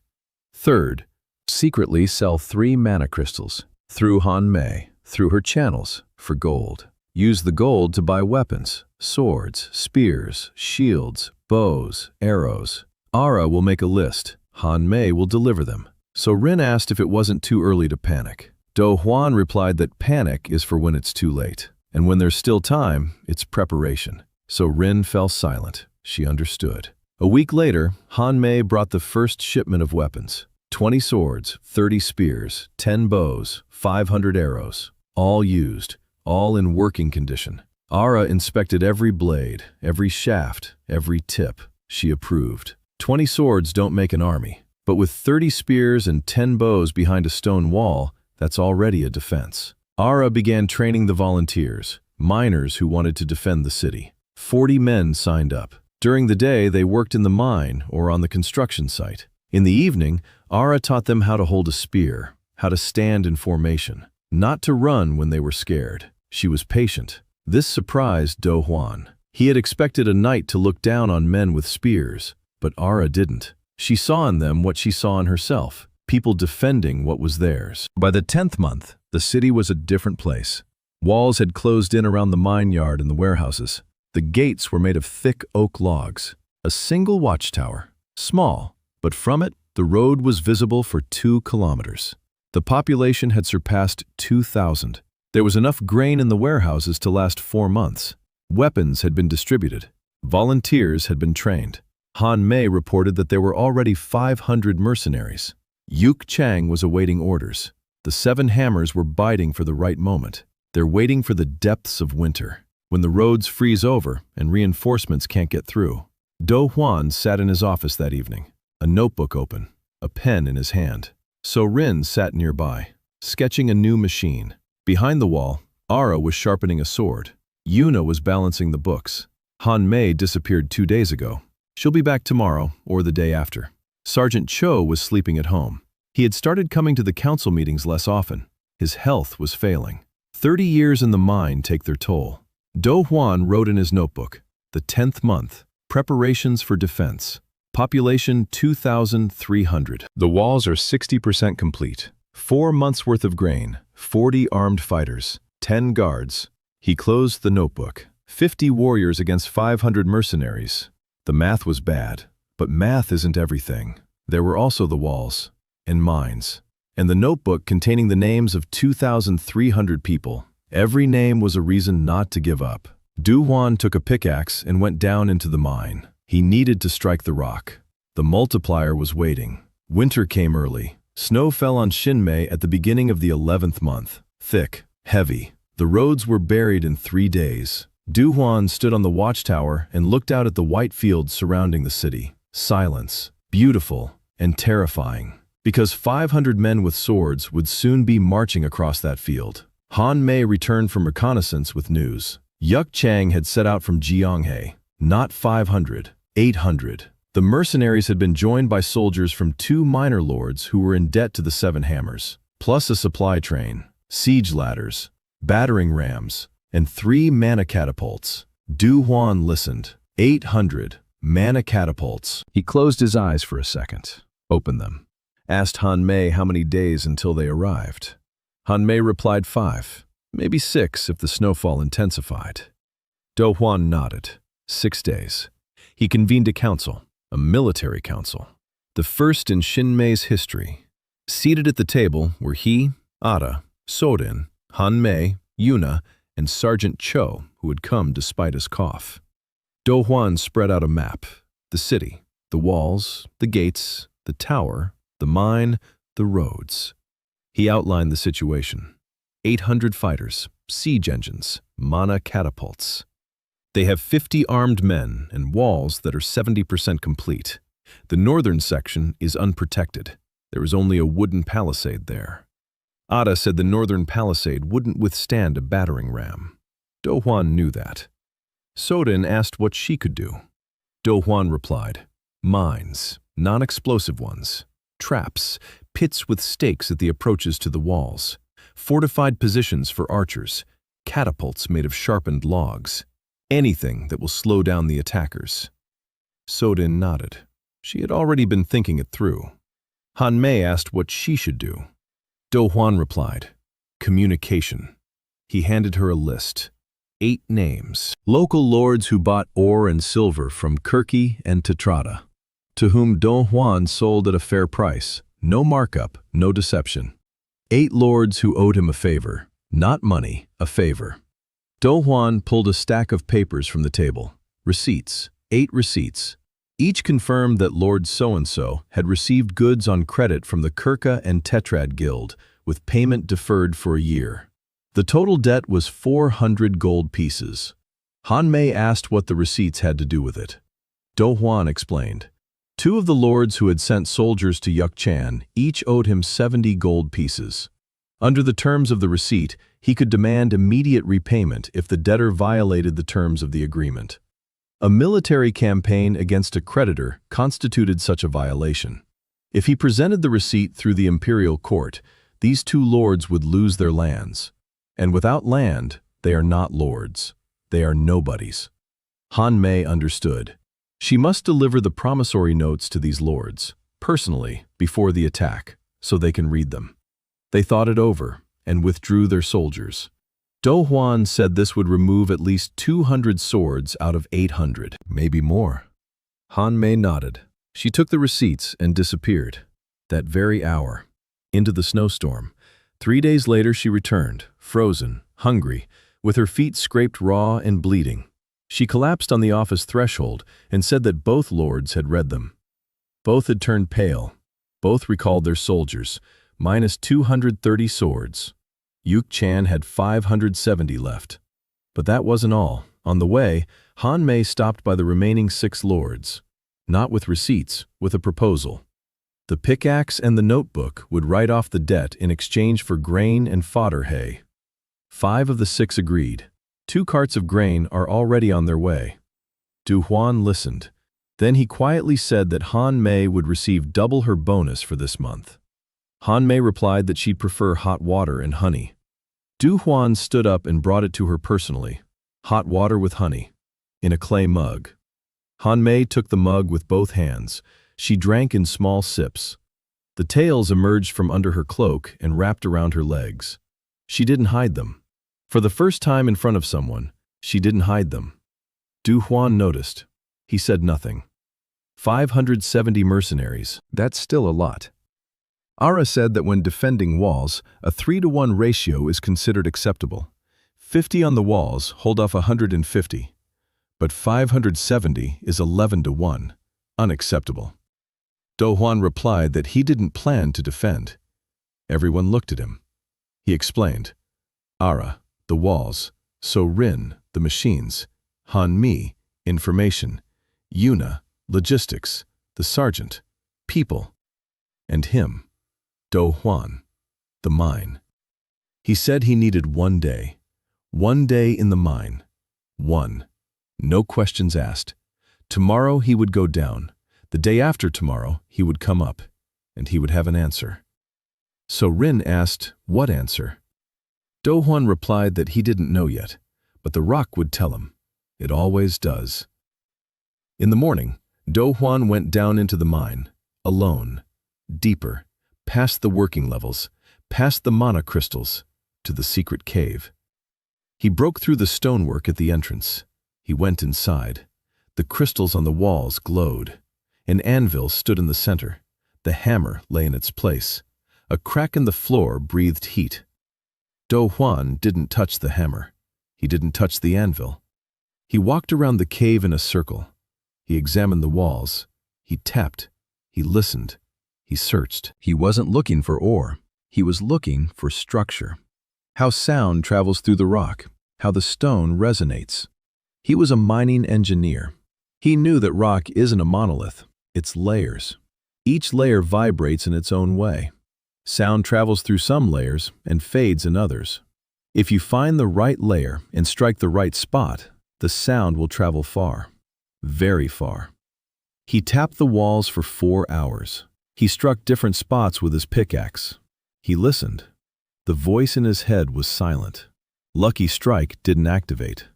Third, secretly sell 3 mana crystals through Han Mei, through her channels, for gold. Use the gold to buy weapons, swords, spears, shields, bows, arrows. Ara will make a list. Han Mei will deliver them. So Rin asked if it wasn't too early to panic. Dohwan replied that panic is for when it's too late. And when there's still time, it's preparation. So Rin fell silent. She understood. A week later, Han Mei brought the first shipment of weapons. 20 swords, 30 spears, 10 bows, 500 arrows. All used, all in working condition. Ara inspected every blade, every shaft, every tip. She approved. 20 swords don't make an army. But with 30 spears and 10 bows behind a stone wall, that's already a defense. Ara began training the volunteers, miners who wanted to defend the city. 40 men signed up. During the day, they worked in the mine or on the construction site. In the evening, Ara taught them how to hold a spear, how to stand in formation, not to run when they were scared. She was patient. This surprised Dohwan. He had expected a knight to look down on men with spears, but Ara didn't. She saw in them what she saw in herself, people defending what was theirs. By the 10th month, the city was a different place. Walls had closed in around the mine yard and the warehouses. The gates were made of thick oak logs. A single watchtower, small, but from it, the road was visible for 2 kilometers. The population had surpassed 2,000. There was enough grain in the warehouses to last 4 months. Weapons had been distributed. Volunteers had been trained. Han Mei reported that there were already 500 mercenaries. Yuk Chang was awaiting orders. The Seven Hammers were biding for the right moment. They're waiting for the depths of winter, when the roads freeze over and reinforcements can't get through. Dohwan sat in his office that evening, a notebook open, a pen in his hand. So Rin sat nearby, sketching a new machine. Behind the wall, Ara was sharpening a sword. Yuna was balancing the books. Han Mei disappeared 2 days ago. She'll be back tomorrow or the day after. Sergeant Cho was sleeping at home. He had started coming to the council meetings less often. His health was failing. 30 years in the mine take their toll. Dohwan wrote in his notebook, the 10th month, preparations for defense. Population 2,300. The walls are 60% complete. 4 months' worth of grain, 40 armed fighters, 10 guards. He closed the notebook. 50 warriors against 500 mercenaries. The math was bad, but math isn't everything. There were also the walls and mines, and the notebook containing the names of 2,300 people. Every name was a reason not to give up. Dohwan took a pickaxe and went down into the mine. He needed to strike the rock. The multiplier was waiting. Winter came early. Snow fell on Shinmei at the beginning of the 11th month. Thick, heavy. The roads were buried in 3 days. Dohwan stood on the watchtower and looked out at the white fields surrounding the city. Silence, beautiful and terrifying, because 500 men with swords would soon be marching across that field. Han Mei returned from reconnaissance with news. Yuk Chang had set out from Jianghe. Not 500, 800. The mercenaries had been joined by soldiers from 2 minor lords who were in debt to the 7 Hammers, plus a supply train, siege ladders, battering rams, and 3 mana catapults. Dohwan listened. 800 mana catapults. He closed his eyes for a second, opened them, asked Han Mei how many days until they arrived. Han Mei replied 5, maybe 6 if the snowfall intensified. Dohwan nodded. 6 days. He convened a council, a military council, the first in Shinmei's history. Seated at the table were he, Ada, Sodin, Han Mei, Yuna, and Sergeant Cho, who had come despite his cough. Dohwan spread out a map, the city, the walls, the gates, the tower, the mine, the roads. He outlined the situation. 800 fighters, siege engines, mana catapults. They have 50 armed men and walls that are 70% complete. The northern section is unprotected. There is only a wooden palisade there. Ada said the northern palisade wouldn't withstand a battering ram. Dohwan knew that. Sodin asked what she could do. Dohwan replied, mines, non-explosive ones, traps, pits with stakes at the approaches to the walls, fortified positions for archers, catapults made of sharpened logs. Anything that will slow down the attackers. Sodin nodded. She had already been thinking it through. Han Mei asked what she should do. Dohwan replied, communication. He handed her a list. 8 names. Local lords who bought ore and silver from Kirki and Tetrada, to whom Dohwan sold at a fair price. No markup, no deception. 8 lords who owed him a favor. Not money, a favor. Dohwan pulled a stack of papers from the table. Receipts. 8 receipts. Each confirmed that Lord So-and-so had received goods on credit from the Kirka and Tetrad Guild, with payment deferred for a year. The total debt was 400 gold pieces. Han Mei asked what the receipts had to do with it. Dohwan explained. 2 of the lords who had sent soldiers to Yuk Chan each owed him 70 gold pieces. Under the terms of the receipt, he could demand immediate repayment if the debtor violated the terms of the agreement. A military campaign against a creditor constituted such a violation. If he presented the receipt through the imperial court, these 2 lords would lose their lands. And without land, they are not lords. They are nobodies. Han Mei understood. She must deliver the promissory notes to these lords, personally, before the attack, so they can read them. They thought it over and withdrew their soldiers. Dohwan said this would remove at least 200 swords out of 800, maybe more. Han Mei nodded. She took the receipts and disappeared. That very hour, into the snowstorm. 3 days later she returned, frozen, hungry, with her feet scraped raw and bleeding. She collapsed on the office threshold and said that both lords had read them. Both had turned pale. Both recalled their soldiers, minus 230 swords. Yuk Chan had 570 left. But that wasn't all. On the way, Han Mei stopped by the remaining 6 lords. Not with receipts, with a proposal. The pickaxe and the notebook would write off the debt in exchange for grain and fodder hay. 5 of the 6 agreed. 2 carts of grain are already on their way. Dohwan listened. Then he quietly said that Han Mei would receive double her bonus for this month. Han Mei replied that she'd prefer hot water and honey. Dohwan stood up and brought it to her personally. Hot water with honey, in a clay mug. Han Mei took the mug with both hands. She drank in small sips. The tails emerged from under her cloak and wrapped around her legs. She didn't hide them. For the first time in front of someone, she didn't hide them. Dohwan noticed. He said nothing. 570 mercenaries, that's still a lot. Ara said that when defending walls, a 3-to-1 ratio is considered acceptable. 50 on the walls hold off 150. But 570 is 11-to-1, unacceptable. Dohwan replied that he didn't plan to defend. Everyone looked at him. He explained. Ara, the walls. So Rin, the machines. Han Mi, information. Yuna, logistics. The sergeant, people. And him, Dohwan, the mine. He said he needed 1 day. 1 day in the mine. 1. No questions asked. Tomorrow he would go down. The day after tomorrow he would come up, and he would have an answer. So Rin asked, what answer? Dohwan replied that he didn't know yet, but the rock would tell him. It always does. In the morning, Dohwan went down into the mine, alone, deeper, past the working levels, past the mana crystals, to the secret cave. He broke through the stonework at the entrance. He went inside. The crystals on the walls glowed. An anvil stood in the center. The hammer lay in its place. A crack in the floor breathed heat. Dohwan didn't touch the hammer. He didn't touch the anvil. He walked around the cave in a circle. He examined the walls. He tapped. He listened. He searched. He wasn't looking for ore. He was looking for structure. How sound travels through the rock. How the stone resonates. He was a mining engineer. He knew that rock isn't a monolith. It's layers. Each layer vibrates in its own way. Sound travels through some layers and fades in others. If you find the right layer and strike the right spot, the sound will travel far. Very far. He tapped the walls for 4 hours. He struck different spots with his pickaxe. He listened. The voice in his head was silent. Lucky Strike didn't activate.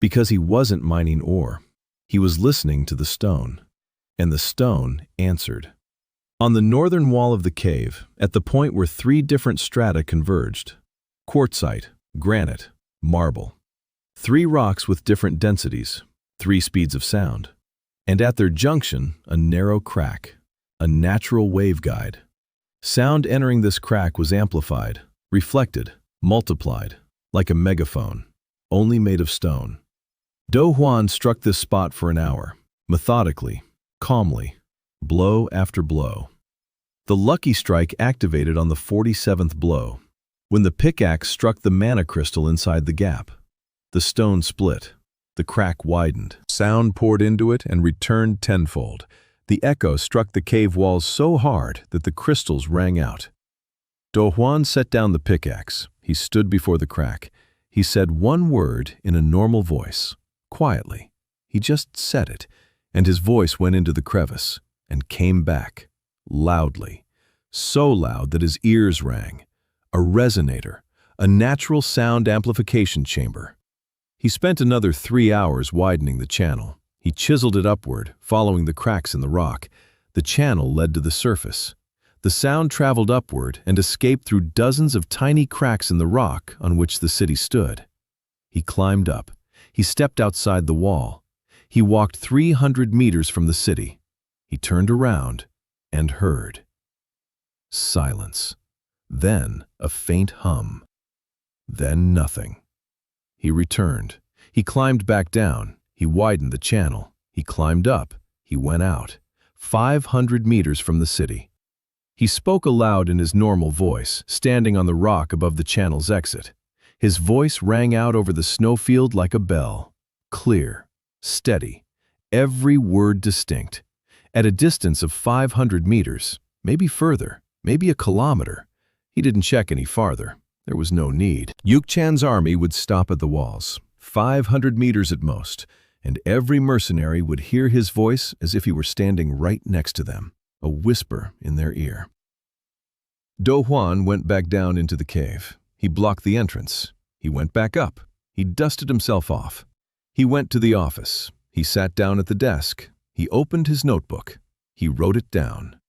Because he wasn't mining ore. He was listening to the stone. And the stone answered. On the northern wall of the cave, at the point where 3 different strata converged, quartzite, granite, marble. 3 rocks with different densities, 3 speeds of sound. And at their junction, a narrow crack, a natural waveguide. Sound entering this crack was amplified, reflected, multiplied, like a megaphone, only made of stone. Dohwan struck this spot for an hour, methodically, calmly, blow after blow. The Lucky Strike activated on the 47th blow, when the pickaxe struck the mana crystal inside the gap. The stone split. The crack widened. Sound poured into it and returned tenfold. The echo struck the cave walls so hard that the crystals rang out. Dohwan set down the pickaxe. He stood before the crack. He said one word in a normal voice, quietly. He just said it, and his voice went into the crevice and came back, loudly, so loud that his ears rang. A resonator, a natural sound amplification chamber. He spent another 3 hours widening the channel. He chiseled it upward, following the cracks in the rock. The channel led to the surface. The sound traveled upward and escaped through dozens of tiny cracks in the rock on which the city stood. He climbed up. He stepped outside the wall. He walked 300 meters from the city. He turned around and heard. Silence. Then a faint hum. Then nothing. He returned. He climbed back down. He widened the channel. He climbed up. He went out. 500 meters from the city. He spoke aloud in his normal voice, standing on the rock above the channel's exit. His voice rang out over the snowfield like a bell. Clear, steady, every word distinct. At a distance of 500 meters, maybe further, maybe a kilometer. He didn't check any farther. There was no need. Yukchan's army would stop at the walls, 500 meters at most, and every mercenary would hear his voice as if he were standing right next to them, a whisper in their ear. Dohwan went back down into the cave. He blocked the entrance. He went back up. He dusted himself off. He went to the office. He sat down at the desk. He opened his notebook. He wrote it down.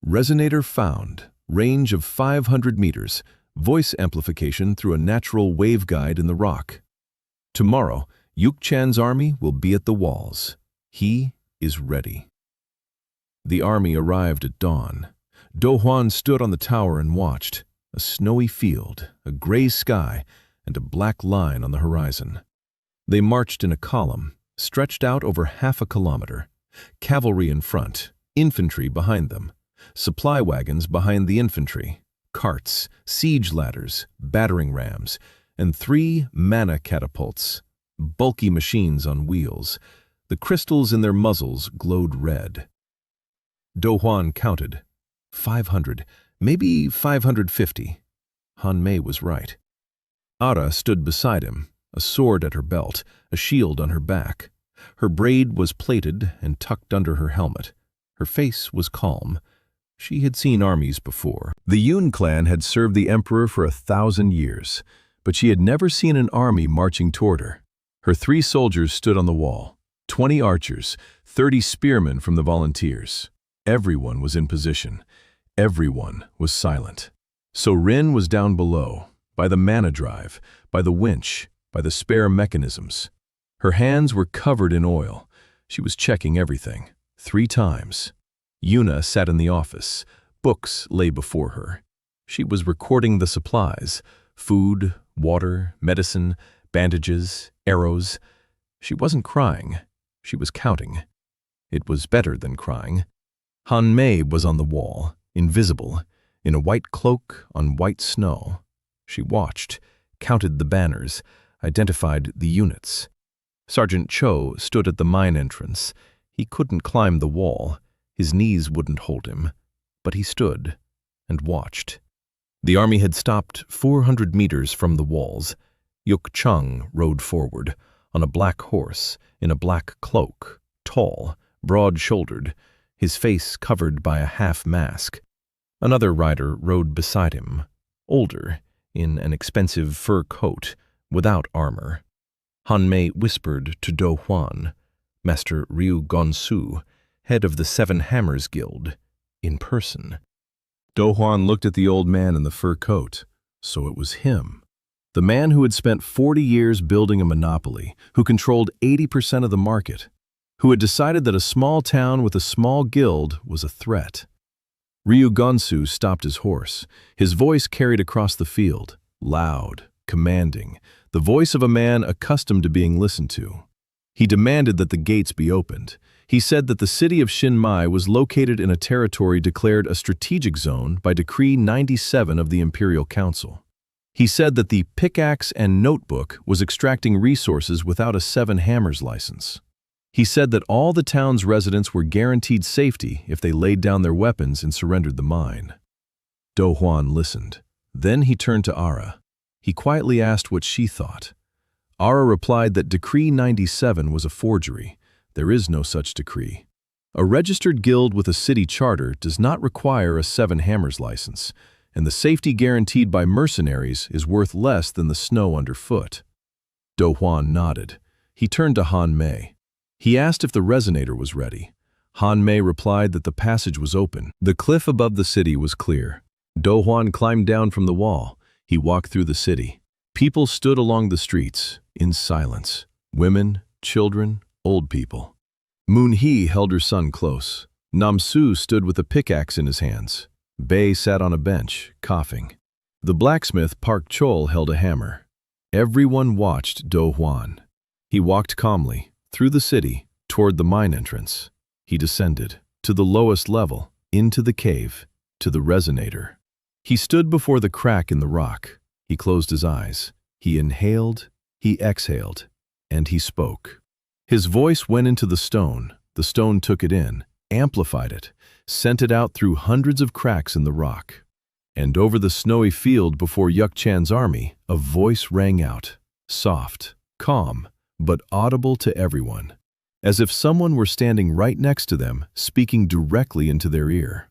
Resonator found. Range of 500 meters. Voice amplification through a natural waveguide in the rock. Tomorrow, Yukchan's army will be at the walls. He is ready. The army arrived at dawn. Dohwan stood on the tower and watched. A snowy field, a gray sky, and a black line on the horizon. They marched in a column, stretched out over half a kilometer. Cavalry in front, infantry behind them. Supply wagons behind the infantry. Carts, siege ladders, battering rams, and 3 mana catapults. Bulky machines on wheels. The crystals in their muzzles glowed red. Dohwan counted. 500, maybe 550. Han Mei was right. Ara stood beside him, a sword at her belt, a shield on her back. Her braid was plaited and tucked under her helmet. Her face was calm. She had seen armies before. The Yun clan had served the emperor for 1,000 years, but she had never seen an army marching toward her. Her 3 soldiers stood on the wall, 20 archers, 30 spearmen from the volunteers. Everyone was in position. Everyone was silent. So Rin was down below, by the mana drive, by the winch, by the spare mechanisms. Her hands were covered in oil. She was checking everything, 3 times. Yuna sat in the office. Books lay before her. She was recording the supplies: food, water, medicine, bandages, arrows. She wasn't crying. She was counting. It was better than crying. Han Mei was on the wall, invisible, in a white cloak on white snow. She watched, counted the banners, identified the units. Sergeant Cho stood at the mine entrance. He couldn't climb the wall. His knees wouldn't hold him. But he stood and watched. The army had stopped 400 meters from the walls. Yuk Chung rode forward, on a black horse, in a black cloak, tall, broad-shouldered, his face covered by a half-mask. Another rider rode beside him, older, in an expensive fur coat, without armor. Han Mei whispered to Dohwan, Master Ryu Gonsu, head of the 7 Hammers Guild, in person. Dohwan looked at the old man in the fur coat. So it was him. The man who had spent 40 years building a monopoly, who controlled 80% of the market, who had decided that a small town with a small guild was a threat. Ryu Gonsu stopped his horse. His voice carried across the field, loud, commanding, the voice of a man accustomed to being listened to. He demanded that the gates be opened. He said that the city of Xinmai was located in a territory declared a strategic zone by Decree 97 of the Imperial Council. He said that the Pickaxe and Notebook was extracting resources without a 7 Hammers license. He said that all the town's residents were guaranteed safety if they laid down their weapons and surrendered the mine. Dohwan listened. Then he turned to Ara. He quietly asked what she thought. Ara replied that Decree 97 was a forgery. There is no such decree. A registered guild with a city charter does not require a 7 Hammers license, and the safety guaranteed by mercenaries is worth less than the snow underfoot. Dohwan nodded. He turned to Han Mei. He asked if the resonator was ready. Han Mei replied that the passage was open. The cliff above the city was clear. Dohwan climbed down from the wall. He walked through the city. People stood along the streets, in silence. Women, children, old people. Moon Hee held her son close. Nam Su stood with a pickaxe in his hands. Bei sat on a bench, coughing. The blacksmith Park Chol held a hammer. Everyone watched Dohwan. He walked calmly, through the city, toward the mine entrance. He descended, to the lowest level, into the cave, to the resonator. He stood before the crack in the rock. He closed his eyes. He inhaled, he exhaled, and he spoke. His voice went into the stone took it in, amplified it, sent it out through hundreds of cracks in the rock. And over the snowy field before Yuk-chan's army, a voice rang out, soft, calm, but audible to everyone, as if someone were standing right next to them, speaking directly into their ear.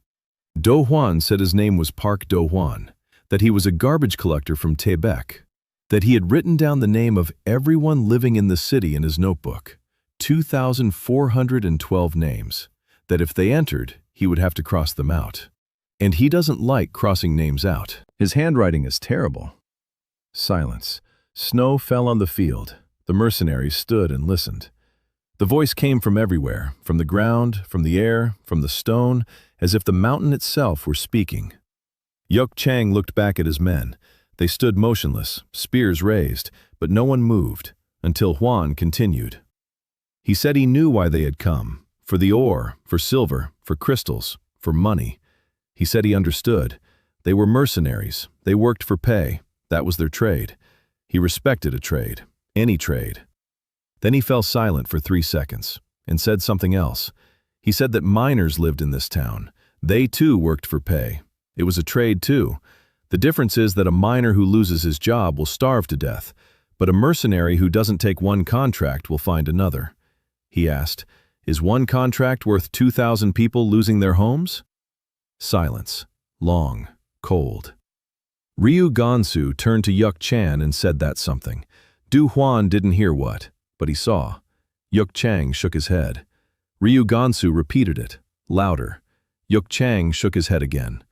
Dohwan said his name was Park Dohwan, that he was a garbage collector from Tebek, that he had written down the name of everyone living in the city in his notebook, 2,412 names, that if they entered, he would have to cross them out. And he doesn't like crossing names out. His handwriting is terrible. Silence. Snow fell on the field. The mercenaries stood and listened. The voice came from everywhere, from the ground, from the air, from the stone, as if the mountain itself were speaking. Yuk-chang looked back at his men. They stood motionless, spears raised, but no one moved, until Hwan continued. He said he knew why they had come, for the ore, for silver, for crystals, for money. He said he understood. They were mercenaries. They worked for pay. That was their trade. He respected a trade, any trade. Then he fell silent for 3 seconds and said something else. He said that miners lived in this town. They too worked for pay. It was a trade too. The difference is that a miner who loses his job will starve to death, but a mercenary who doesn't take one contract will find another. He asked, "Is one contract worth 2,000 people losing their homes?" Silence. Long. Cold. Ryu Gansu turned to Yuk-chan and said that something. Dohwan didn't hear what, but he saw. Yuk-chang shook his head. Ryu Gansu repeated it, louder. Yuk-chang shook his head again.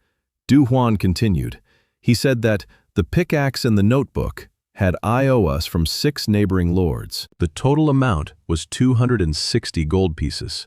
Dohwan continued. He said that the pickaxe and the notebook had I owe us from 6 neighboring lords. The total amount was 260 gold pieces.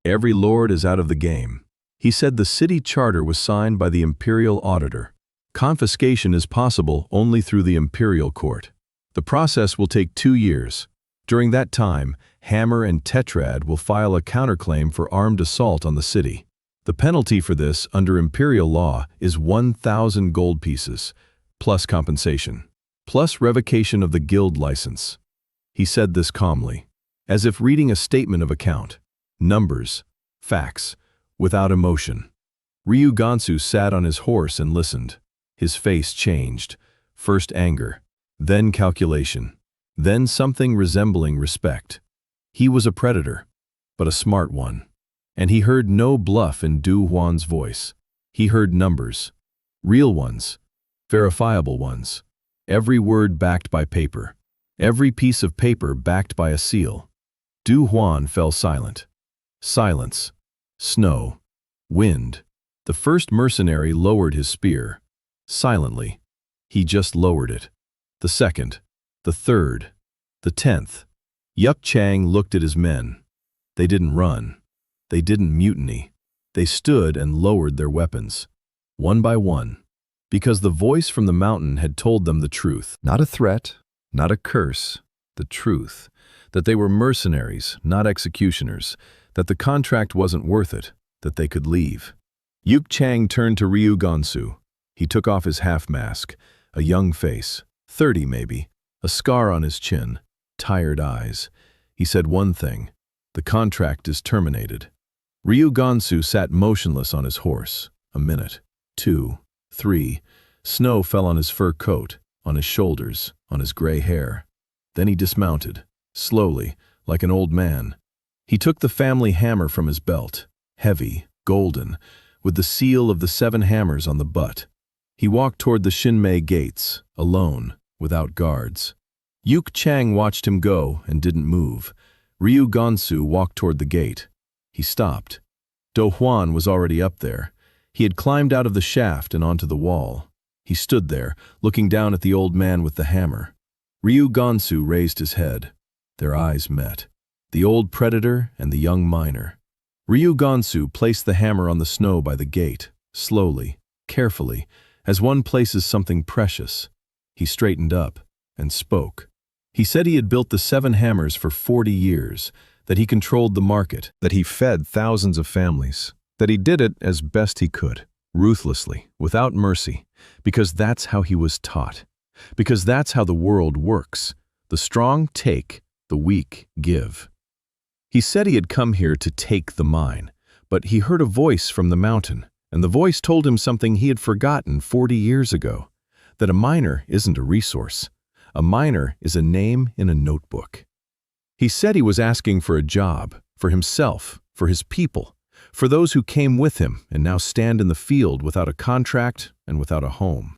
Every lord is out of the game. He said the city charter was signed by the imperial auditor. Confiscation is possible only through the imperial court. The process will take 2 years. During that time, Hammer and Tetrad will file a counterclaim for armed assault on the city. The penalty for this under imperial law is 1,000 gold pieces, plus compensation, plus revocation of the guild license. He said this calmly, as if reading a statement of account. Numbers, facts, without emotion. Ryu Gansu sat on his horse and listened. His face changed, first anger, then calculation, then something resembling respect. He was a predator, but a smart one. And he heard no bluff in Dohwan's voice. He heard numbers, real ones, verifiable ones, every word backed by paper, every piece of paper backed by a seal. Dohwan fell silent. Silence. Snow. Wind. The first mercenary lowered his spear. Silently. He just lowered it. The second. The third. The 10th. Yuk-chang looked at his men. They didn't run. They didn't mutiny. They stood and lowered their weapons, one by one, because the voice from the mountain had told them the truth. Not a threat, not a curse, the truth. That they were mercenaries, not executioners, that the contract wasn't worth it, that they could leave. Yuk-chang turned to Ryu Gansu. He took off his half-mask, a young face, 30 maybe, a scar on his chin, tired eyes. He said one thing, the contract is terminated. Ryu Gansu sat motionless on his horse. A minute, 2, 3. Snow fell on his fur coat, on his shoulders, on his gray hair. Then he dismounted, slowly, like an old man. He took the family hammer from his belt, heavy, golden, with the seal of the 7 hammers on the butt. He walked toward the Shinmei gates, alone, without guards. Yuk-chang watched him go and didn't move. Ryu Gansu walked toward the gate. He stopped. Dohwan was already up there. He had climbed out of the shaft and onto the wall. He stood there, looking down at the old man with the hammer. Ryu Gansu raised his head. Their eyes met. The old predator and the young miner. Ryu Gansu placed the hammer on the snow by the gate, slowly, carefully, as one places something precious. He straightened up and spoke. He said he had built the 7 hammers for 40 years, that he controlled the market, that he fed thousands of families, that he did it as best he could, ruthlessly, without mercy, because that's how he was taught, because that's how the world works. The strong take, the weak give. He said he had come here to take the mine, but he heard a voice from the mountain, and the voice told him something he had forgotten 40 years ago, that a miner isn't a resource. A miner is a name in a notebook. He said he was asking for a job, for himself, for his people, for those who came with him and now stand in the field without a contract and without a home.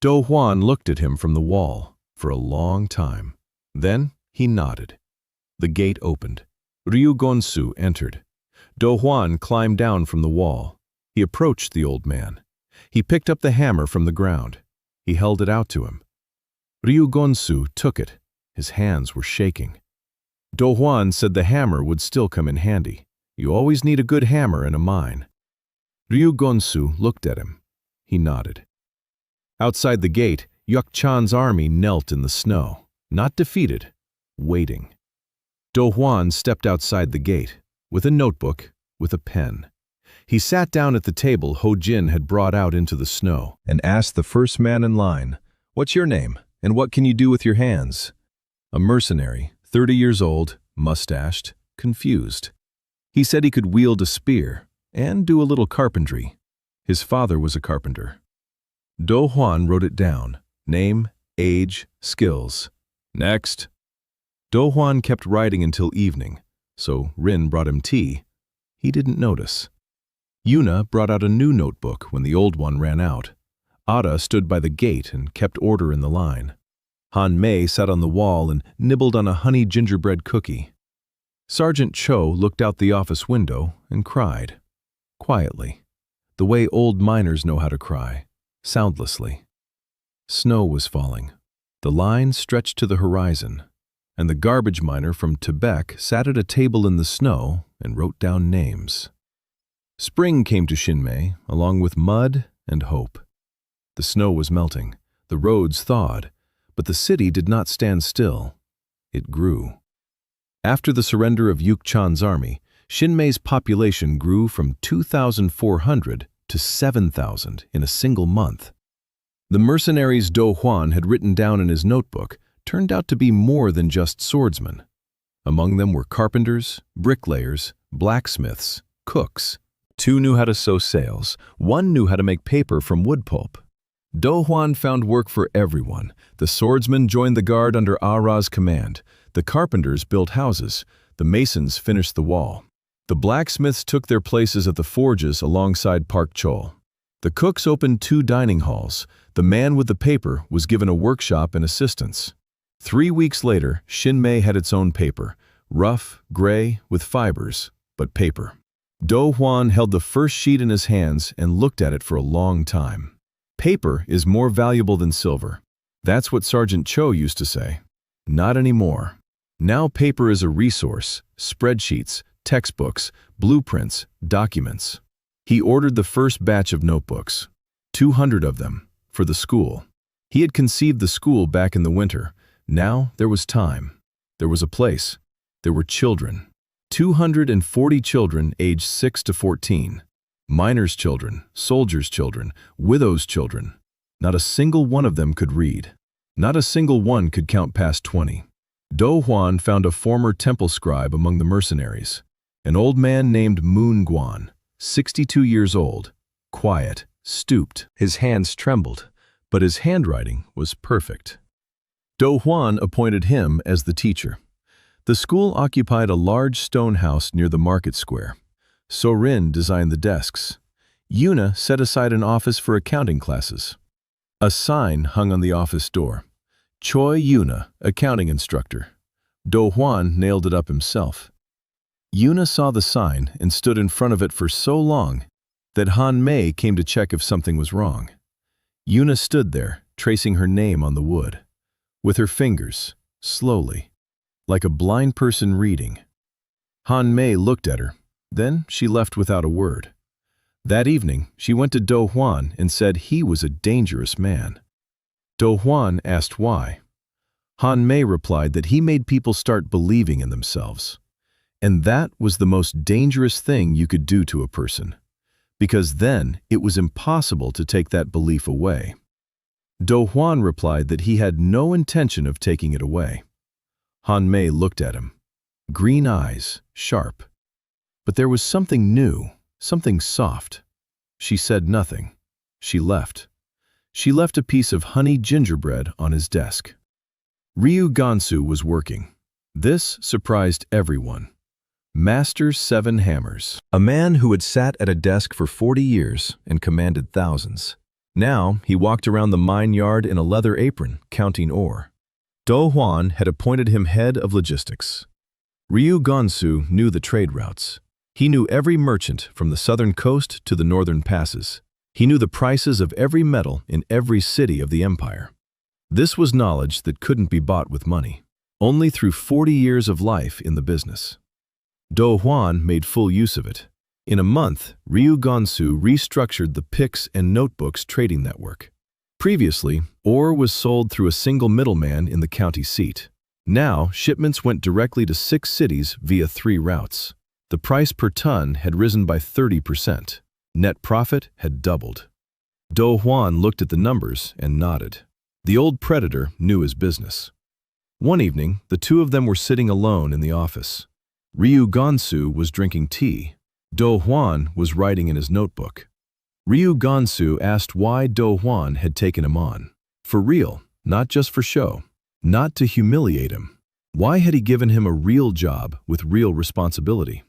Dohwan looked at him from the wall for a long time. Then he nodded. The gate opened. Ryu Gonsu entered. Dohwan climbed down from the wall. He approached the old man. He picked up the hammer from the ground. He held it out to him. Ryu Gonsu took it. His hands were shaking. Dohwan said the hammer would still come in handy. You always need a good hammer in a mine. Ryu Gonsu looked at him. He nodded. Outside the gate, Yuk-chan's army knelt in the snow, not defeated, waiting. Dohwan stepped outside the gate, with a notebook, with a pen. He sat down at the table Ho-jin had brought out into the snow and asked the first man in line, "What's your name, and what can you do with your hands?" A mercenary, 30 years old, mustached, confused. He said he could wield a spear and do a little carpentry. His father was a carpenter. Dohwan wrote it down: name, age, skills. Next. Dohwan kept writing until evening, so Rin brought him tea. He didn't notice. Yuna brought out a new notebook when the old one ran out. Ada stood by the gate and kept order in the line. Han Mei sat on the wall and nibbled on a honey gingerbread cookie. Sergeant Cho looked out the office window and cried. Quietly, the way old miners know how to cry, soundlessly. Snow was falling. The line stretched to the horizon, and the garbage miner from Tibet sat at a table in the snow and wrote down names. Spring came to Shinmei, along with mud and hope. The snow was melting, the roads thawed, but the city did not stand still. It grew. After the surrender of Yuk-chan's army, Shinmei's population grew from 2,400 to 7,000 in a single month. The mercenaries Dohwan had written down in his notebook turned out to be more than just swordsmen. Among them were carpenters, bricklayers, blacksmiths, cooks. 2 knew how to sew sails, 1 knew how to make paper from wood pulp. Dohwan found work for everyone. The swordsmen joined the guard under Ara's command. The carpenters built houses. The masons finished the wall. The blacksmiths took their places at the forges alongside Park Chol. The cooks opened 2 dining halls. The man with the paper was given a workshop and assistants. 3 weeks later, Shinmei had its own paper, rough, gray, with fibers, but paper. Dohwan held the first sheet in his hands and looked at it for a long time. Paper is more valuable than silver. That's what Sergeant Cho used to say. Not anymore. Now paper is a resource, spreadsheets, textbooks, blueprints, documents. He ordered the first batch of notebooks, 200 of them, for the school. He had conceived the school back in the winter. Now there was time. There was a place. There were children. 240 children aged 6 to 14. Miners' children, soldiers' children, widows' children. Not a single one of them could read. Not a single one could count past 20. Dohwan found a former temple scribe among the mercenaries, an old man named Moon Guan, 62 years old, quiet, stooped. His hands trembled, but his handwriting was perfect. Dohwan appointed him as the teacher. The school occupied a large stone house near the market square. Sorin designed the desks. Yuna set aside an office for accounting classes. A sign hung on the office door. Choi Yuna, accounting instructor. Dohwan nailed it up himself. Yuna saw the sign and stood in front of it for so long that Han Mei came to check if something was wrong. Yuna stood there, tracing her name on the wood, with her fingers, slowly, like a blind person reading. Han Mei looked at her. Then she left without a word. That evening, she went to Dohwan and said he was a dangerous man. Dohwan asked why. Han Mei replied that he made people start believing in themselves. And that was the most dangerous thing you could do to a person, because then it was impossible to take that belief away. Dohwan replied that he had no intention of taking it away. Han Mei looked at him. Green eyes, sharp. But there was something new, something soft. She said nothing. She left. She left a piece of honey gingerbread on his desk. Ryu Gansu was working. This surprised everyone. Master 7 Hammers. A man who had sat at a desk for 40 years and commanded thousands. Now he walked around the mine yard in a leather apron, counting ore. Dohwan had appointed him head of logistics. Ryu Gansu knew the trade routes. He knew every merchant from the southern coast to the northern passes. He knew the prices of every metal in every city of the empire. This was knowledge that couldn't be bought with money, only through 40 years of life in the business. Dohwan made full use of it. In a month, Ryu Gansu restructured the picks and notebooks trading network. Previously, ore was sold through a single middleman in the county seat. Now, shipments went directly to 6 cities via 3 routes. The price per ton had risen by 30%. Net profit had doubled. Dohwan looked at the numbers and nodded. The old predator knew his business. One evening, the two of them were sitting alone in the office. Ryu Gansu was drinking tea. Dohwan was writing in his notebook. Ryu Gansu asked why Dohwan had taken him on. For real, not just for show. Not to humiliate him. Why had he given him a real job with real responsibility?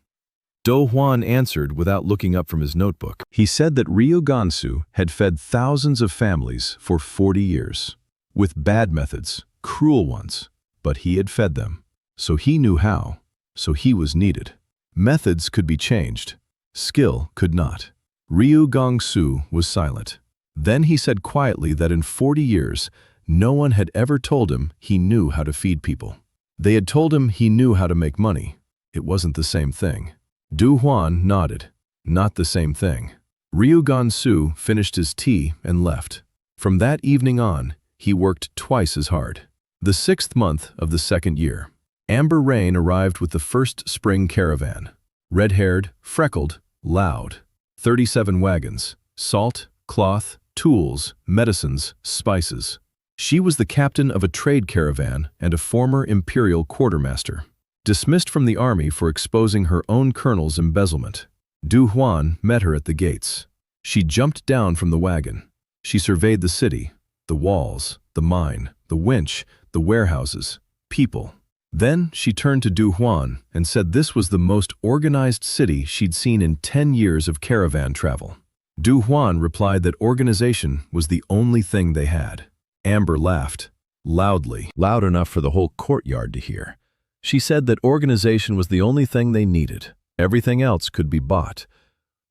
Dohwan answered without looking up from his notebook. He said that Ryu Gansu had fed thousands of families for 40 years. With bad methods, cruel ones, but he had fed them. So he knew how. So he was needed. Methods could be changed. Skill could not. Ryu Gansu was silent. Then he said quietly that in 40 years, no one had ever told him he knew how to feed people. They had told him he knew how to make money. It wasn't the same thing. Dohwan nodded. Not the same thing. Ryu Gansu finished his tea and left. From that evening on, he worked twice as hard. The 6th month of the 2nd year, Amber Rain arrived with the first spring caravan. Red-haired, freckled, loud. 37 wagons, salt, cloth, tools, medicines, spices. She was the captain of a trade caravan and a former imperial quartermaster. Dismissed from the army for exposing her own colonel's embezzlement. Dohwan met her at the gates. She jumped down from the wagon. She surveyed the city, the walls, the mine, the winch, the warehouses, people. Then she turned to Dohwan and said this was the most organized city she'd seen in 10 years of caravan travel. Dohwan replied that organization was the only thing they had. Amber laughed, loudly, loud enough for the whole courtyard to hear. She said that organization was the only thing they needed. Everything else could be bought.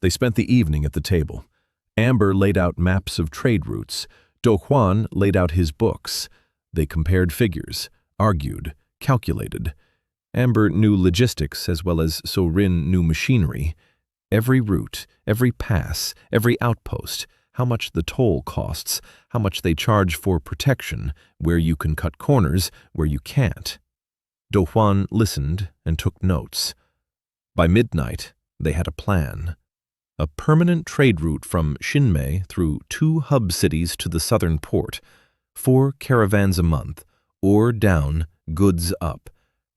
They spent the evening at the table. Amber laid out maps of trade routes. Dohwan laid out his books. They compared figures, argued, calculated. Amber knew logistics as well as So-Rin knew machinery. Every route, every pass, every outpost, how much the toll costs, how much they charge for protection, where you can cut corners, where you can't. Dohwan listened and took notes. By midnight, they had a plan. A permanent trade route from Shinmei through 2 hub cities to the southern port. 4 caravans a month, ore down, goods up.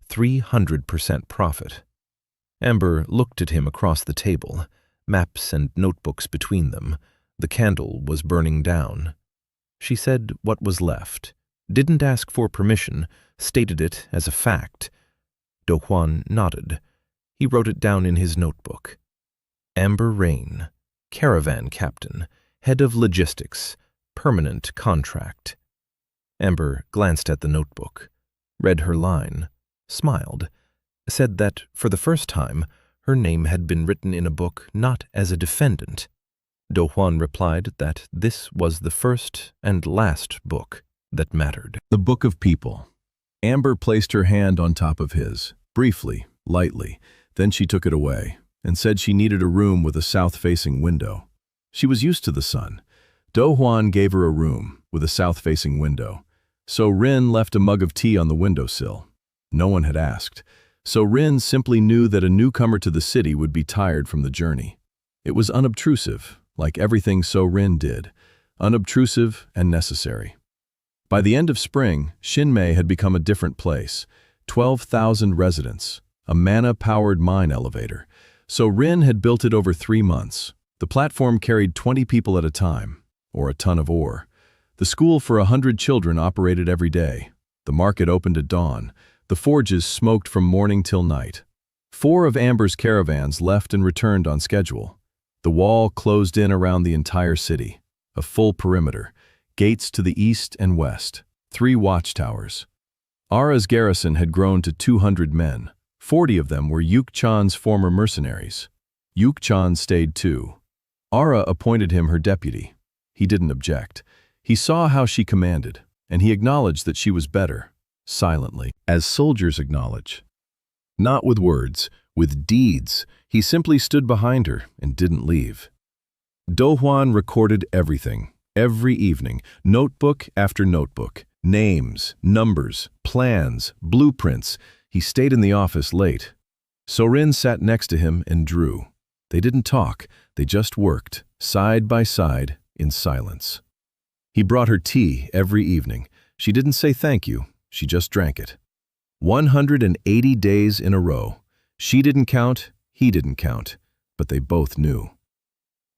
300% profit. Amber looked at him across the table, maps and notebooks between them. The candle was burning down. She said what was left, didn't ask for permission, stated it as a fact. Dohwan nodded. He wrote it down in his notebook. Amber Rain, caravan captain, head of logistics, permanent contract. Amber glanced at the notebook, read her line, smiled, said that for the first time her name had been written in a book not as a defendant. Dohwan replied that this was the first and last book that mattered. The Book of People. Amber placed her hand on top of his, briefly, lightly. Then she took it away and said she needed a room with a south-facing window. She was used to the sun. Dohwan gave her a room with a south-facing window. So-Rin left a mug of tea on the windowsill. No one had asked. So-Rin simply knew that a newcomer to the city would be tired from the journey. It was unobtrusive, like everything So-Rin did, unobtrusive and necessary. By the end of spring, Shinmei had become a different place. 12,000 residents, a mana-powered mine elevator. So-Rin had built it over 3 months, The platform carried 20 people at a time, or a ton of ore. The school for 100 children operated every day. The market opened at dawn. The forges smoked from morning till night. 4 of Amber's caravans left and returned on schedule. The wall closed in around the entire city, a full perimeter, gates to the east and west, 3 watchtowers. Ara's garrison had grown to 200 men. 40 of them were Yukchan's former mercenaries. Yukchan stayed too. Ara appointed him her deputy. He didn't object. He saw how she commanded, and he acknowledged that she was better, silently, as soldiers acknowledge. Not with words, with deeds. He simply stood behind her and didn't leave. Dohwan recorded everything, every evening, notebook after notebook, names, numbers, plans, blueprints. He stayed in the office late. Sorin sat next to him and drew. They didn't talk, they just worked, side by side, in silence. He brought her tea every evening. She didn't say thank you, she just drank it. 180 days in a row. She didn't count, he didn't count, but they both knew.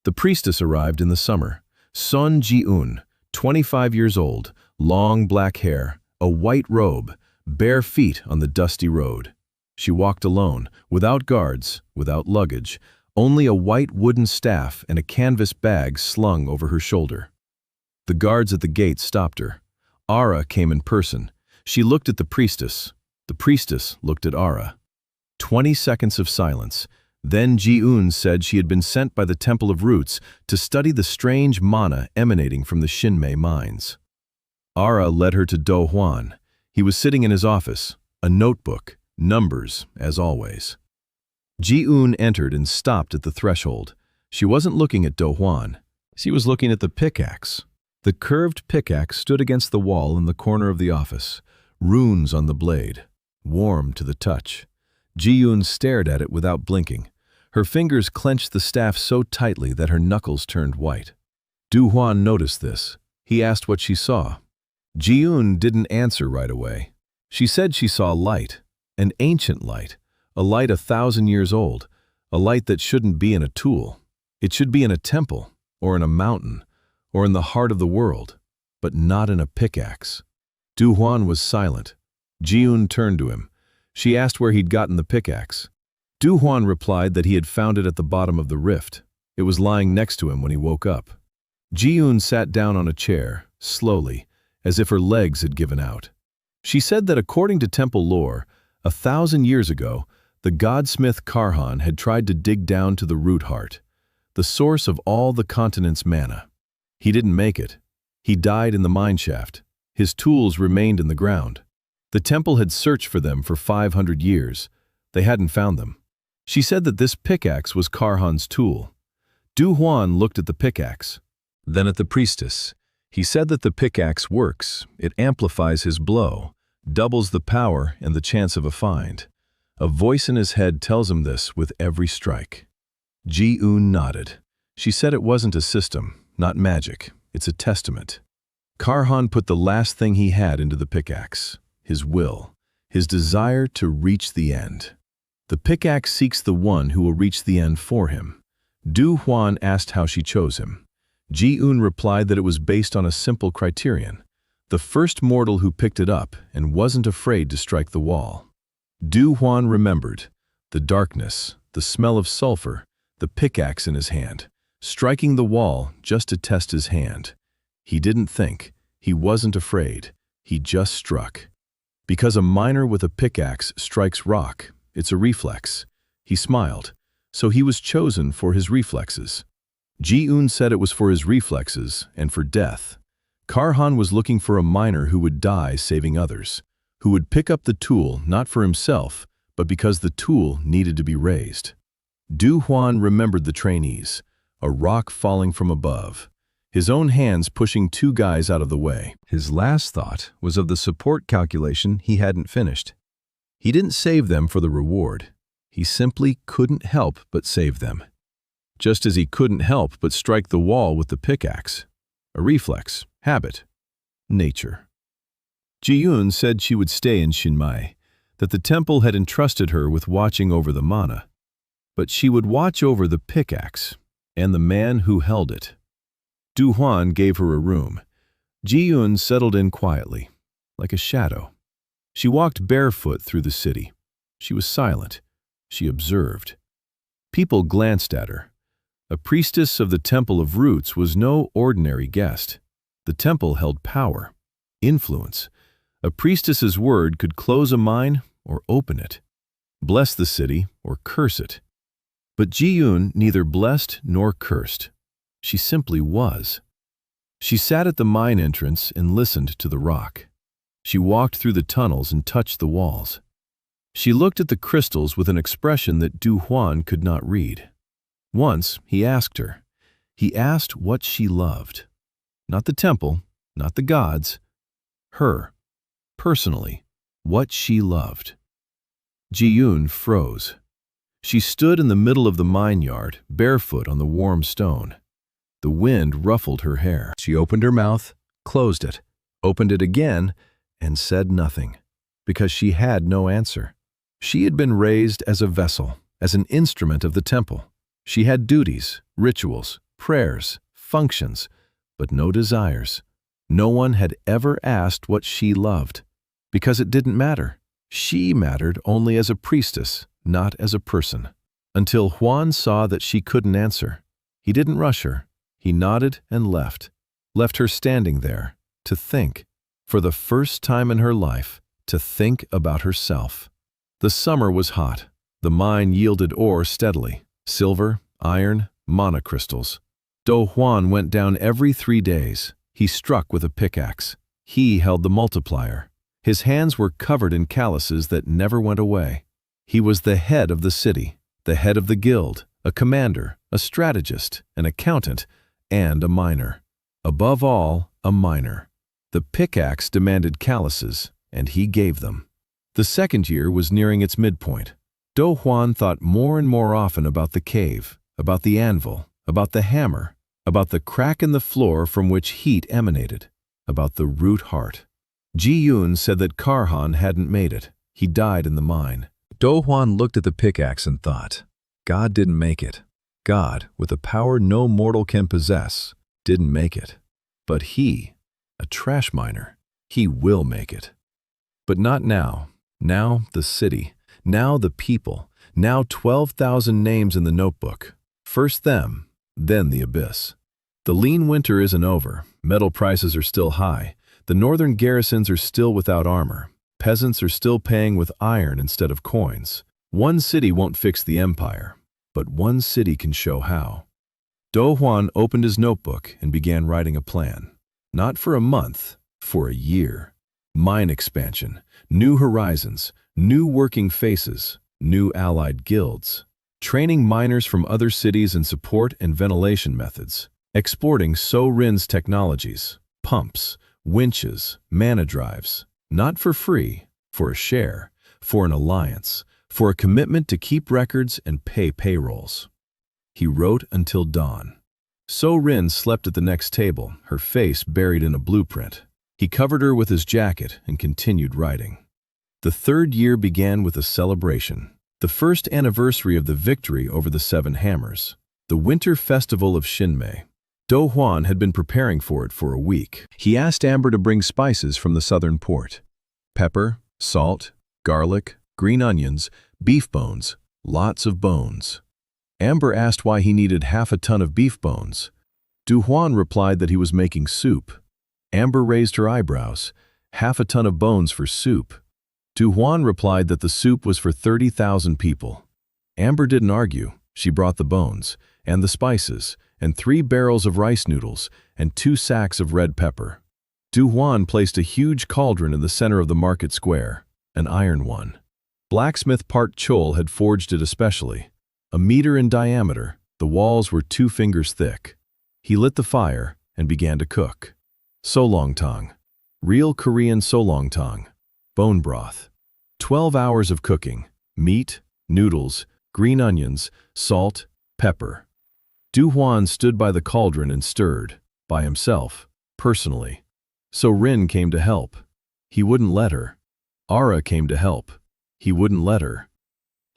The priestess arrived in the summer. Son Ji-un, 25 years old, long black hair, a white robe, bare feet on the dusty road. She walked alone, without guards, without luggage, only a white wooden staff and a canvas bag slung over her shoulder. The guards at the gate stopped her. Ara came in person. She looked at the priestess. The priestess looked at Ara. 20 seconds of silence. Then Ji-un said she had been sent by the Temple of Roots to study the strange mana emanating from the Shinmei mines. Ara led her to Dohwan. He was sitting in his office, a notebook, numbers, as always. Ji-un entered and stopped at the threshold. She wasn't looking at Dohwan. She was looking at the pickaxe. The curved pickaxe stood against the wall in the corner of the office, runes on the blade, warm to the touch. Ji-un stared at it without blinking. Her fingers clenched the staff so tightly that her knuckles turned white. Dohwan noticed this. He asked what she saw. Ji-un didn't answer right away. She said she saw light, an ancient light, a light 1,000 years old, a light that shouldn't be in a tool. It should be in a temple, or in a mountain, or in the heart of the world, but not in a pickaxe. Dohwan was silent. Ji-un turned to him. She asked where he'd gotten the pickaxe. Dohwan replied that he had found it at the bottom of the rift. It was lying next to him when he woke up. Ji-un sat down on a chair, slowly, as if her legs had given out. She said that according to temple lore, 1,000 years ago, the godsmith Karhan had tried to dig down to the root heart, the source of all the continent's mana. He didn't make it. He died in the mineshaft. His tools remained in the ground. The temple had searched for them for 500 years. They hadn't found them. She said that this pickaxe was Karhan's tool. Dohwan looked at the pickaxe, then at the priestess. He said that the pickaxe works. It amplifies his blow, doubles the power and the chance of a find. A voice in his head tells him this with every strike. Ji-un nodded. She said it wasn't a system, not magic. It's a testament. Karhan put the last thing he had into the pickaxe, his will, his desire to reach the end. The pickaxe seeks the one who will reach the end for him. Dohwan asked how she chose him. Ji-un replied that it was based on a simple criterion: the first mortal who picked it up and wasn't afraid to strike the wall. Dohwan remembered the darkness, the smell of sulfur, the pickaxe in his hand, striking the wall just to test his hand. He didn't think. He wasn't afraid. He just struck. Because a miner with a pickaxe strikes rock, it's a reflex. He smiled. So he was chosen for his reflexes. Ji-un said it was for his reflexes and for death. Karhan was looking for a miner who would die saving others, who would pick up the tool not for himself, but because the tool needed to be raised. Dohwan remembered the trainees, a rock falling from above, his own hands pushing 2 guys out of the way. His last thought was of the support calculation he hadn't finished. He didn't save them for the reward. He simply couldn't help but save them. Just as he couldn't help but strike the wall with the pickaxe. A reflex, habit, nature. Ji-un said she would stay in Shinmei, that the temple had entrusted her with watching over the mana. But she would watch over the pickaxe, and the man who held it. Dohwan gave her a room. Ji-yoon settled in quietly, like a shadow. She walked barefoot through the city. She was silent. She observed. People glanced at her. A priestess of the Temple of Roots was no ordinary guest. The temple held power, influence. A priestess's word could close a mine or open it, bless the city or curse it. But Ji-yoon neither blessed nor cursed. She simply was. She sat at the mine entrance and listened to the rock. She walked through the tunnels and touched the walls. She looked at the crystals with an expression that Dohwan could not read. Once he asked her. He asked what she loved. Not the temple, not the gods. Her, personally, what she loved. Ji-yoon froze. She stood in the middle of the mine yard, barefoot on the warm stone. The wind ruffled her hair. She opened her mouth, closed it, opened it again, and said nothing, because she had no answer. She had been raised as a vessel, as an instrument of the temple. She had duties, rituals, prayers, functions, but no desires. No one had ever asked what she loved, because it didn't matter. She mattered only as a priestess, not as a person. Until Hwan saw that she couldn't answer. He didn't rush her. He nodded and left her standing there, to think, for the first time in her life, to think about herself. The summer was hot. The mine yielded ore steadily, silver, iron, monocrystals. Dohwan went down every 3 days. He struck with a pickaxe. He held the multiplier. His hands were covered in calluses that never went away. He was the head of the city, the head of the guild, a commander, a strategist, an accountant, and a miner. Above all, a miner. The pickaxe demanded calluses, and he gave them. The second year was nearing its midpoint. Dohwan thought more and more often about the cave, about the anvil, about the hammer, about the crack in the floor from which heat emanated, about the root heart. Ji-yoon said that Karhan hadn't made it. He died in the mine. Dohwan looked at the pickaxe and thought, God didn't make it. God, with a power no mortal can possess, didn't make it. But he, a trash miner, he will make it. But not now. Now the city. Now the people. Now 12,000 names in the notebook. First them, then the abyss. The lean winter isn't over. Metal prices are still high. The northern garrisons are still without armor. Peasants are still paying with iron instead of coins. One city won't fix the empire, but one city can show how. Dohwan opened his notebook and began writing a plan. Not for a month, for a year. Mine expansion, new horizons, new working faces, new allied guilds. Training miners from other cities in support and ventilation methods. Exporting So-Rin's technologies, pumps, winches, mana drives. Not for free, for a share, for an alliance, for a commitment to keep records and pay payrolls. He wrote until dawn. So-Rin slept at the next table, her face buried in a blueprint. He covered her with his jacket and continued writing. The third year began with a celebration. The first anniversary of the victory over the 7 Hammers. The Winter Festival of Shinmei. Dohwan had been preparing for it for a week. He asked Amber to bring spices from the southern port. Pepper, salt, garlic, green onions, beef bones, lots of bones. Amber asked why he needed half a ton of beef bones. Dohwan replied that he was making soup. Amber raised her eyebrows. Half a ton of bones for soup. Dohwan replied that the soup was for 30,000 people. Amber didn't argue. She brought the bones, and the spices, and 3 barrels of rice noodles, and 2 sacks of red pepper. Dohwan placed a huge cauldron in the center of the market square, an iron one. Blacksmith Park Chol had forged it especially. 1 meter in diameter, the walls were 2 fingers thick. He lit the fire and began to cook. Solongtang. Real Korean solongtang. Bone broth. 12 hours of cooking. Meat, noodles, green onions, salt, pepper. Dohwan stood by the cauldron and stirred, by himself, personally. So-Rin came to help. He wouldn't let her. Ara came to help. He wouldn't let her.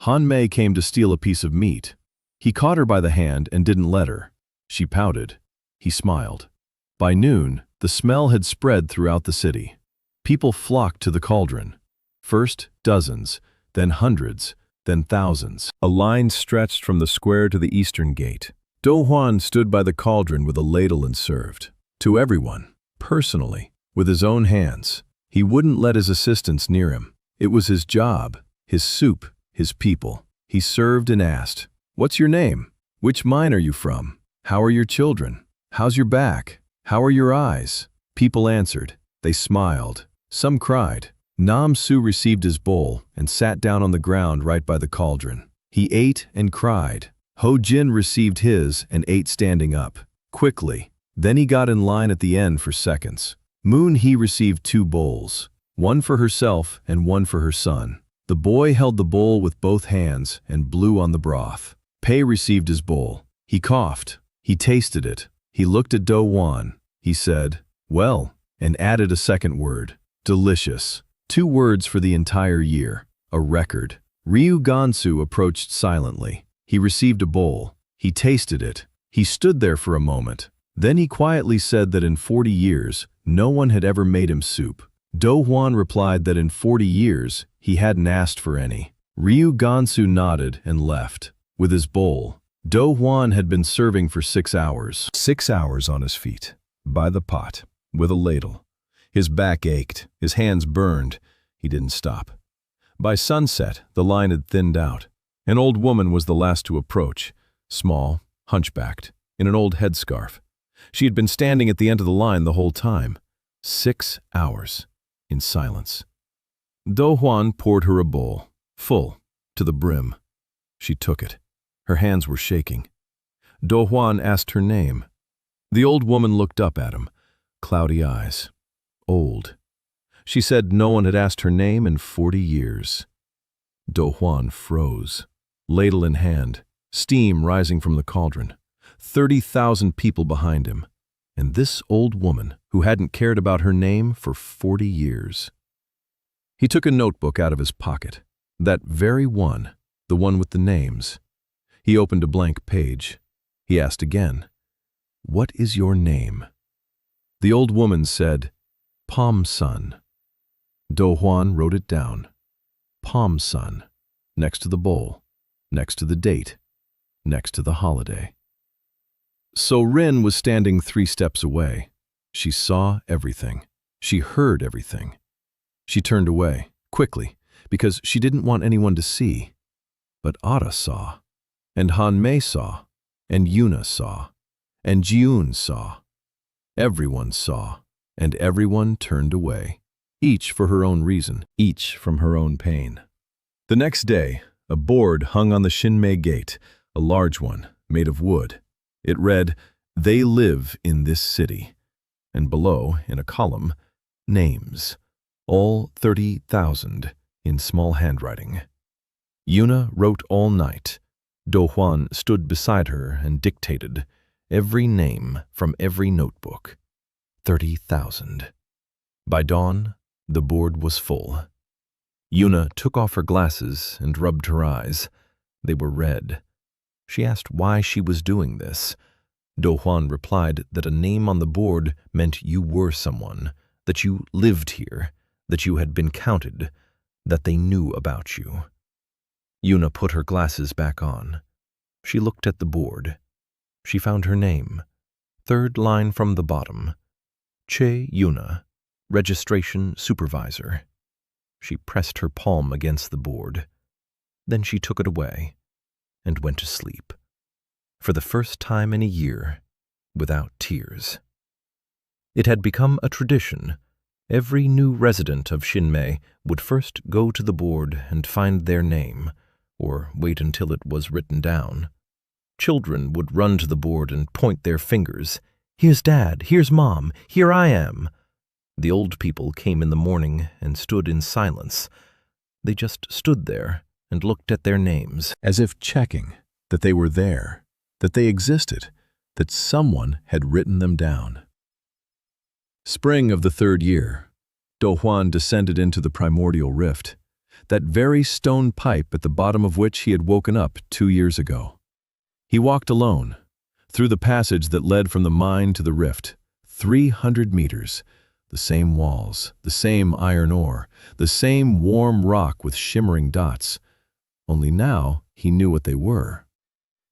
Han Mei came to steal a piece of meat. He caught her by the hand and didn't let her. She pouted. He smiled. By noon, the smell had spread throughout the city. People flocked to the cauldron. First dozens, then hundreds, then thousands. A line stretched from the square to the eastern gate. Dohwan stood by the cauldron with a ladle and served. To everyone, personally, with his own hands. He wouldn't let his assistants near him. It was his job, his soup, his people. He served and asked, "What's your name? Which mine are you from? How are your children? How's your back? How are your eyes?" People answered. They smiled. Some cried. Nam Su received his bowl and sat down on the ground right by the cauldron. He ate and cried. Ho Jin received his and ate standing up, quickly. Then he got in line at the end for seconds. Moon He received 2 bowls, one for herself and one for her son. The boy held the bowl with both hands and blew on the broth. Pei received his bowl. He coughed. He tasted it. He looked at Dohwan. He said, "Well," and added a second word, "delicious." 2 words for the entire year, a record. Ryu Gansu approached silently. He received a bowl. He tasted it. He stood there for a moment. Then he quietly said that in 40 years, no one had ever made him soup. Dohwan replied that in 40 years, he hadn't asked for any. Ryu Gansu nodded and left. With his bowl, Dohwan had been serving for 6 hours. 6 hours on his feet, by the pot, with a ladle. His back ached, his hands burned. He didn't stop. By sunset, the line had thinned out. An old woman was the last to approach, small, hunchbacked, in an old headscarf. She had been standing at the end of the line the whole time. 6 hours, in silence. Dohwan poured her a bowl, full, to the brim. She took it. Her hands were shaking. Dohwan asked her name. The old woman looked up at him, cloudy eyes, old. She said no one had asked her name in 40 years. Dohwan froze, ladle in hand, steam rising from the cauldron. 30,000 people behind him, and this old woman who hadn't cared about her name for 40 years. He took a notebook out of his pocket, that very one, the one with the names. He opened a blank page. He asked again, "What is your name?" The old woman said, "Palm Sun." Dohwan wrote it down. Palm Sun, next to the bowl, next to the date, next to the holiday. So Rin was standing 3 steps away. She saw everything. She heard everything. She turned away, quickly, because she didn't want anyone to see. But Ada saw, and Han Mei saw, and Yuna saw, and Jiun saw. Everyone saw, and everyone turned away, each for her own reason, each from her own pain. The next day, a board hung on the Shinmei gate, a large one, made of wood. It read, "They live in this city," and below, in a column, names, all 30,000, in small handwriting. Yuna wrote all night. Dohwan stood beside her and dictated, every name from every notebook. 30,000. By dawn, the board was full. Yuna took off her glasses and rubbed her eyes. They were red. She asked why she was doing this. Dohwan replied that a name on the board meant you were someone, that you lived here, that you had been counted, that they knew about you. Yuna put her glasses back on. She looked at the board. She found her name. 3rd line from the bottom. Che Yuna, Registration Supervisor. She pressed her palm against the board. Then she took it away and went to sleep, for the first time in a year, without tears. It had become a tradition. Every new resident of Shinmei would first go to the board and find their name, or wait until it was written down. Children would run to the board and point their fingers. "Here's Dad, here's Mom, here I am." The old people came in the morning and stood in silence. They just stood there and looked at their names, as if checking that they were there, that they existed, that someone had written them down. Spring of the 3rd year, Dohwan descended into the primordial rift, that very stone pipe at the bottom of which he had woken up 2 years ago. He walked alone, through the passage that led from the mine to the rift, 300 meters. The same walls, the same iron ore, the same warm rock with shimmering dots. Only now he knew what they were.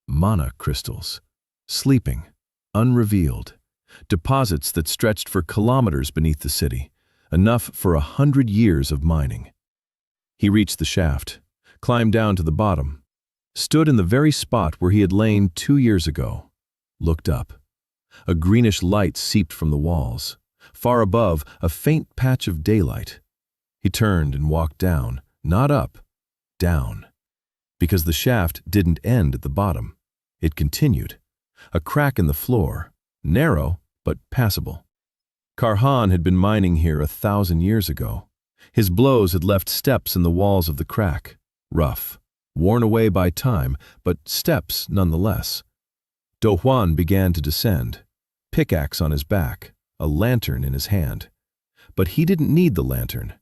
Mana crystals, sleeping, unrevealed, deposits that stretched for kilometers beneath the city, enough for 100 years of mining. He reached the shaft, climbed down to the bottom, stood in the very spot where he had lain 2 years ago, looked up. A greenish light seeped from the walls. Far above, a faint patch of daylight. He turned and walked down, not up, down. Because the shaft didn't end at the bottom. It continued. A crack in the floor, narrow but passable. Karhan had been mining here 1,000 years ago. His blows had left steps in the walls of the crack, rough, worn away by time, but steps nonetheless. Dohwan began to descend, pickaxe on his back, a lantern in his hand. But he didn't need the lantern.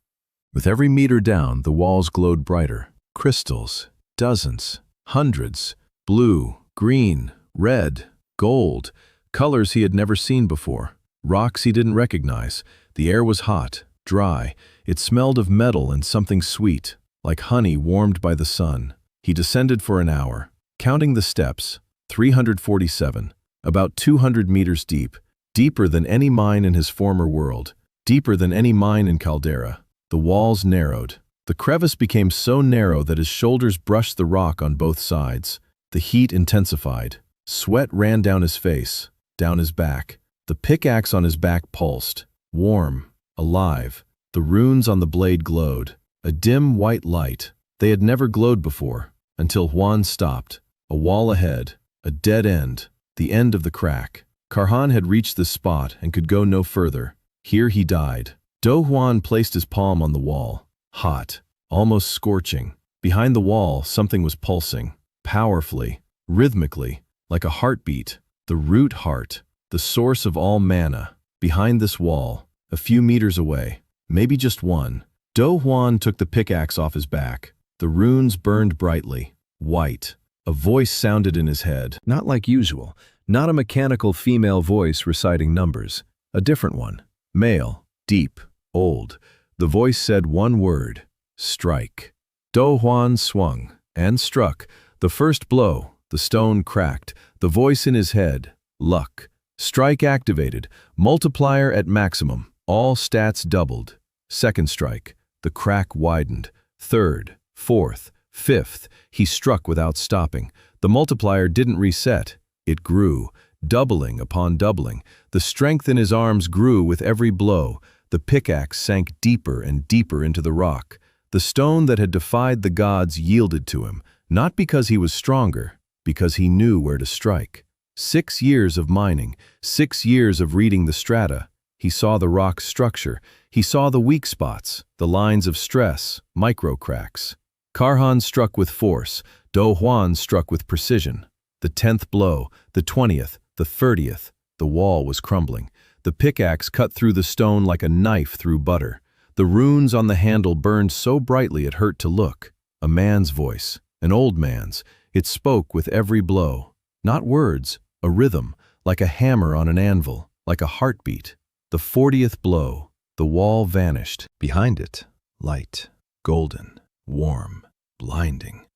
With every meter down, the walls glowed brighter. Crystals, dozens, hundreds, blue, green, red, gold, colors he had never seen before. Rocks he didn't recognize. The air was hot, dry. It smelled of metal and something sweet, like honey warmed by the sun. He descended for an hour, counting the steps, 347, about 200 meters deep, deeper than any mine in his former world, deeper than any mine in Caldera. The walls narrowed. The crevice became so narrow that his shoulders brushed the rock on both sides. The heat intensified. Sweat ran down his face, down his back. The pickaxe on his back pulsed, warm, alive. The runes on the blade glowed, a dim white light. They had never glowed before, until Juan stopped. A wall ahead, a dead end, the end of the crack. Karhan had reached this spot and could go no further. Here he died. Dohwan placed his palm on the wall, hot, almost scorching. Behind the wall, something was pulsing, powerfully, rhythmically, like a heartbeat, the root heart, the source of all mana. Behind this wall, a few meters away, maybe just one, Dohwan took the pickaxe off his back. The runes burned brightly, white. A voice sounded in his head, not like usual, not a mechanical female voice reciting numbers, a different one, male, deep, old. The voice said one word, strike. Dohwan swung and struck. The first blow, the stone cracked. The voice in his head, luck. Strike activated, multiplier at maximum, all stats doubled. Second strike, the crack widened. Third, fourth, fifth, he struck without stopping. The multiplier didn't reset. It grew, doubling upon doubling. The strength in his arms grew with every blow. The pickaxe sank deeper and deeper into the rock. The stone that had defied the gods yielded to him, not because he was stronger, because he knew where to strike. 6 years of mining, 6 years of reading the strata. He saw the rock's structure. He saw the weak spots, the lines of stress, micro cracks. Karhan struck with force. Dohwan struck with precision. The 10th blow, the 20th, the 30th, the wall was crumbling. The pickaxe cut through the stone like a knife through butter. The runes on the handle burned so brightly it hurt to look. A man's voice, an old man's. It spoke with every blow. Not words, a rhythm, like a hammer on an anvil, like a heartbeat. The 40th blow, the wall vanished. Behind it, light, golden, warm, blinding.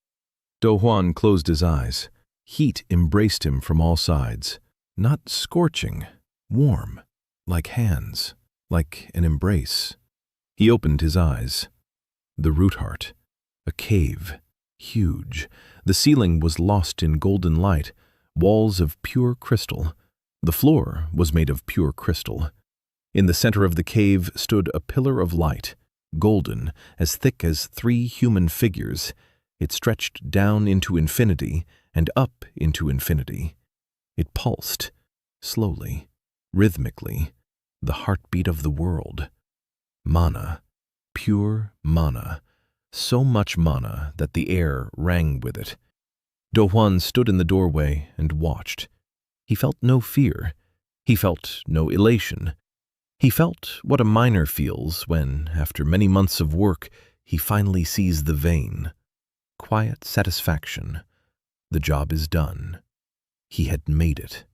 Dohwan closed his eyes. Heat embraced him from all sides. Not scorching, warm, like hands, like an embrace. He opened his eyes. The root heart, a cave, huge. The ceiling was lost in golden light, walls of pure crystal. The floor was made of pure crystal. In the center of the cave stood a pillar of light, golden, as thick as 3 human figures. It stretched down into infinity and up into infinity. It pulsed, slowly, rhythmically, the heartbeat of the world. Mana, pure mana, so much mana that the air rang with it. Dohwan stood in the doorway and watched. He felt no fear. He felt no elation. He felt what a miner feels when, after many months of work, he finally sees the vein. Quiet satisfaction. The job is done. He had made it.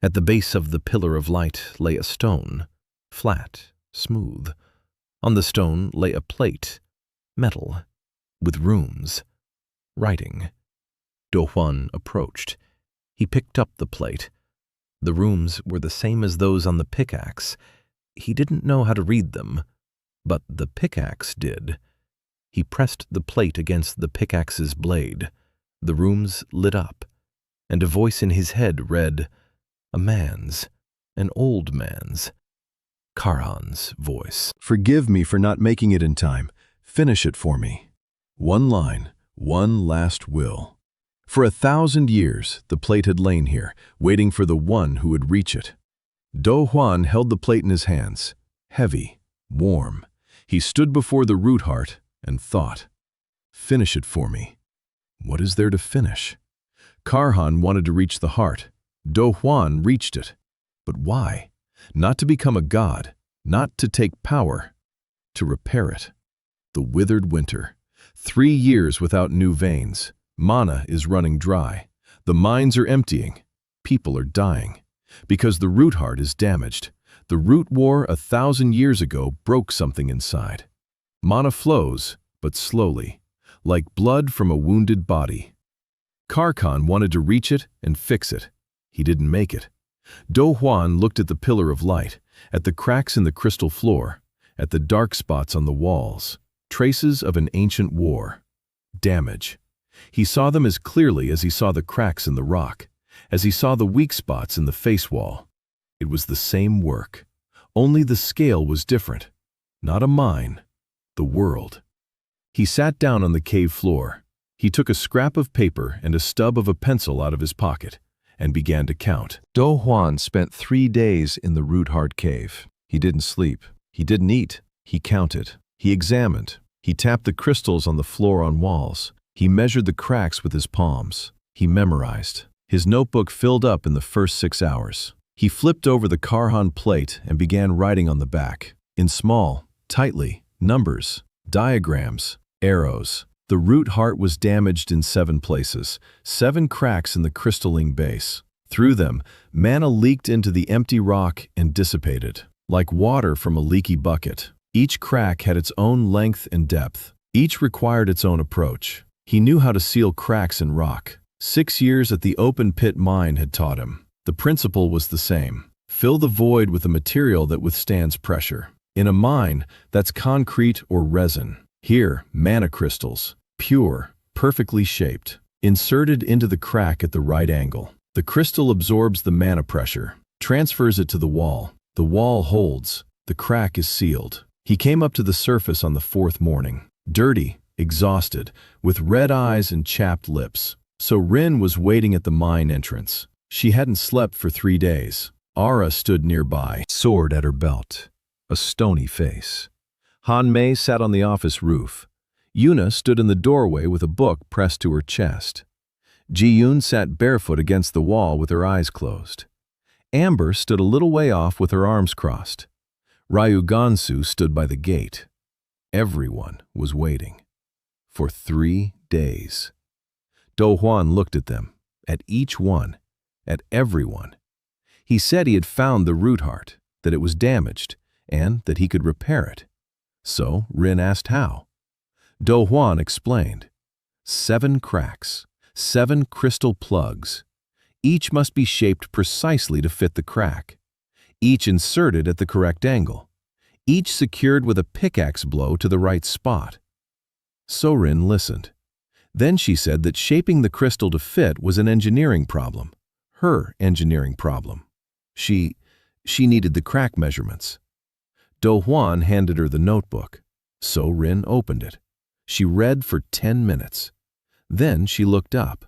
At the base of the pillar of light lay a stone, flat, smooth. On the stone lay a plate, metal, with runes, writing. Dohwan approached. He picked up the plate. The runes were the same as those on the pickaxe. He didn't know how to read them, but the pickaxe did. He pressed the plate against the pickaxe's blade. The runes lit up, and a voice in his head read, a man's, an old man's. Karhan's voice. Forgive me for not making it in time. Finish it for me. One line, one last will. For 1,000 years, the plate had lain here, waiting for the one who would reach it. Dohwan held the plate in his hands, heavy, warm. He stood before the root heart and thought, finish it for me. What is there to finish? Karhan wanted to reach the heart. Dohwan reached it. But why? Not to become a god, not to take power, to repair it. The withered winter. 3 years without new veins. Mana is running dry. The mines are emptying. People are dying. Because the root heart is damaged. The root war 1,000 years ago broke something inside. Mana flows, but slowly, like blood from a wounded body. Karhan wanted to reach it and fix it. He didn't make it. Dohwan looked at the pillar of light, at the cracks in the crystal floor, at the dark spots on the walls, traces of an ancient war. Damage. He saw them as clearly as he saw the cracks in the rock, as he saw the weak spots in the face wall. It was the same work, only the scale was different. Not a mine, the world. He sat down on the cave floor. He took a scrap of paper and a stub of a pencil out of his pocket and began to count. Dohwan spent 3 days in the root heart cave. He didn't sleep. He didn't eat. He counted. He examined. He tapped the crystals on the floor on walls. He measured the cracks with his palms. He memorized. His notebook filled up in the first 6 hours. He flipped over the Karhan plate and began writing on the back. In small, tightly, numbers, diagrams, arrows. The root heart was damaged in 7 places, 7 cracks in the crystalline base. Through them, mana leaked into the empty rock and dissipated, like water from a leaky bucket. Each crack had its own length and depth. Each required its own approach. He knew how to seal cracks in rock. 6 years at the open pit mine had taught him. The principle was the same. Fill the void with a material that withstands pressure. In a mine, that's concrete or resin. Here, mana crystals, pure, perfectly shaped, inserted into the crack at the right angle. The crystal absorbs the mana pressure, transfers it to the wall. The wall holds. The crack is sealed. He came up to the surface on the 4th morning, dirty, exhausted, with red eyes and chapped lips. So Rin was waiting at the mine entrance. She hadn't slept for 3 days. Ara stood nearby, sword at her belt, a stony face. Han Mei sat on the office roof. Yuna stood in the doorway with a book pressed to her chest. Ji-yoon sat barefoot against the wall with her eyes closed. Amber stood a little way off with her arms crossed. Ryu Gansu stood by the gate. Everyone was waiting. For 3 days. Dohwan looked at them, at each one, at everyone. He said he had found the root heart, that it was damaged, and that he could repair it. So Rin asked how. Dohwan explained. 7 cracks, 7 crystal plugs. Each must be shaped precisely to fit the crack. Each inserted at the correct angle. Each secured with a pickaxe blow to the right spot. So Rin listened. Then she said that shaping the crystal to fit was an engineering problem. Her engineering problem. She needed the crack measurements. Dohwan handed her the notebook. So Rin opened it. She read for 10 minutes. Then she looked up.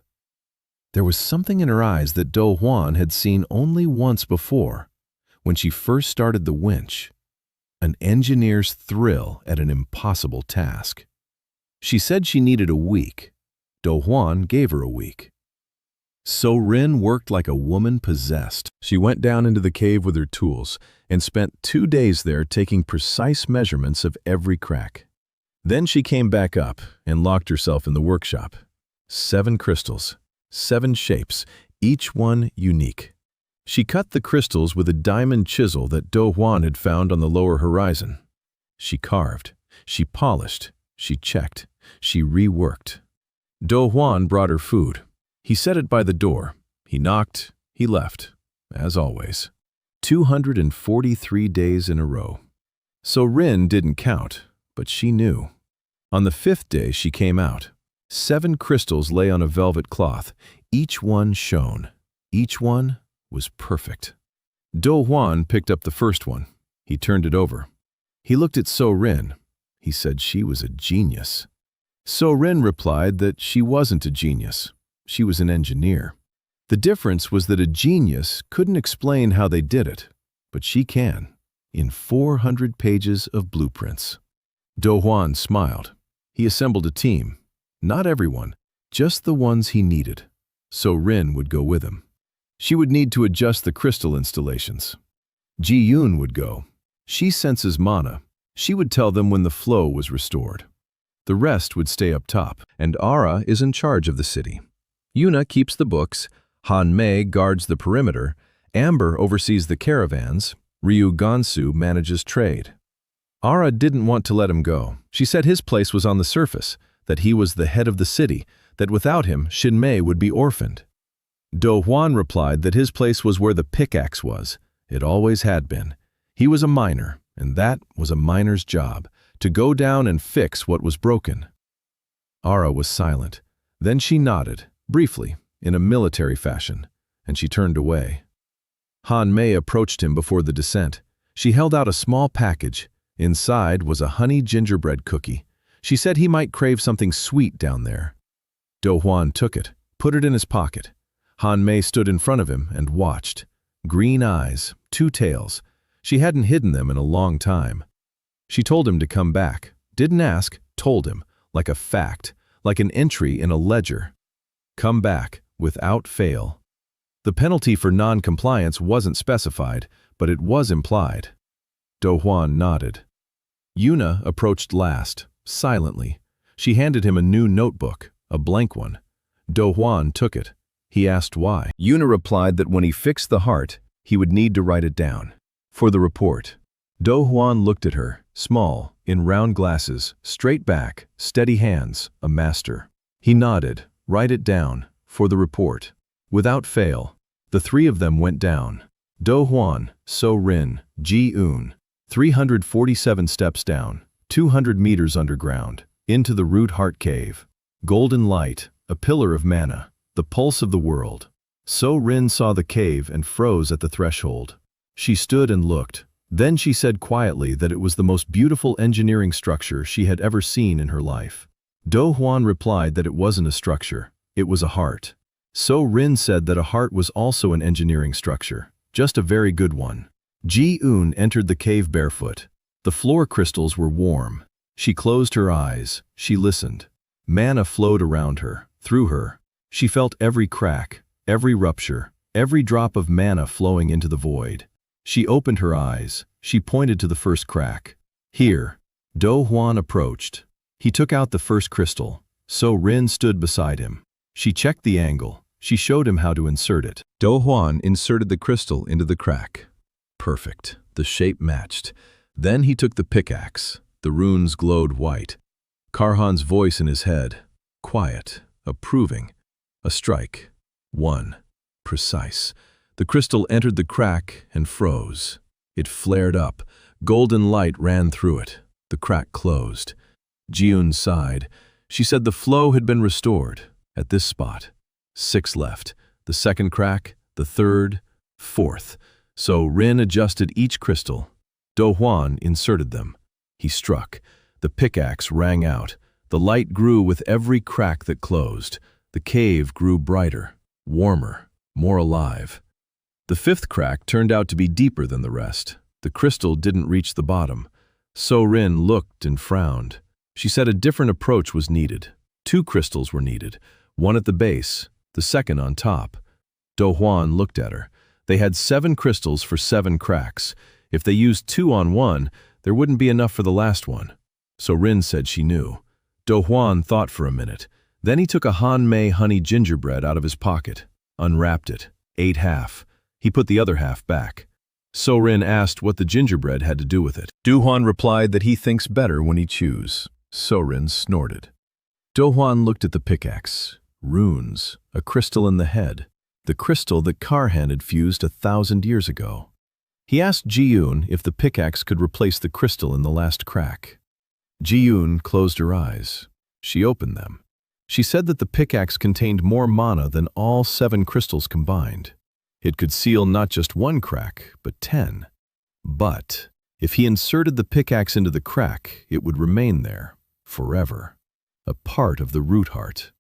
There was something in her eyes that Dohwan had seen only once before, when she first started the winch. An engineer's thrill at an impossible task. She said she needed a week. Dohwan gave her a week. So Rin worked like a woman possessed. She went down into the cave with her tools and spent 2 days there taking precise measurements of every crack. Then she came back up and locked herself in the workshop. 7 crystals, 7 shapes, each one unique. She cut the crystals with a diamond chisel that Dohwan had found on the lower horizon. She carved, she polished, she checked, she reworked. Dohwan brought her food. He set it by the door. He knocked, he left, as always. 243 days in a row. So Rin didn't count, but she knew. On the 5th day she came out. 7 crystals lay on a velvet cloth. Each one shone. Each one was perfect. Dohwan picked up the first one. He turned it over. He looked at So Rin. He said she was a genius. So Rin replied that she wasn't a genius. She was an engineer. The difference was that a genius couldn't explain how they did it, but she can, in 400 pages of blueprints. Dohwan smiled. He assembled a team. Not everyone, just the ones he needed. So Rin would go with him. She would need to adjust the crystal installations. Ji-yoon would go. She senses mana. She would tell them when the flow was restored. The rest would stay up top, and Ara is in charge of the city. Yuna keeps the books, Han Mei guards the perimeter, Amber oversees the caravans, Ryu Gansu manages trade. Ara didn't want to let him go. She said his place was on the surface, that he was the head of the city, that without him, Shinmei would be orphaned. Dohwan replied that his place was where the pickaxe was. It always had been. He was a miner, and that was a miner's job, to go down and fix what was broken. Ara was silent. Then she nodded, briefly, in a military fashion, and she turned away. Han Mei approached him before the descent. She held out a small package. Inside was a honey gingerbread cookie. She said he might crave something sweet down there. Dohwan took it, put it in his pocket. Han Mei stood in front of him and watched. Green eyes, 2 tails. She hadn't hidden them in a long time. She told him to come back. Didn't ask, told him, like a fact, like an entry in a ledger. Come back, without fail. The penalty for non-compliance wasn't specified, but it was implied. Dohwan nodded. Yuna approached last, silently. She handed him a new notebook, a blank one. Dohwan took it. He asked why. Yuna replied that when he fixed the heart, he would need to write it down. For the report. Dohwan looked at her, small, in round glasses, straight back, steady hands, a master. He nodded. Write it down, for the report. Without fail, the 3 of them went down. Dohwan, So Rin, Ji-yoon. 347 steps down, 200 meters underground, into the root heart cave. Golden light, a pillar of mana, the pulse of the world. So Rin saw the cave and froze at the threshold. She stood and looked. Then she said quietly that it was the most beautiful engineering structure she had ever seen in her life. Dohwan replied that it wasn't a structure, it was a heart. So Rin said that a heart was also an engineering structure, just a very good one. Ji-yoon entered the cave barefoot. The floor crystals were warm. She closed her eyes. She listened. Mana flowed around her, through her. She felt every crack, every rupture, every drop of mana flowing into the void. She opened her eyes. She pointed to the first crack. Here. Dohwan approached. He took out the first crystal. So Rin stood beside him. She checked the angle. She showed him how to insert it. Dohwan inserted the crystal into the crack. Perfect. The shape matched. Then he took the pickaxe. The runes glowed white. Karhan's voice in his head. Quiet. Approving. A strike. 1. Precise. The crystal entered the crack and froze. It flared up. Golden light ran through it. The crack closed. Ji-yoon sighed. She said the flow had been restored. At this spot. 6 left. The second crack, the third, 4th. So Rin adjusted each crystal. Dohwan inserted them. He struck. The pickaxe rang out. The light grew with every crack that closed. The cave grew brighter, warmer, more alive. The 5th crack turned out to be deeper than the rest. The crystal didn't reach the bottom. So Rin looked and frowned. She said a different approach was needed. 2 crystals were needed, one at the base, the second on top. Dohwan looked at her. They had 7 crystals for 7 cracks. If they used 2 on one, there wouldn't be enough for the last one. So Rin said she knew. Dohwan thought for a minute. Then he took a Han Mei honey gingerbread out of his pocket. unwrapped it, ate half. He put the other half back. So-rin asked what the gingerbread had to do with it. Dohwan replied that he thinks better when he chews. So-rin snorted. Dohwan looked at the pickaxe. Runes, a crystal in the head, the crystal that Karhan had fused 1,000 years ago. He asked Ji-yoon if the pickaxe could replace the crystal in the last crack. Ji-yoon closed her eyes. She opened them. She said that the pickaxe contained more mana than all 7 crystals combined. It could seal not just 1 crack, but 10. But if he inserted the pickaxe into the crack, it would remain there, forever, a part of the root heart.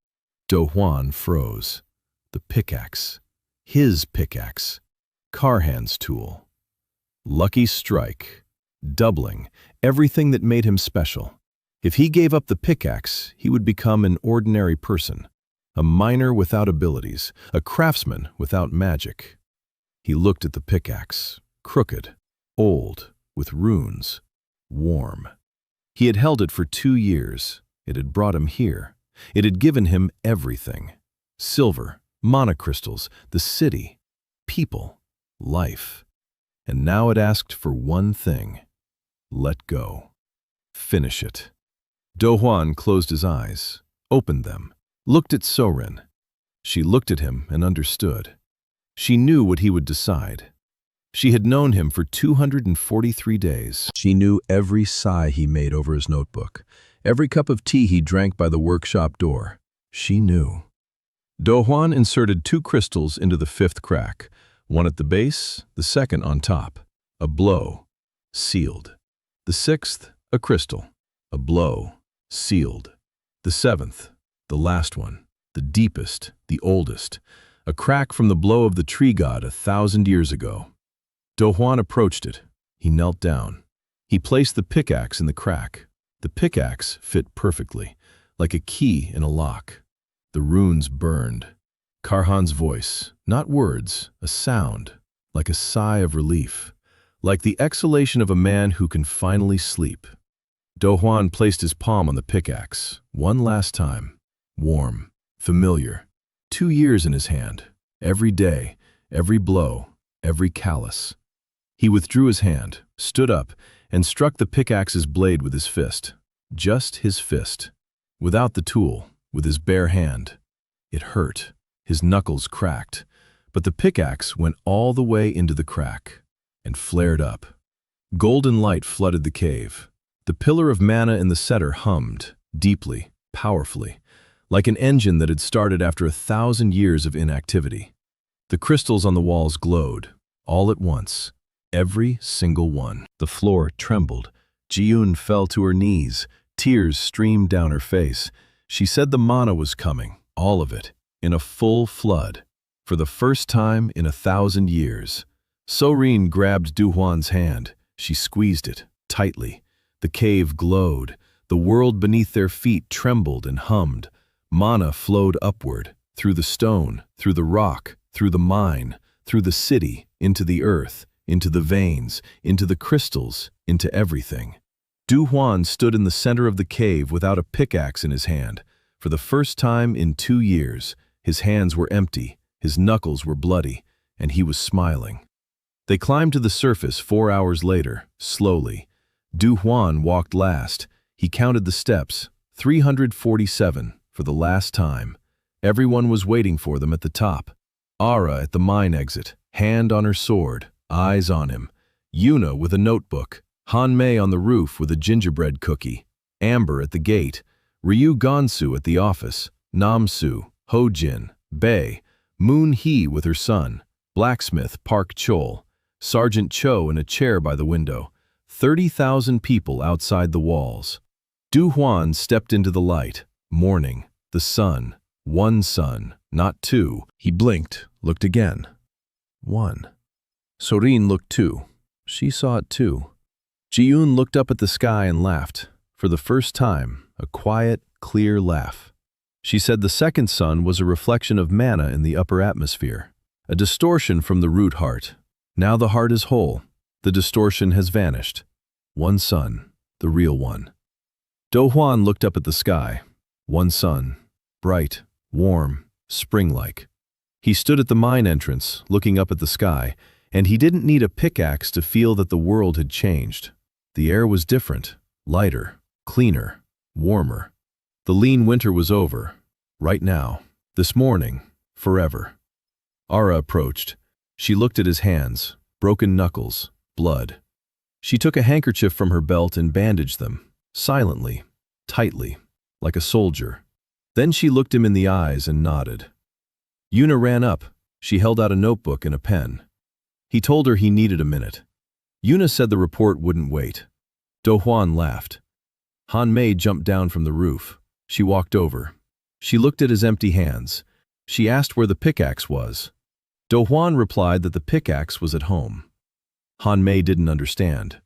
Dohwan froze. The pickaxe. His pickaxe. Karhan's tool. Lucky strike. Doubling. Everything that made him special. If he gave up the pickaxe, he would become an ordinary person. A miner without abilities. A craftsman without magic. He looked at the pickaxe. Crooked. Old. With runes. Warm. He had held it for 2 years. It had brought him here. It had given him everything. Silver, monocrystals, the city, people, life. And now it asked for one thing. Let go. Finish it. Dohwan closed his eyes, opened them, looked at So-rin. She looked at him and understood. She knew what he would decide. She had known him for 243 days. She knew every sigh he made over his notebook. Every cup of tea he drank by the workshop door. She knew. Dohwan inserted 2 crystals into the 5th crack, one at the base, the second on top. A blow. Sealed. The 6th, a crystal. A blow. Sealed. The 7th, the last one, the deepest, the oldest. A crack from the blow of the tree god 1,000 years ago. Dohwan approached it. He knelt down. He placed the pickaxe in the crack. The pickaxe fit perfectly, like a key in a lock. The runes burned. Karhan's voice, not words, a sound, like a sigh of relief, like the exhalation of a man who can finally sleep. Dohwan placed his palm on the pickaxe, one last time. Warm, familiar. 2 years in his hand, every day, every blow, every callus. He withdrew his hand, stood up, and struck the pickaxe's blade with his fist. Just his fist. Without the tool, with his bare hand. It hurt. His knuckles cracked. But the pickaxe went all the way into the crack and flared up. Golden light flooded the cave. The pillar of mana in the center hummed, deeply, powerfully, like an engine that had started after 1,000 years of inactivity. The crystals on the walls glowed, all at once. Every single one. The floor trembled. Ji-yoon fell to her knees. Tears streamed down her face. She said the mana was coming, all of it, in a full flood. For the first time in 1,000 years. So-rin grabbed Dohwan's hand. She squeezed it, tightly. The cave glowed. The world beneath their feet trembled and hummed. Mana flowed upward, through the stone, through the rock, through the mine, through the city, into the earth, into the veins, into the crystals, into everything. Dohwan stood in the center of the cave without a pickaxe in his hand. For the first time in 2 years, his hands were empty, his knuckles were bloody, and he was smiling. They climbed to the surface 4 hours later, slowly. Dohwan walked last. He counted the steps, 347, for the last time. Everyone was waiting for them at the top. Ara at the mine exit, hand on her sword, eyes on him. Yuna with a notebook. Hanmei on the roof with a gingerbread cookie. Amber at the gate. Ryu Gonsu at the office. Namsu, Hojin, Bae. Moon Hee with her son. Blacksmith Park Chol. Sergeant Cho in a chair by the window. 30,000 people outside the walls. Dohwan stepped into the light. Morning. The sun. One sun, not 2. He blinked, looked again. 1. So-rin looked too. She saw it too. Ji-yoon looked up at the sky and laughed. For the first time, a quiet, clear laugh. She said the second sun was a reflection of mana in the upper atmosphere. A distortion from the root heart. Now the heart is whole. The distortion has vanished. One sun, the real one. Dohwan looked up at the sky. One sun, bright, warm, spring-like. He stood at the mine entrance, looking up at the sky, and he didn't need a pickaxe to feel that the world had changed. The air was different, lighter, cleaner, warmer. The lean winter was over. Right now, this morning, forever. Ara approached. She looked at his hands, broken knuckles, blood. She took a handkerchief from her belt and bandaged them, silently, tightly, like a soldier. Then she looked him in the eyes and nodded. Yuna ran up. She held out a notebook and a pen. He told her he needed a minute. Yuna said the report wouldn't wait. Dohwan laughed. Han Mei jumped down from the roof. She walked over. She looked at his empty hands. She asked where the pickaxe was. Dohwan replied that the pickaxe was at home. Han Mei didn't understand.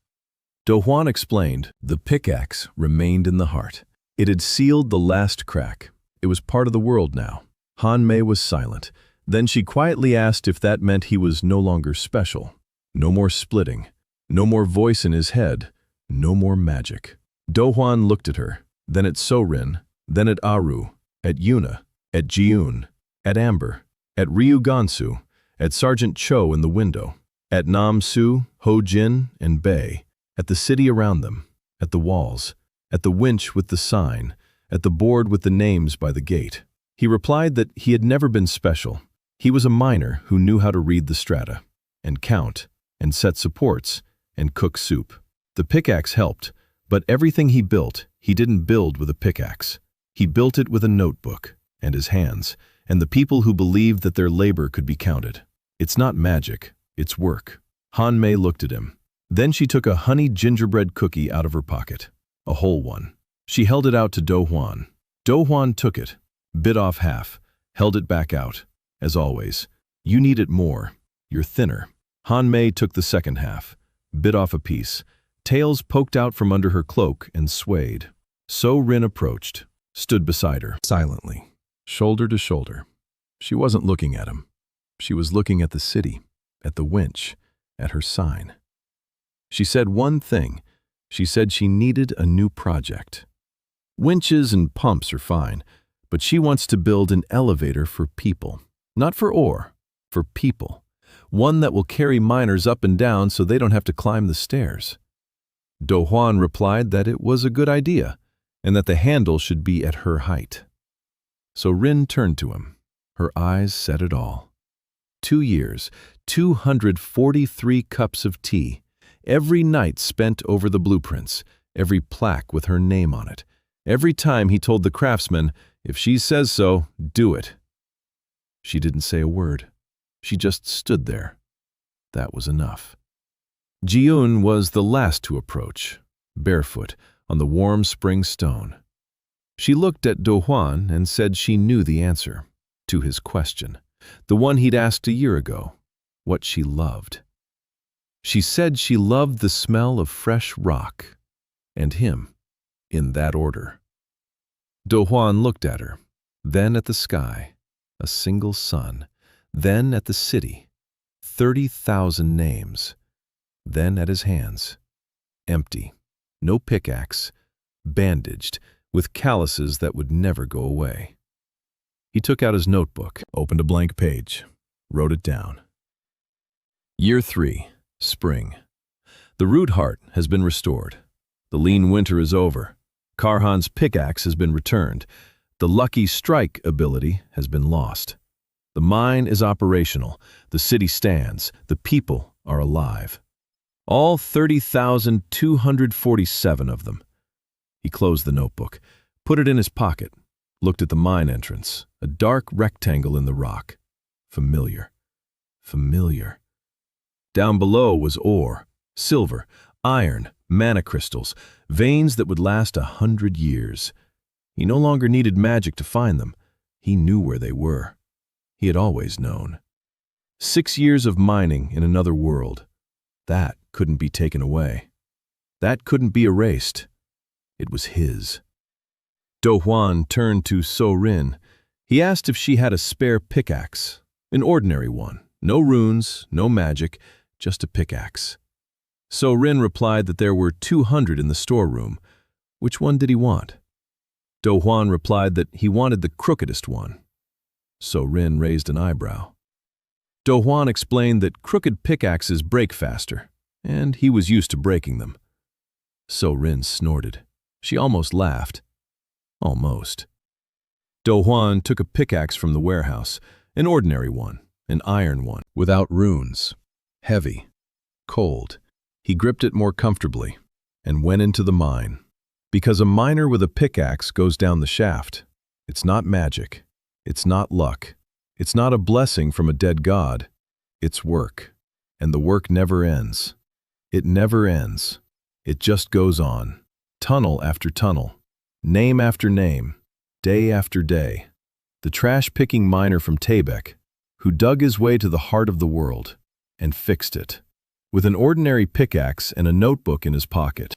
Dohwan explained the pickaxe remained in the heart. It had sealed the last crack. It was part of the world now. Han Mei was silent. Then she quietly asked if that meant he was no longer special. No more splitting. No more voice in his head. No more magic. Dohwan looked at her, then at Sorin, then at Aru, at Yuna, at Jiun, at Amber, at Ryu Gansu, at Sergeant Cho in the window, at Nam Su, Ho Jin, and Bei, at the city around them, at the walls, at the winch with the sign, at the board with the names by the gate. He replied that he had never been special. He was a miner who knew how to read the strata, and count, and set supports, and cook soup. The pickaxe helped, but everything he built, he didn't build with a pickaxe. He built it with a notebook, and his hands, and the people who believed that their labor could be counted. It's not magic, it's work. Han Mei looked at him. Then she took a honey gingerbread cookie out of her pocket, a whole one. She held it out to Dohwan. Dohwan took it, bit off half, held it back out. As always, you need it more. You're thinner. Han Mei took the second half, bit off a piece. Tails poked out from under her cloak and swayed. So Rin approached, stood beside her, silently, shoulder to shoulder. She wasn't looking at him. She was looking at the city, at the winch, at her sign. She said one thing. She said she needed a new project. Winches and pumps are fine, but she wants to build an elevator for people. Not for ore, for people. One that will carry miners up and down so they don't have to climb the stairs. Dohwan replied that it was a good idea, and that the handle should be at her height. So Rin turned to him. Her eyes said it all. 2 years, 243 cups of tea, every night spent over the blueprints, every plaque with her name on it. Every time he told the craftsman, if she says so, do it. She didn't say a word. She just stood there. That was enough. Jiun was the last to approach, barefoot, on the warm spring stone. She looked at Dohwan and said she knew the answer to his question, the one he'd asked a year ago, what she loved. She said she loved the smell of fresh rock, and him, in that order. Dohwan looked at her, then at the sky, a single sun, then at the city, 30,000 names, then at his hands, empty, no pickaxe, bandaged, with calluses that would never go away. He took out his notebook, opened a blank page, wrote it down. Year 3, spring. The root heart has been restored. The lean winter is over. Karhan's pickaxe has been returned. The lucky strike ability has been lost. The mine is operational. The city stands. The people are alive. All 30,247 of them. He closed the notebook, put it in his pocket, looked at the mine entrance, a dark rectangle in the rock. Familiar. Familiar. Down below was ore, silver, iron, mana crystals, veins that would last 100 years. He no longer needed magic to find them. He knew where they were. He had always known. 6 years of mining in another world. That couldn't be taken away. That couldn't be erased. It was his. Dohwan turned to Sorin. He asked if she had a spare pickaxe, an ordinary one. No runes, no magic, just a pickaxe. Sorin replied that there were 200 in the storeroom. Which one did he want? Dohwan replied that he wanted the crookedest one. So Rin raised an eyebrow. Dohwan explained that crooked pickaxes break faster, and he was used to breaking them. So Rin snorted. She almost laughed. Almost. Dohwan took a pickaxe from the warehouse, an ordinary one, an iron one, without runes. Heavy. Cold. He gripped it more comfortably and went into the mine. Because a miner with a pickaxe goes down the shaft. It's not magic. It's not luck. It's not a blessing from a dead god. It's work. And the work never ends. It never ends. It just goes on. Tunnel after tunnel. Name after name. Day after day. The trash-picking miner from Taebek, who dug his way to the heart of the world and fixed it, with an ordinary pickaxe and a notebook in his pocket.